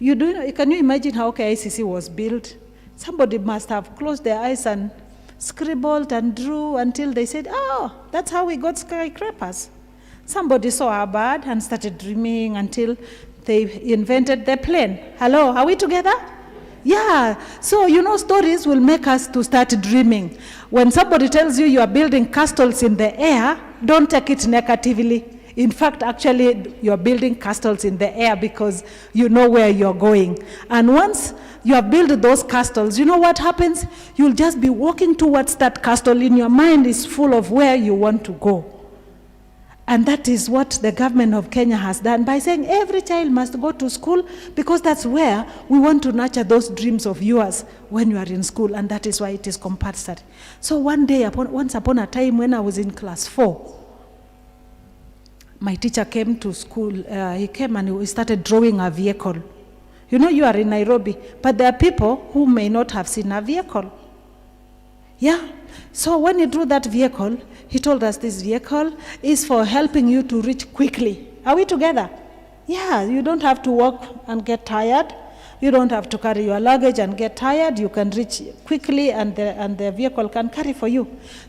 Can you imagine how KICC was built? Somebody must have closed their eyes and scribbled and drew until they said, oh, that's how we got skyscrapers. Somebody saw a bird and started dreaming until they invented the plane. Hello, are we together? Yeah, so stories will make us to start dreaming. When somebody tells you you are building castles in the air, don't take it negatively. In fact, actually, you're building castles in the air because you know where you're going. And once you have built those castles, you know what happens? You'll just be walking towards that castle. In your mind is full of where you want to go. And that is what the government of Kenya has done by saying every child must go to school, because that's where we want to nurture those dreams of yours when you are in school, and that is why it is compulsory. So one day, once upon a time when I was in class 4, my teacher came to school. He came and he started drawing a vehicle. You are in Nairobi, but there are people who may not have seen a vehicle. Yeah. So when he drew that vehicle, he told us this vehicle is for helping you to reach quickly. Are we together? Yeah, you don't have to walk and get tired. You don't have to carry your luggage and get tired. You can reach quickly and the vehicle can carry for you.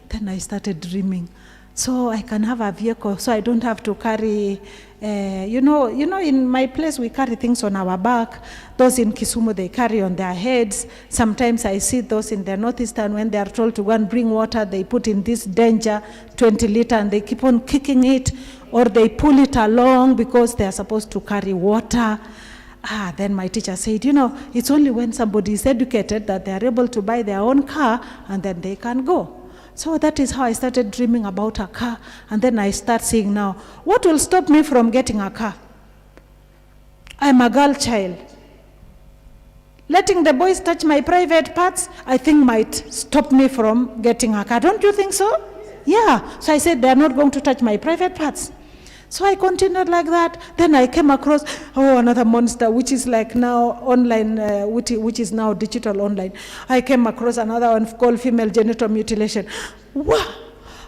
Then I started dreaming. So I can have a vehicle, so I don't have to carry, in my place we carry things on our back. Those in Kisumu, they carry on their heads. Sometimes I see those in the northeastern, when they are told to go and bring water, they put in this danger 20 liter and they keep on kicking it, or they pull it along because they are supposed to carry water. Then my teacher said, it's only when somebody is educated that they are able to buy their own car and then they can go. So that is how I started dreaming about a car. And then I start saying now, what will stop me from getting a car? I'm a girl child. Letting the boys touch my private parts, I think might stop me from getting a car. Don't you think so? Yeah. So I said, they're not going to touch my private parts. So I continued like that. Then I came across, another monster, which is like now online, which is now digital online. I came across another one called female genital mutilation. Wow!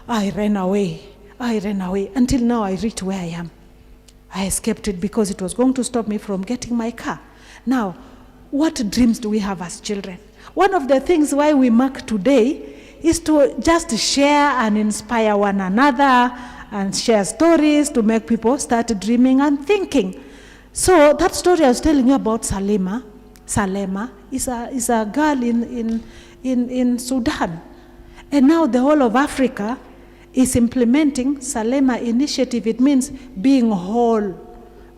I ran away. Until now I reached where I am. I escaped it because it was going to stop me from getting my car. Now, what dreams do we have as children? One of the things why we mark today is to just share and inspire one another and share stories to make people start dreaming and thinking. So that story I was telling you about Salema is a girl in Sudan. And now the whole of Africa is implementing Salema initiative. It means being whole,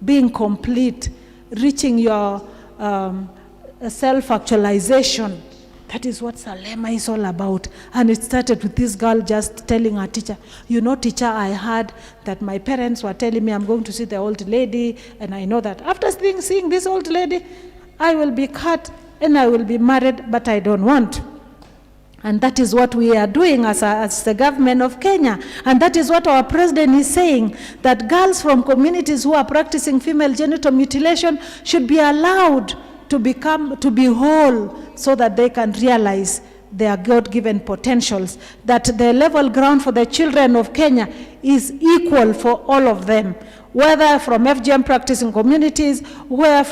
being complete, reaching your self-actualization. That is what Salema is all about. And it started with this girl just telling her teacher, teacher, I heard that my parents were telling me I'm going to see the old lady, and I know that after seeing this old lady, I will be cut and I will be married, but I don't want. And that is what we are doing as the government of Kenya. And that is what our president is saying, that girls from communities who are practicing female genital mutilation should be allowed to be whole, so that they can realize their God-given potentials, that the level ground for the children of Kenya is equal for all of them, whether from FGM practicing communities, where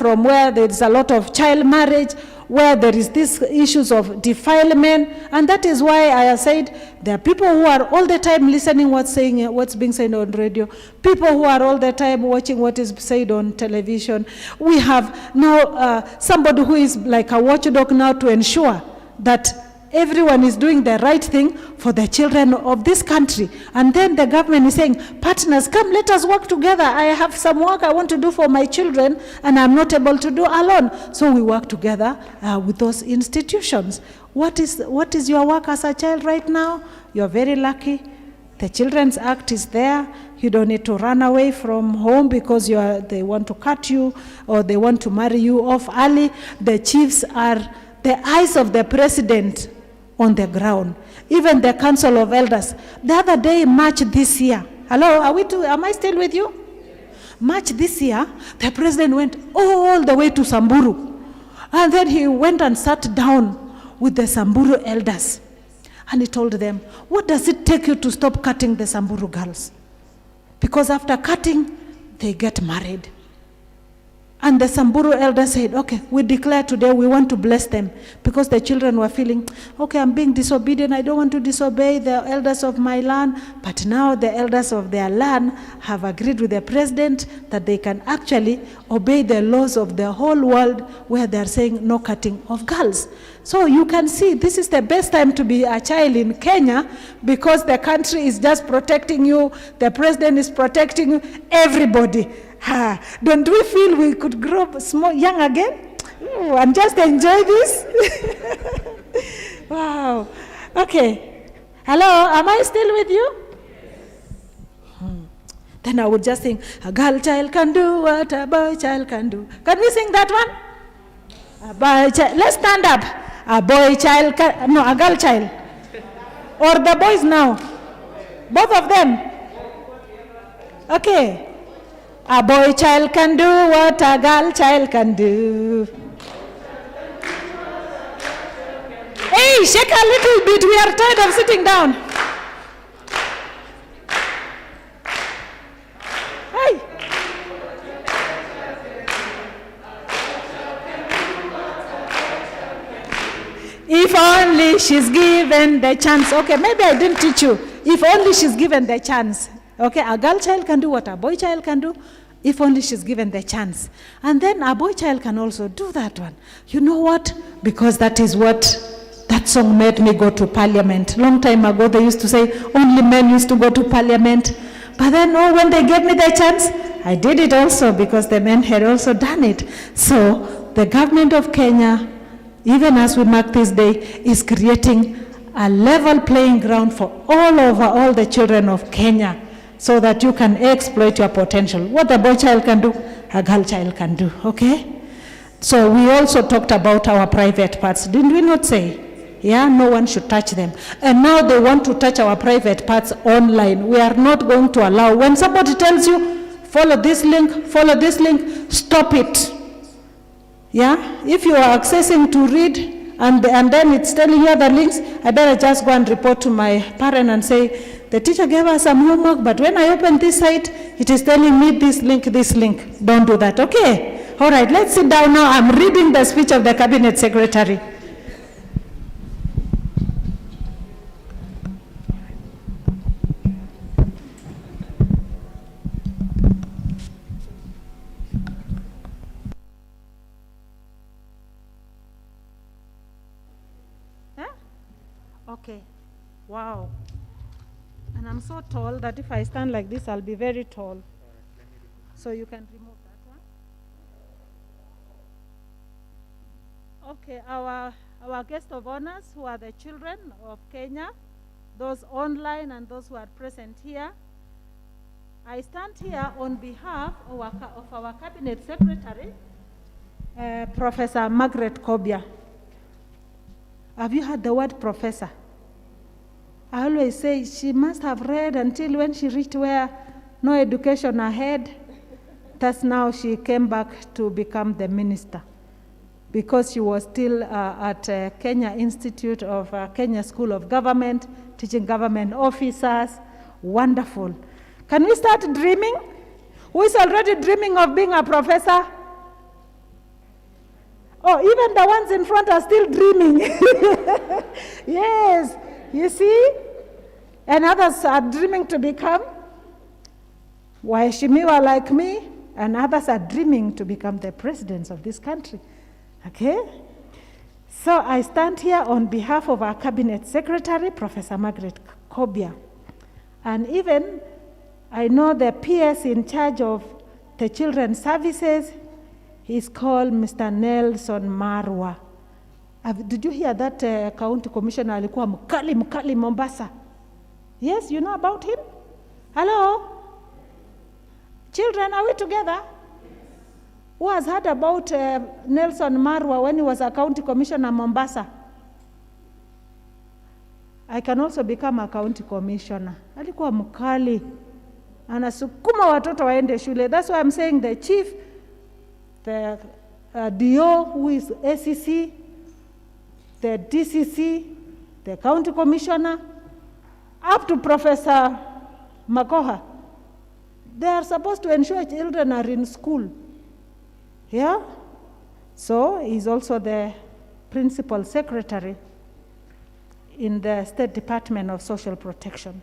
there is a lot of child marriage, where there is these issues of defilement. And that is why I said there are people who are all the time listening what's being said on radio, people who are all the time watching what is said on television. We have now somebody who is like a watchdog now to ensure that everyone is doing the right thing for the children of this country. And then the government is saying, partners, come, let us work together. I have some work I want to do for my children, and I'm not able to do alone. So we work together with those institutions. What is your work as a child right now? You're very lucky. The Children's Act is there. You don't need to run away from home because they want to cut you or they want to marry you off early. The chiefs are the eyes of the president on the ground. Even the Council of Elders. The other day, March this year. Hello, am I still with you? March this year, the president went all the way to Samburu. And then he went and sat down with the Samburu elders. And he told them, what does it take you to stop cutting the Samburu girls? Because after cutting, they get married. And the Samburu elders said, okay, we declare today we want to bless them, because the children were feeling, okay, I'm being disobedient, I don't want to disobey the elders of my land. But now the elders of their land have agreed with the president that they can actually obey the laws of the whole world, where they're saying no cutting of girls. So you can see this is the best time to be a child in Kenya, because the country is just protecting you, the president is protecting you, everybody. Don't we feel we could grow young again? And just enjoy this? Wow. Okay. Hello, am I still with you? Then I would just sing, a girl child can do what a boy child can do. Can we sing that one? A boy child. Let's stand up. A boy child can, no, a girl child. Or the boys now. Both of them. Okay. A boy child can do what a girl child can do. Hey, shake a little bit. We are tired of sitting down. Hey. If only she's given the chance. Okay, maybe I didn't teach you. If only she's given the chance. Okay, a girl child can do what a boy child can do, if only she's given the chance. And then a boy child can also do that one. You know what? Because that is what that song made me go to parliament. Long time ago, they used to say only men used to go to parliament. But then, when they gave me the chance, I did it also, because the men had also done it. So the government of Kenya, even as we mark this day, is creating a level playing ground for all the children of Kenya, so that you can exploit your potential. What a boy child can do, a girl child can do, okay? So we also talked about our private parts. Didn't we not say? Yeah, no one should touch them. And now they want to touch our private parts online. We are not going to allow. When somebody tells you, follow this link, stop it. Yeah, if you are accessing to read, and then it's telling you the links, I better just go and report to my parent and say, the teacher gave us some homework, but when I open this site, it is telling me this link. Don't do that, okay? All right, let's sit down now. I'm reading the speech of the Cabinet Secretary. Okay, wow. And I'm so tall that if I stand like this, I'll be very tall. So you can remove that one. Okay, our guests of honors, who are the children of Kenya, those online and those who are present here. I stand here on behalf of our Cabinet Secretary, Professor Margaret Kobia. Have you heard the word professor? I always say she must have read until when she reached where no education ahead. That's now she came back to become the minister, because she was still at Kenya Institute of Kenya School of Government, teaching government officers. Wonderful. Can we start dreaming? Who is already dreaming of being a professor? Oh, even the ones in front are still dreaming. Yes, you see? And others are dreaming to become waheshimiwa like me, and others are dreaming to become the presidents of this country. Okay? So I stand here on behalf of our Cabinet Secretary, Professor Margaret Kobia. And even I know the PS in charge of the Children's Services. He's called Mr. Nelson Marwa. Did you hear that county commissioner alikuwa mkali Mombasa? Yes, you know about him? Hello? Children, are we together? Who has heard about Nelson Marwa when he was a county commissioner in Mombasa? I can also become a county commissioner. Alikuwa mkali. Anasukuma watoto waende shule. That's why I'm saying the chief, the DO who is ACC, the DCC, the county commissioner, up to Professor Makoha. They are supposed to ensure children are in school. Yeah? So he's also the principal secretary in the State Department of Social Protection.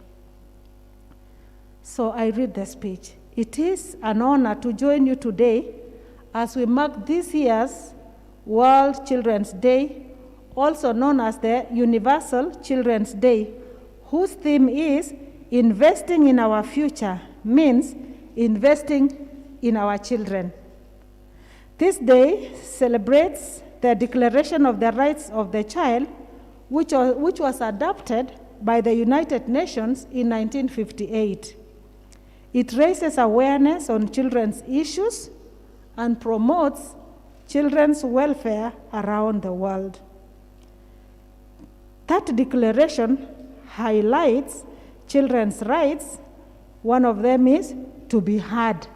So I read the speech. It is an honor to join you today as we mark this year's World Children's Day, also known as the Universal Children's Day, whose theme is investing in our future, means investing in our children. This day celebrates the Declaration of the Rights of the Child, which was adopted by the United Nations in 1958. It raises awareness on children's issues and promotes children's welfare around the world. That declaration highlights children's rights. One of them is to be heard.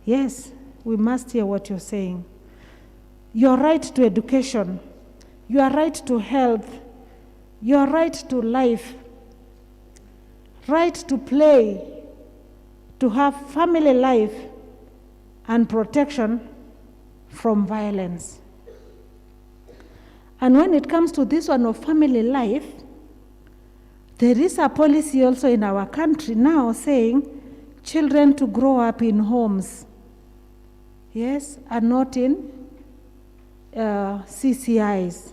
Yes, we must hear what you're saying. Your right to education, your right to health, your right to life, right to play, to have family life, and protection from violence. And when it comes to this one of family life, there is a policy also in our country now saying children to grow up in homes, yes, and not in CCIs.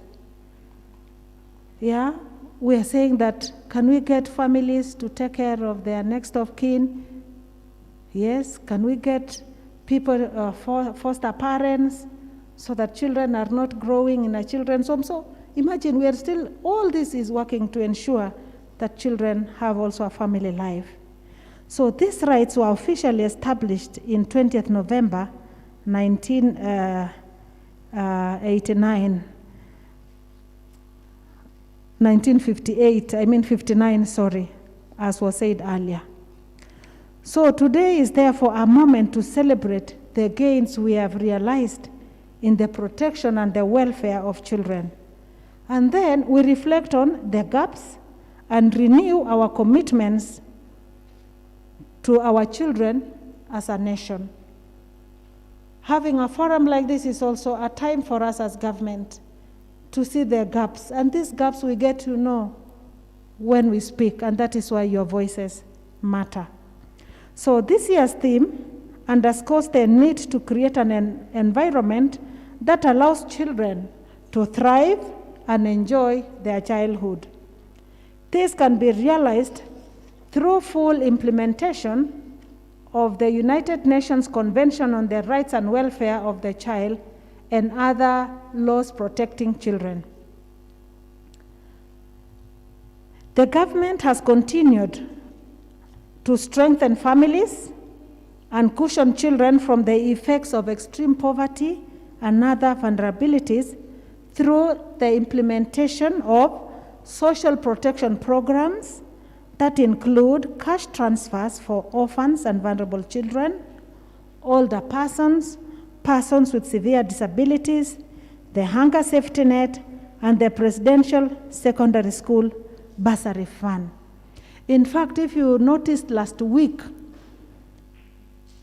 Yeah, we are saying that, can we get families to take care of their next of kin? Yes, can we get people, foster parents, so that children are not growing in a children's home? So imagine we are still, all this is working to ensure that children have also a family life. So these rights were officially established in 20th November 1959, sorry, as was said earlier. So today is therefore a moment to celebrate the gains we have realized in the protection and the welfare of children. And then we reflect on the gaps and renew our commitments to our children as a nation. Having a forum like this is also a time for us as government to see the gaps, and these gaps we get to know when we speak, and that is why your voices matter. So this year's theme underscores the need to create an environment that allows children to thrive and enjoy their childhood. This can be realized through full implementation of the United Nations Convention on the Rights and Welfare of the Child and other laws protecting children. The government has continued to strengthen families and cushion children from the effects of extreme poverty and other vulnerabilities through the implementation of social protection programs that include cash transfers for orphans and vulnerable children, older persons, persons with severe disabilities, the hunger safety net, and the Presidential Secondary School Bursary Fund. In fact, if you noticed last week,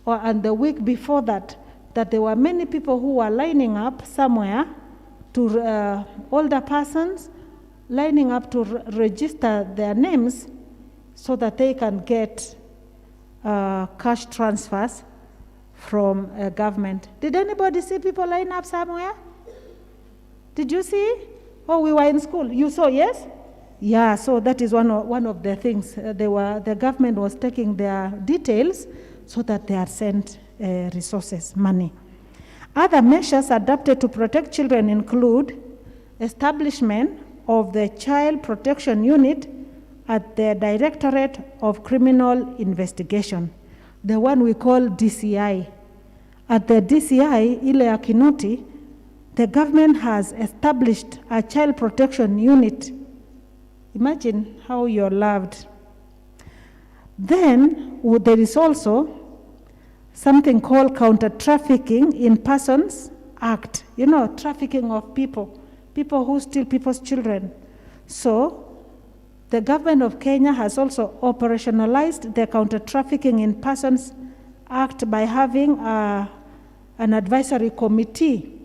and the week before that there were many people who were lining up somewhere to older persons, lining up to register their names so that they can get cash transfers from government. Did anybody see people line up somewhere? Did you see? Oh, we were in school. You saw, yes? Yeah, so that is one of the things. The government was taking their details so that they are sent resources, money. Other measures adopted to protect children include establishment of the Child Protection Unit at the Directorate of Criminal Investigation, the one we call DCI. At the DCI, ile ya Kinoti, the government has established a child protection unit. Imagine how you're loved. Then there is also something called Counter Trafficking in Persons Act. You know, trafficking of people who steal people's children. So the government of Kenya has also operationalized the Counter Trafficking in Persons Act by having an advisory committee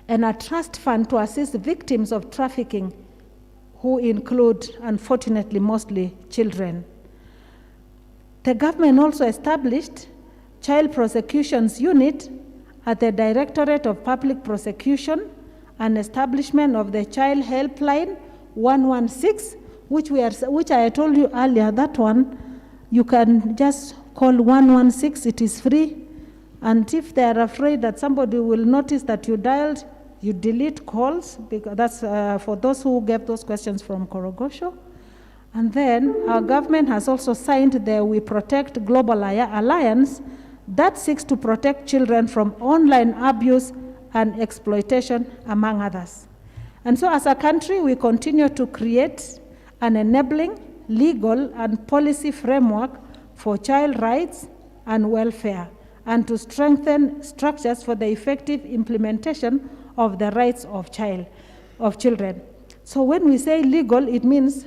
and a trust fund to assist victims of trafficking, who include, unfortunately, mostly children. The government also established Child Prosecutions Unit at the Directorate of Public Prosecution and establishment of the Child Helpline 116, which I told you earlier. That one, you can just call 116, it is free. And if they are afraid that somebody will notice that you dialed, you delete calls, because that's for those who gave those questions from Korogosho. And then our government has also signed the We Protect Global Alliance that seeks to protect children from online abuse and exploitation, among others. And so as a country, we continue to create an enabling legal and policy framework for child rights and welfare, and to strengthen structures for the effective implementation of the rights of children. So when we say legal, it means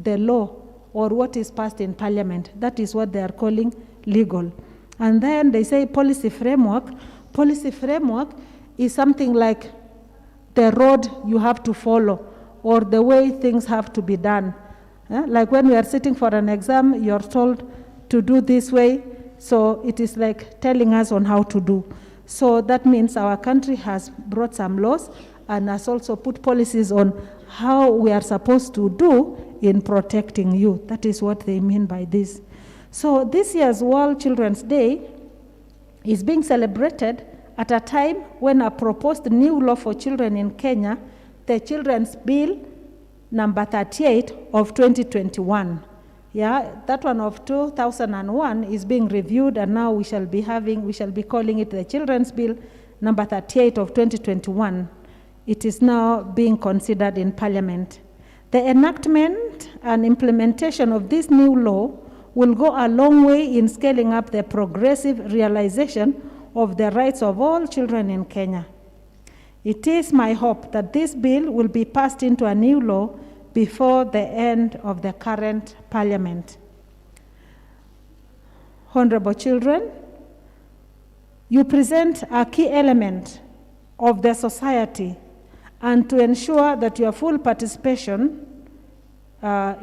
the law or what is passed in parliament. That is what they are calling legal. And then they say policy framework. Policy framework is something like the road you have to follow or the way things have to be done. Like when we are sitting for an exam, you're told to do this way. So it is like telling us on how to do. So that means our country has brought some laws and has also put policies on how we are supposed to do in protecting youth. That is what they mean by this. So this year's World Children's Day is being celebrated at a time when a proposed new law for children in Kenya, the Children's Bill number 38 of 2021. Yeah, that one of 2001 is being reviewed, and now we shall be calling it the Children's Bill number 38 of 2021. It is now being considered in Parliament. The enactment and implementation of this new law will go a long way in scaling up the progressive realization of the rights of all children in Kenya. It is my hope that this bill will be passed into a new law before the end of the current Parliament. Honorable children, you present a key element of the society, and to ensure that your full participation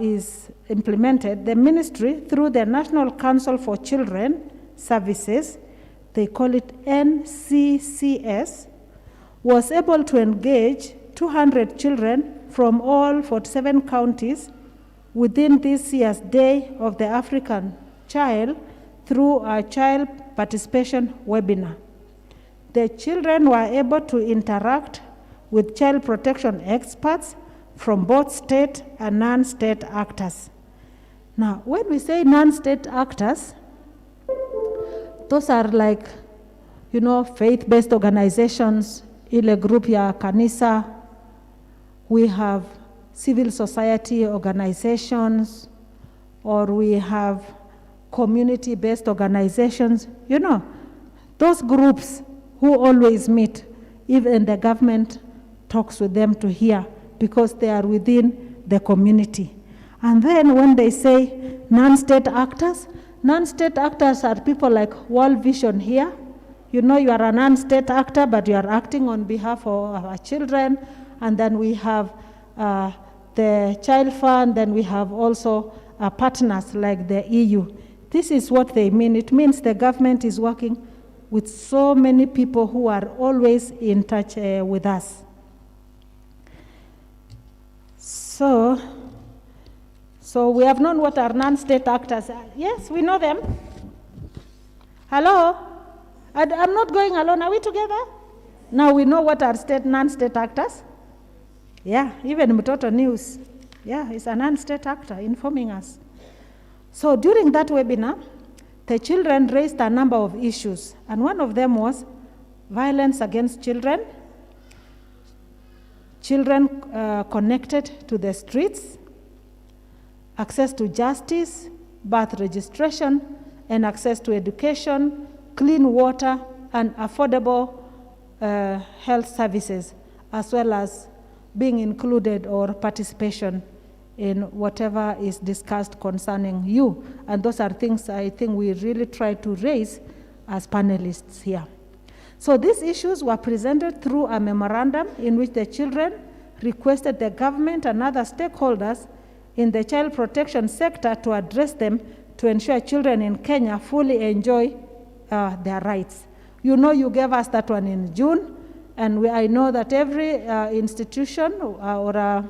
is implemented, the ministry, through the National Council for Children Services, they call it NCCS, was able to engage 200 children from all 47 counties within this year's Day of the African Child through a child participation webinar. The children were able to interact with child protection experts from both state and non-state actors. Now, when we say non-state actors, those are like, faith-based organizations, ile group ya kanisa. We have civil society organizations, or we have community-based organizations. Those groups who always meet, even the government talks with them to hear, because they are within the community. And then when they say non-state actors are people like World Vision here. You are a non-state actor, but you are acting on behalf of our children. And then we have the Child Fund, then we have also partners like the EU. This is what they mean. It means the government is working with so many people who are always in touch with us. So we have known what are non-state actors are. Yes, we know them. Hello? I'm not going alone. Are we together? Now we know what are non-state actors. Yeah, even Mtoto News. Yeah, he's a non-state actor informing us. So during that webinar, the children raised a number of issues, and one of them was violence against children, children connected to the streets, access to justice, birth registration, and access to education, clean water, and affordable health services, as well as being included or participation in whatever is discussed concerning you. And those are things I think we really try to raise as panelists here. So these issues were presented through a memorandum in which the children requested the government and other stakeholders in the child protection sector to address them to ensure children in Kenya fully enjoy their rights. You know, you gave us that one in June, and I know that every institution or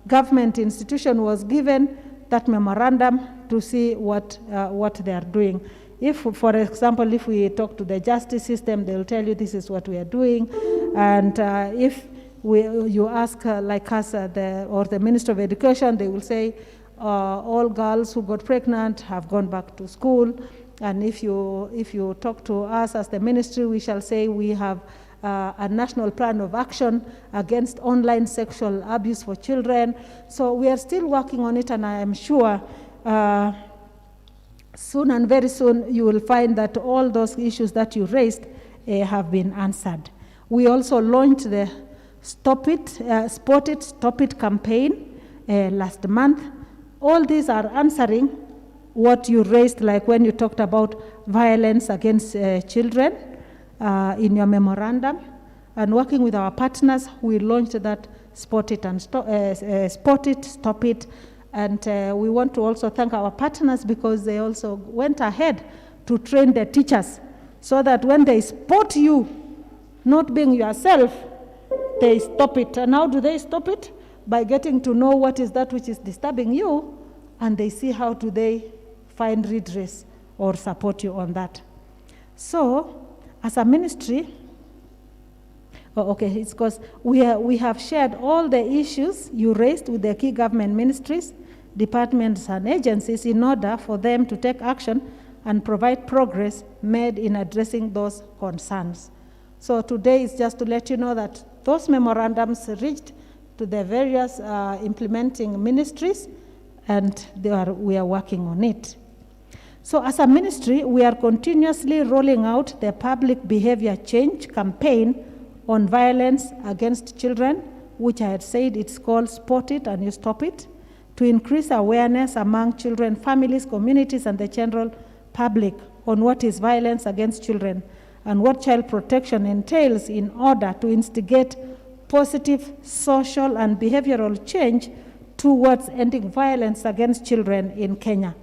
government institution was given that memorandum to see what they are doing. If, for example, if we talk to the justice system, they'll tell you this is what we are doing. And if you ask like us or the Minister of Education, they will say all girls who got pregnant have gone back to school. And if you talk to us as the ministry, we shall say we have a national plan of action against online sexual abuse for children. So we are still working on it, and I am sure soon and very soon you will find that all those issues that you raised have been answered. We also launched the Spot It, Stop It campaign last month. All these are answering what you raised, like when you talked about violence against children in your memorandum. And working with our partners, we launched that Spot It, Stop It. And we want to also thank our partners because they also went ahead to train the teachers so that when they spot you not being yourself, they stop it. And how do they stop it? By getting to know what is that which is disturbing you, and they see how do they find redress or support you on that. So, as a ministry, it's because we have shared all the issues you raised with the key government ministries, departments, and agencies in order for them to take action and provide progress made in addressing those concerns. So today is just to let you know that those memorandums reached to the various implementing ministries, and we are working on it. So as a ministry, we are continuously rolling out the public behavior change campaign on violence against children, which I had said it's called Spot It and You Stop It, to increase awareness among children, families, communities, and the general public on what is violence against children and what child protection entails in order to instigate positive social and behavioral change towards ending violence against children in Kenya.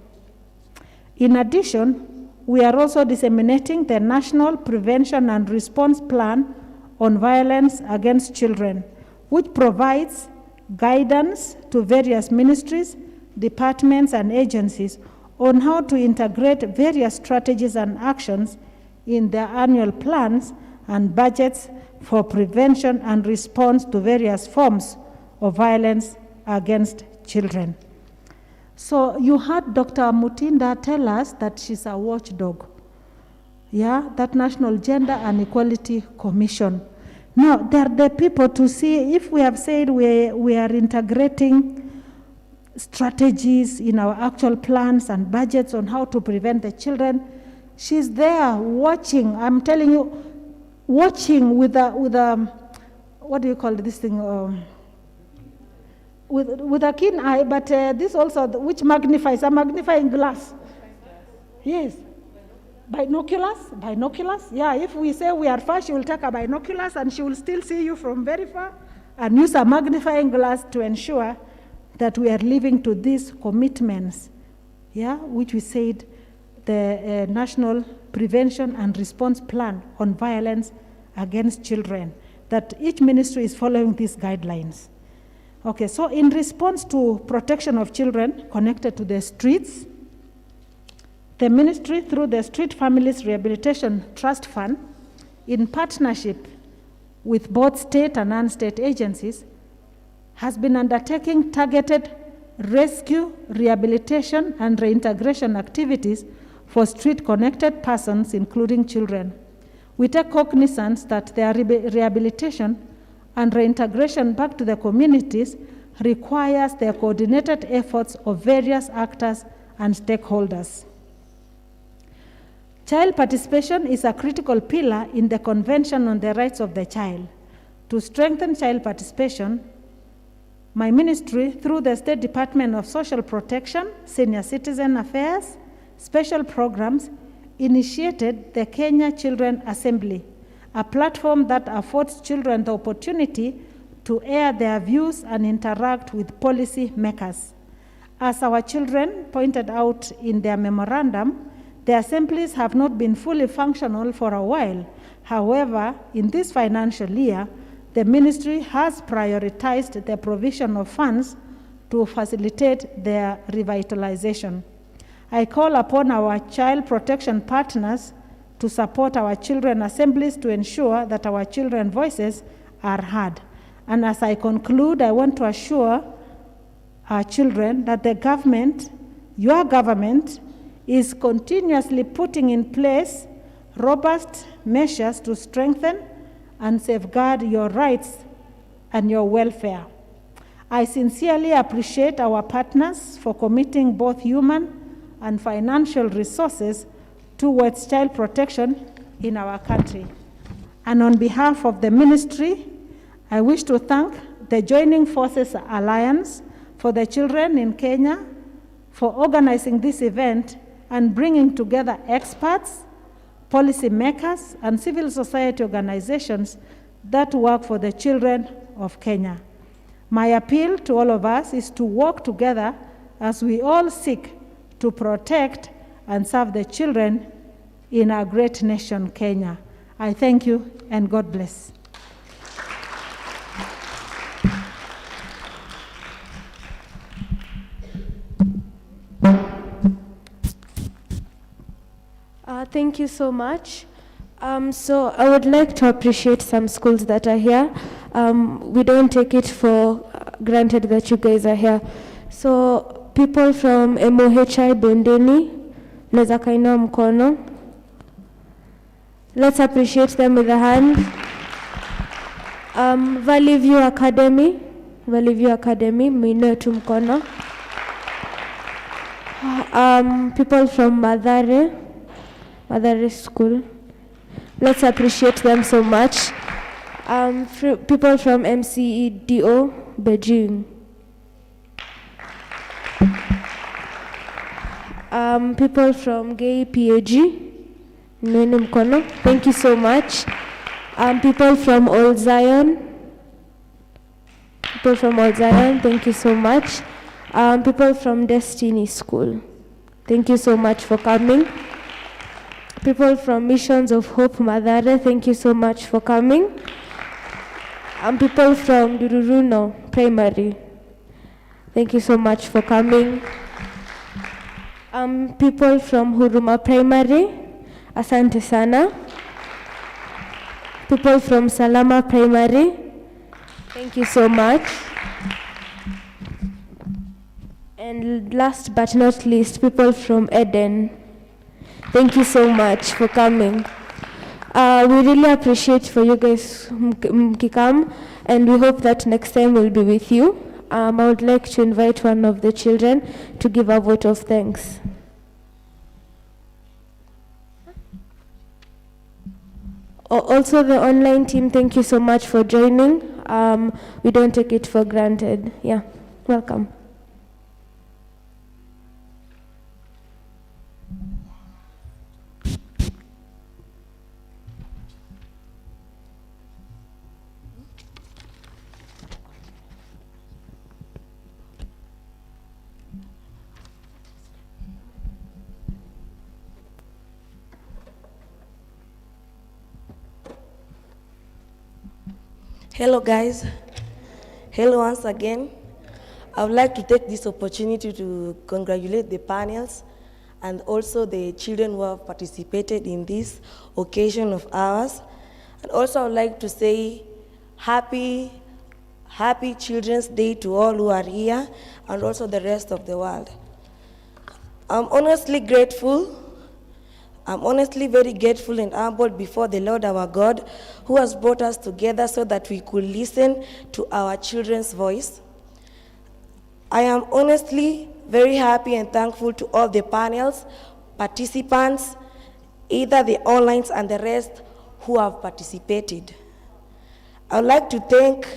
In addition, we are also disseminating the National Prevention and Response Plan on Violence Against Children, which provides guidance to various ministries, departments, and agencies on how to integrate various strategies and actions in their annual plans and budgets for prevention and response to various forms of violence against children. So you heard Dr. Mutinda tell us that she's a watchdog. Yeah, that National Gender and Equality Commission. Now, they're the people to see if we have said we are integrating strategies in our actual plans and budgets on how to prevent the children. She's there watching, I'm telling you, watching with a what do you call this thing? With a keen eye, but this also, which magnifies, a magnifying glass. Yes. Binoculars. Yeah, if we say we are far, she will take a binoculars and she will still see you from very far and use a magnifying glass to ensure that we are living to these commitments, yeah, which we said the National Prevention and Response Plan on Violence Against Children, that each ministry is following these guidelines. Okay, so in response to protection of children connected to the streets, the ministry, through the Street Families Rehabilitation Trust Fund, in partnership with both state and non-state agencies, has been undertaking targeted rescue, rehabilitation, and reintegration activities for street-connected persons, including children. We take cognizance that their rehabilitation and reintegration back to the communities requires the coordinated efforts of various actors and stakeholders. Child participation is a critical pillar in the Convention on the Rights of the Child. To strengthen child participation, my ministry, through the State Department of Social Protection, Senior Citizen Affairs, Special Programs, initiated the Kenya Children Assembly, a platform that affords children the opportunity to air their views and interact with policy makers. As our children pointed out in their memorandum, the assemblies have not been fully functional for a while. However, in this financial year, the ministry has prioritized the provision of funds to facilitate their revitalization. I call upon our child protection partners to support our children assemblies to ensure that our children's voices are heard. And as I conclude, I want to assure our children that the government, your government, is continuously putting in place robust measures to strengthen and safeguard your rights and your welfare. I sincerely appreciate our partners for committing both human and financial resources towards child protection in our country. And on behalf of the ministry, I wish to thank the Joining Forces Alliance for the Children in Kenya for organizing this event and bringing together experts, policy makers, and civil society organizations that work for the children of Kenya. My appeal to all of us is to work together as we all seek to protect and serve the children in our great nation, Kenya. I thank you and God bless. Thank you so much. So I would like to appreciate some schools that are here. We don't take it for granted that you guys are here. So people from MOHI Bondeni, mnaweza kainua mkono. Let's appreciate them with a hand. Valley View Academy, muinue tu mkono. People from Mathare School. Let's appreciate them so much. People from MCEDO, Beijing. People from Gay PAG, Nweni mkono. Thank you so much. People from Old Zion. Thank you so much. People from Destiny School. Thank you so much for coming. People from Missions of Hope Mathare, thank you so much for coming. People from Dururuno Primary, thank you so much for coming. People from Huruma Primary, asante sana. People from Salama Primary, thank you so much. And last but not least, people from Eden, thank you so much for coming. We really appreciate for you guys mkikam, and we hope that next time we'll be with you. I would like to invite one of the children to give a vote of thanks. Also the online team, thank you so much for joining. We don't take it for granted. Yeah, welcome. Hello guys, hello once again. I would like to take this opportunity to congratulate the panels and also the children who have participated in this occasion of ours. And also I would like to say happy Happy Children's Day to all who are here and also the rest of the world. I'm honestly grateful. I'm honestly very grateful and humbled before the Lord our God, who has brought us together so that we could listen to our children's voice. I am honestly very happy and thankful to all the panels, participants, either the online and the rest who have participated. I would like to thank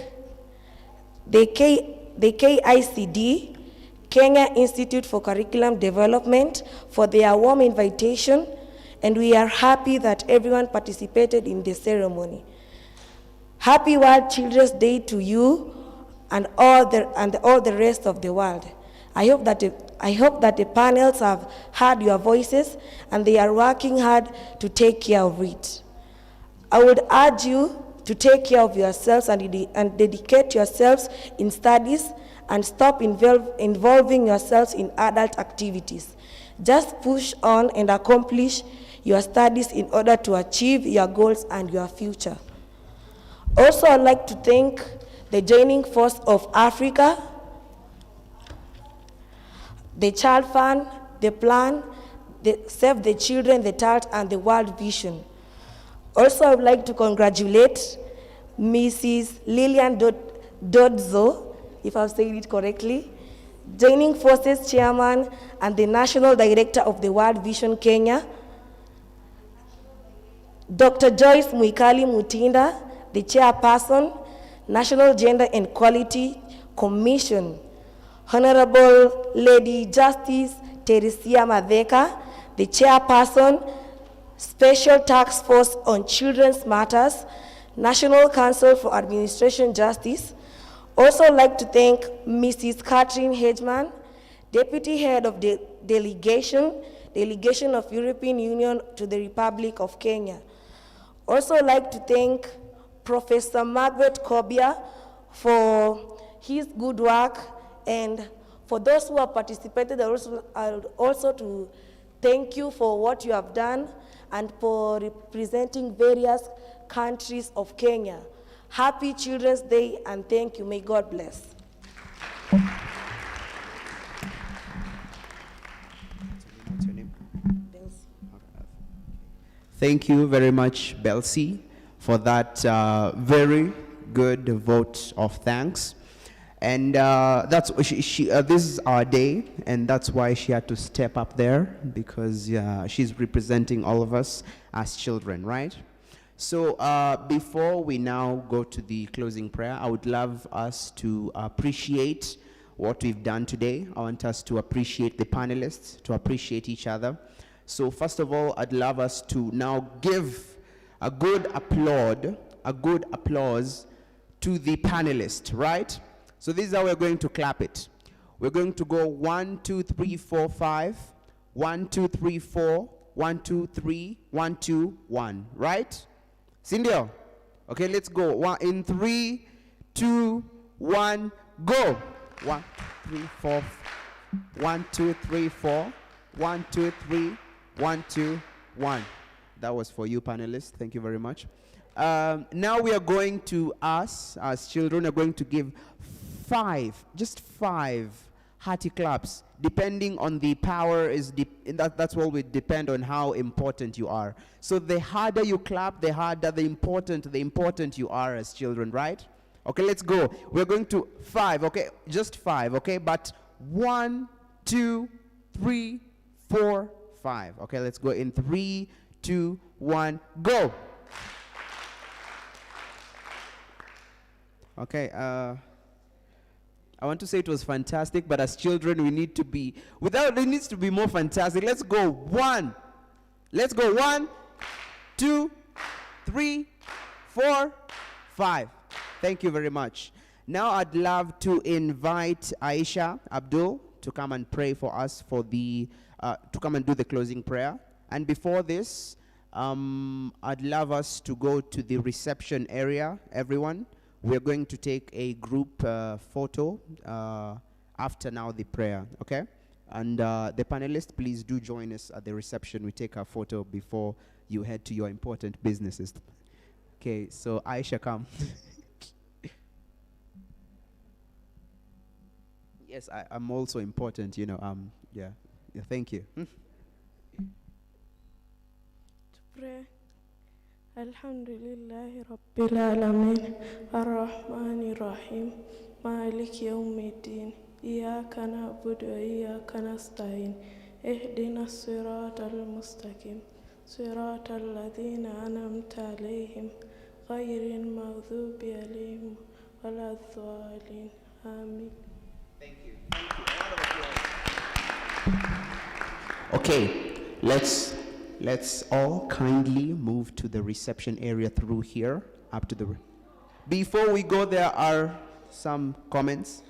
the KICD, Kenya Institute for Curriculum Development, for their warm invitation, and we are happy that everyone participated in the ceremony. Happy World Children's Day to you and all the rest of the world. I hope that the panels have heard your voices and they are working hard to take care of it. I would urge you to take care of yourselves and dedicate yourselves in studies and stop involving yourselves in adult activities. Just push on and accomplish your studies in order to achieve your goals and your future. Also, I'd like to thank the Joining Force of Africa, the Child Fund, the Plan, the Save the Children, the TART, and the World Vision. Also, I would like to congratulate Mrs. Lillian Dodzo, if I've said it correctly, Joining Forces Chairman and the National Director of the World Vision Kenya, Dr. Joyce Muikali Mutinda, the Chairperson, National Gender and Equality Commission, Honorable Lady Justice Teresia Madeka, the Chairperson, Special Task Force on Children's Matters, National Council for Administration Justice. Also like to thank Mrs. Catherine Hedgeman, Deputy Head of the Delegation of European Union to the Republic of Kenya. Also like to thank Professor Margaret Kobia for his good work, and for those who have participated, I would also to thank you for what you have done and for representing various countries of Kenya. Happy Children's Day and thank you. May God bless. Thank you very much, Belsi, for that very good vote of thanks. And that's this is our day, and that's why she had to step up there, because she's representing all of us as children, right? So before we now go to the closing prayer, I would love us to appreciate what we've done today. I want us to appreciate the panelists, to appreciate each other. So first of all, I'd love us to now give a good applause to the panelists, right? So this is how we're going to clap it. We're going to go 1, 2, 3, 4, 5. 1, 2, 3, 4. 1, 2, 3. 1, 2, 1. Right? Cindy? Okay, let's go. 1 in 3, 2, 1, go. 1, 3, 4. 1, 2, 3, 4. 1, 2, 3. 1, 2, 1. That was for you, panelists. Thank you very much. Now we are going to, us as children, are going to give 5, just 5 hearty claps, depending on the power that's what will depend on how important you are. So the harder you clap, the harder the important you are as children, right? Okay, let's go. We're going to 5, okay? Just 5, okay? But 1, 2, 3, 4, 5. Okay, let's go in 3, 2, 1, go. Okay, I want to say it was fantastic, but as children, we need to be, it needs to be more fantastic. Let's go. 1. Let's go. 1, 2, 3, 4, 5. Thank you very much. Now I'd love to invite Aisha Abdul to come and pray for us for the, to come and do the closing prayer. And before this, I'd love us to go to the reception area, everyone. We're going to take a group photo after now the prayer, okay? And the panelists, please do join us at the reception. We take a photo before you head to your important businesses. Okay, so Aisha, come. Yes, I'm also important, you know. Yeah, thank you. To pray. Alhamdulillahi Rabbil Alameen, Ar-Rahmani Rahim, Malik Yawmiddin, Iyaka na'budu wa iyaka nasta'in, Ihdina as-siratal mustaqim, Siratal ladhina an'amta alayhim, Ghayril maghdubi alayhim, waladdallin. Amin. Okay, let's all kindly move to the reception area through here up to the. Before we go, there are some comments.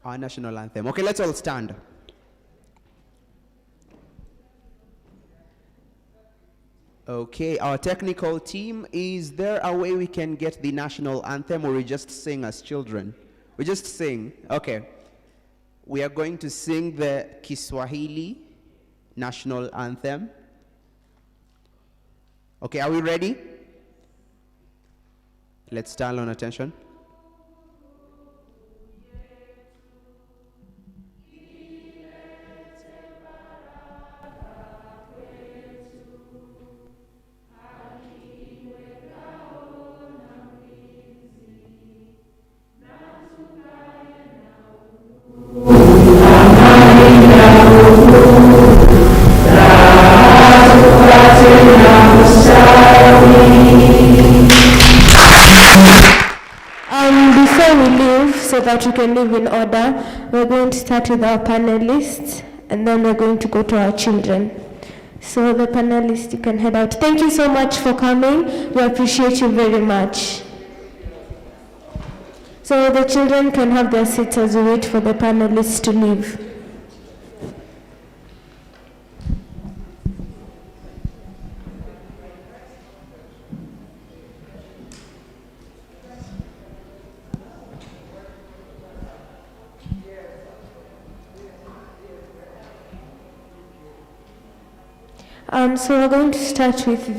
Our national anthem. Okay, let's all stand. Okay, our technical team, is there a way we can get the national anthem, or we just sing as children? We just sing. Okay. We are going to sing the Kiswahili national anthem. Okay, are we ready? Let's stand on attention. Before we leave, so that we can live in order, we're going to start with our panelists, and then we're going to go to our children. So the panelists, you can head out. Thank you so much for coming. We appreciate you very much. So the children can have their seats as we wait for the panelists to leave. So we're going to start with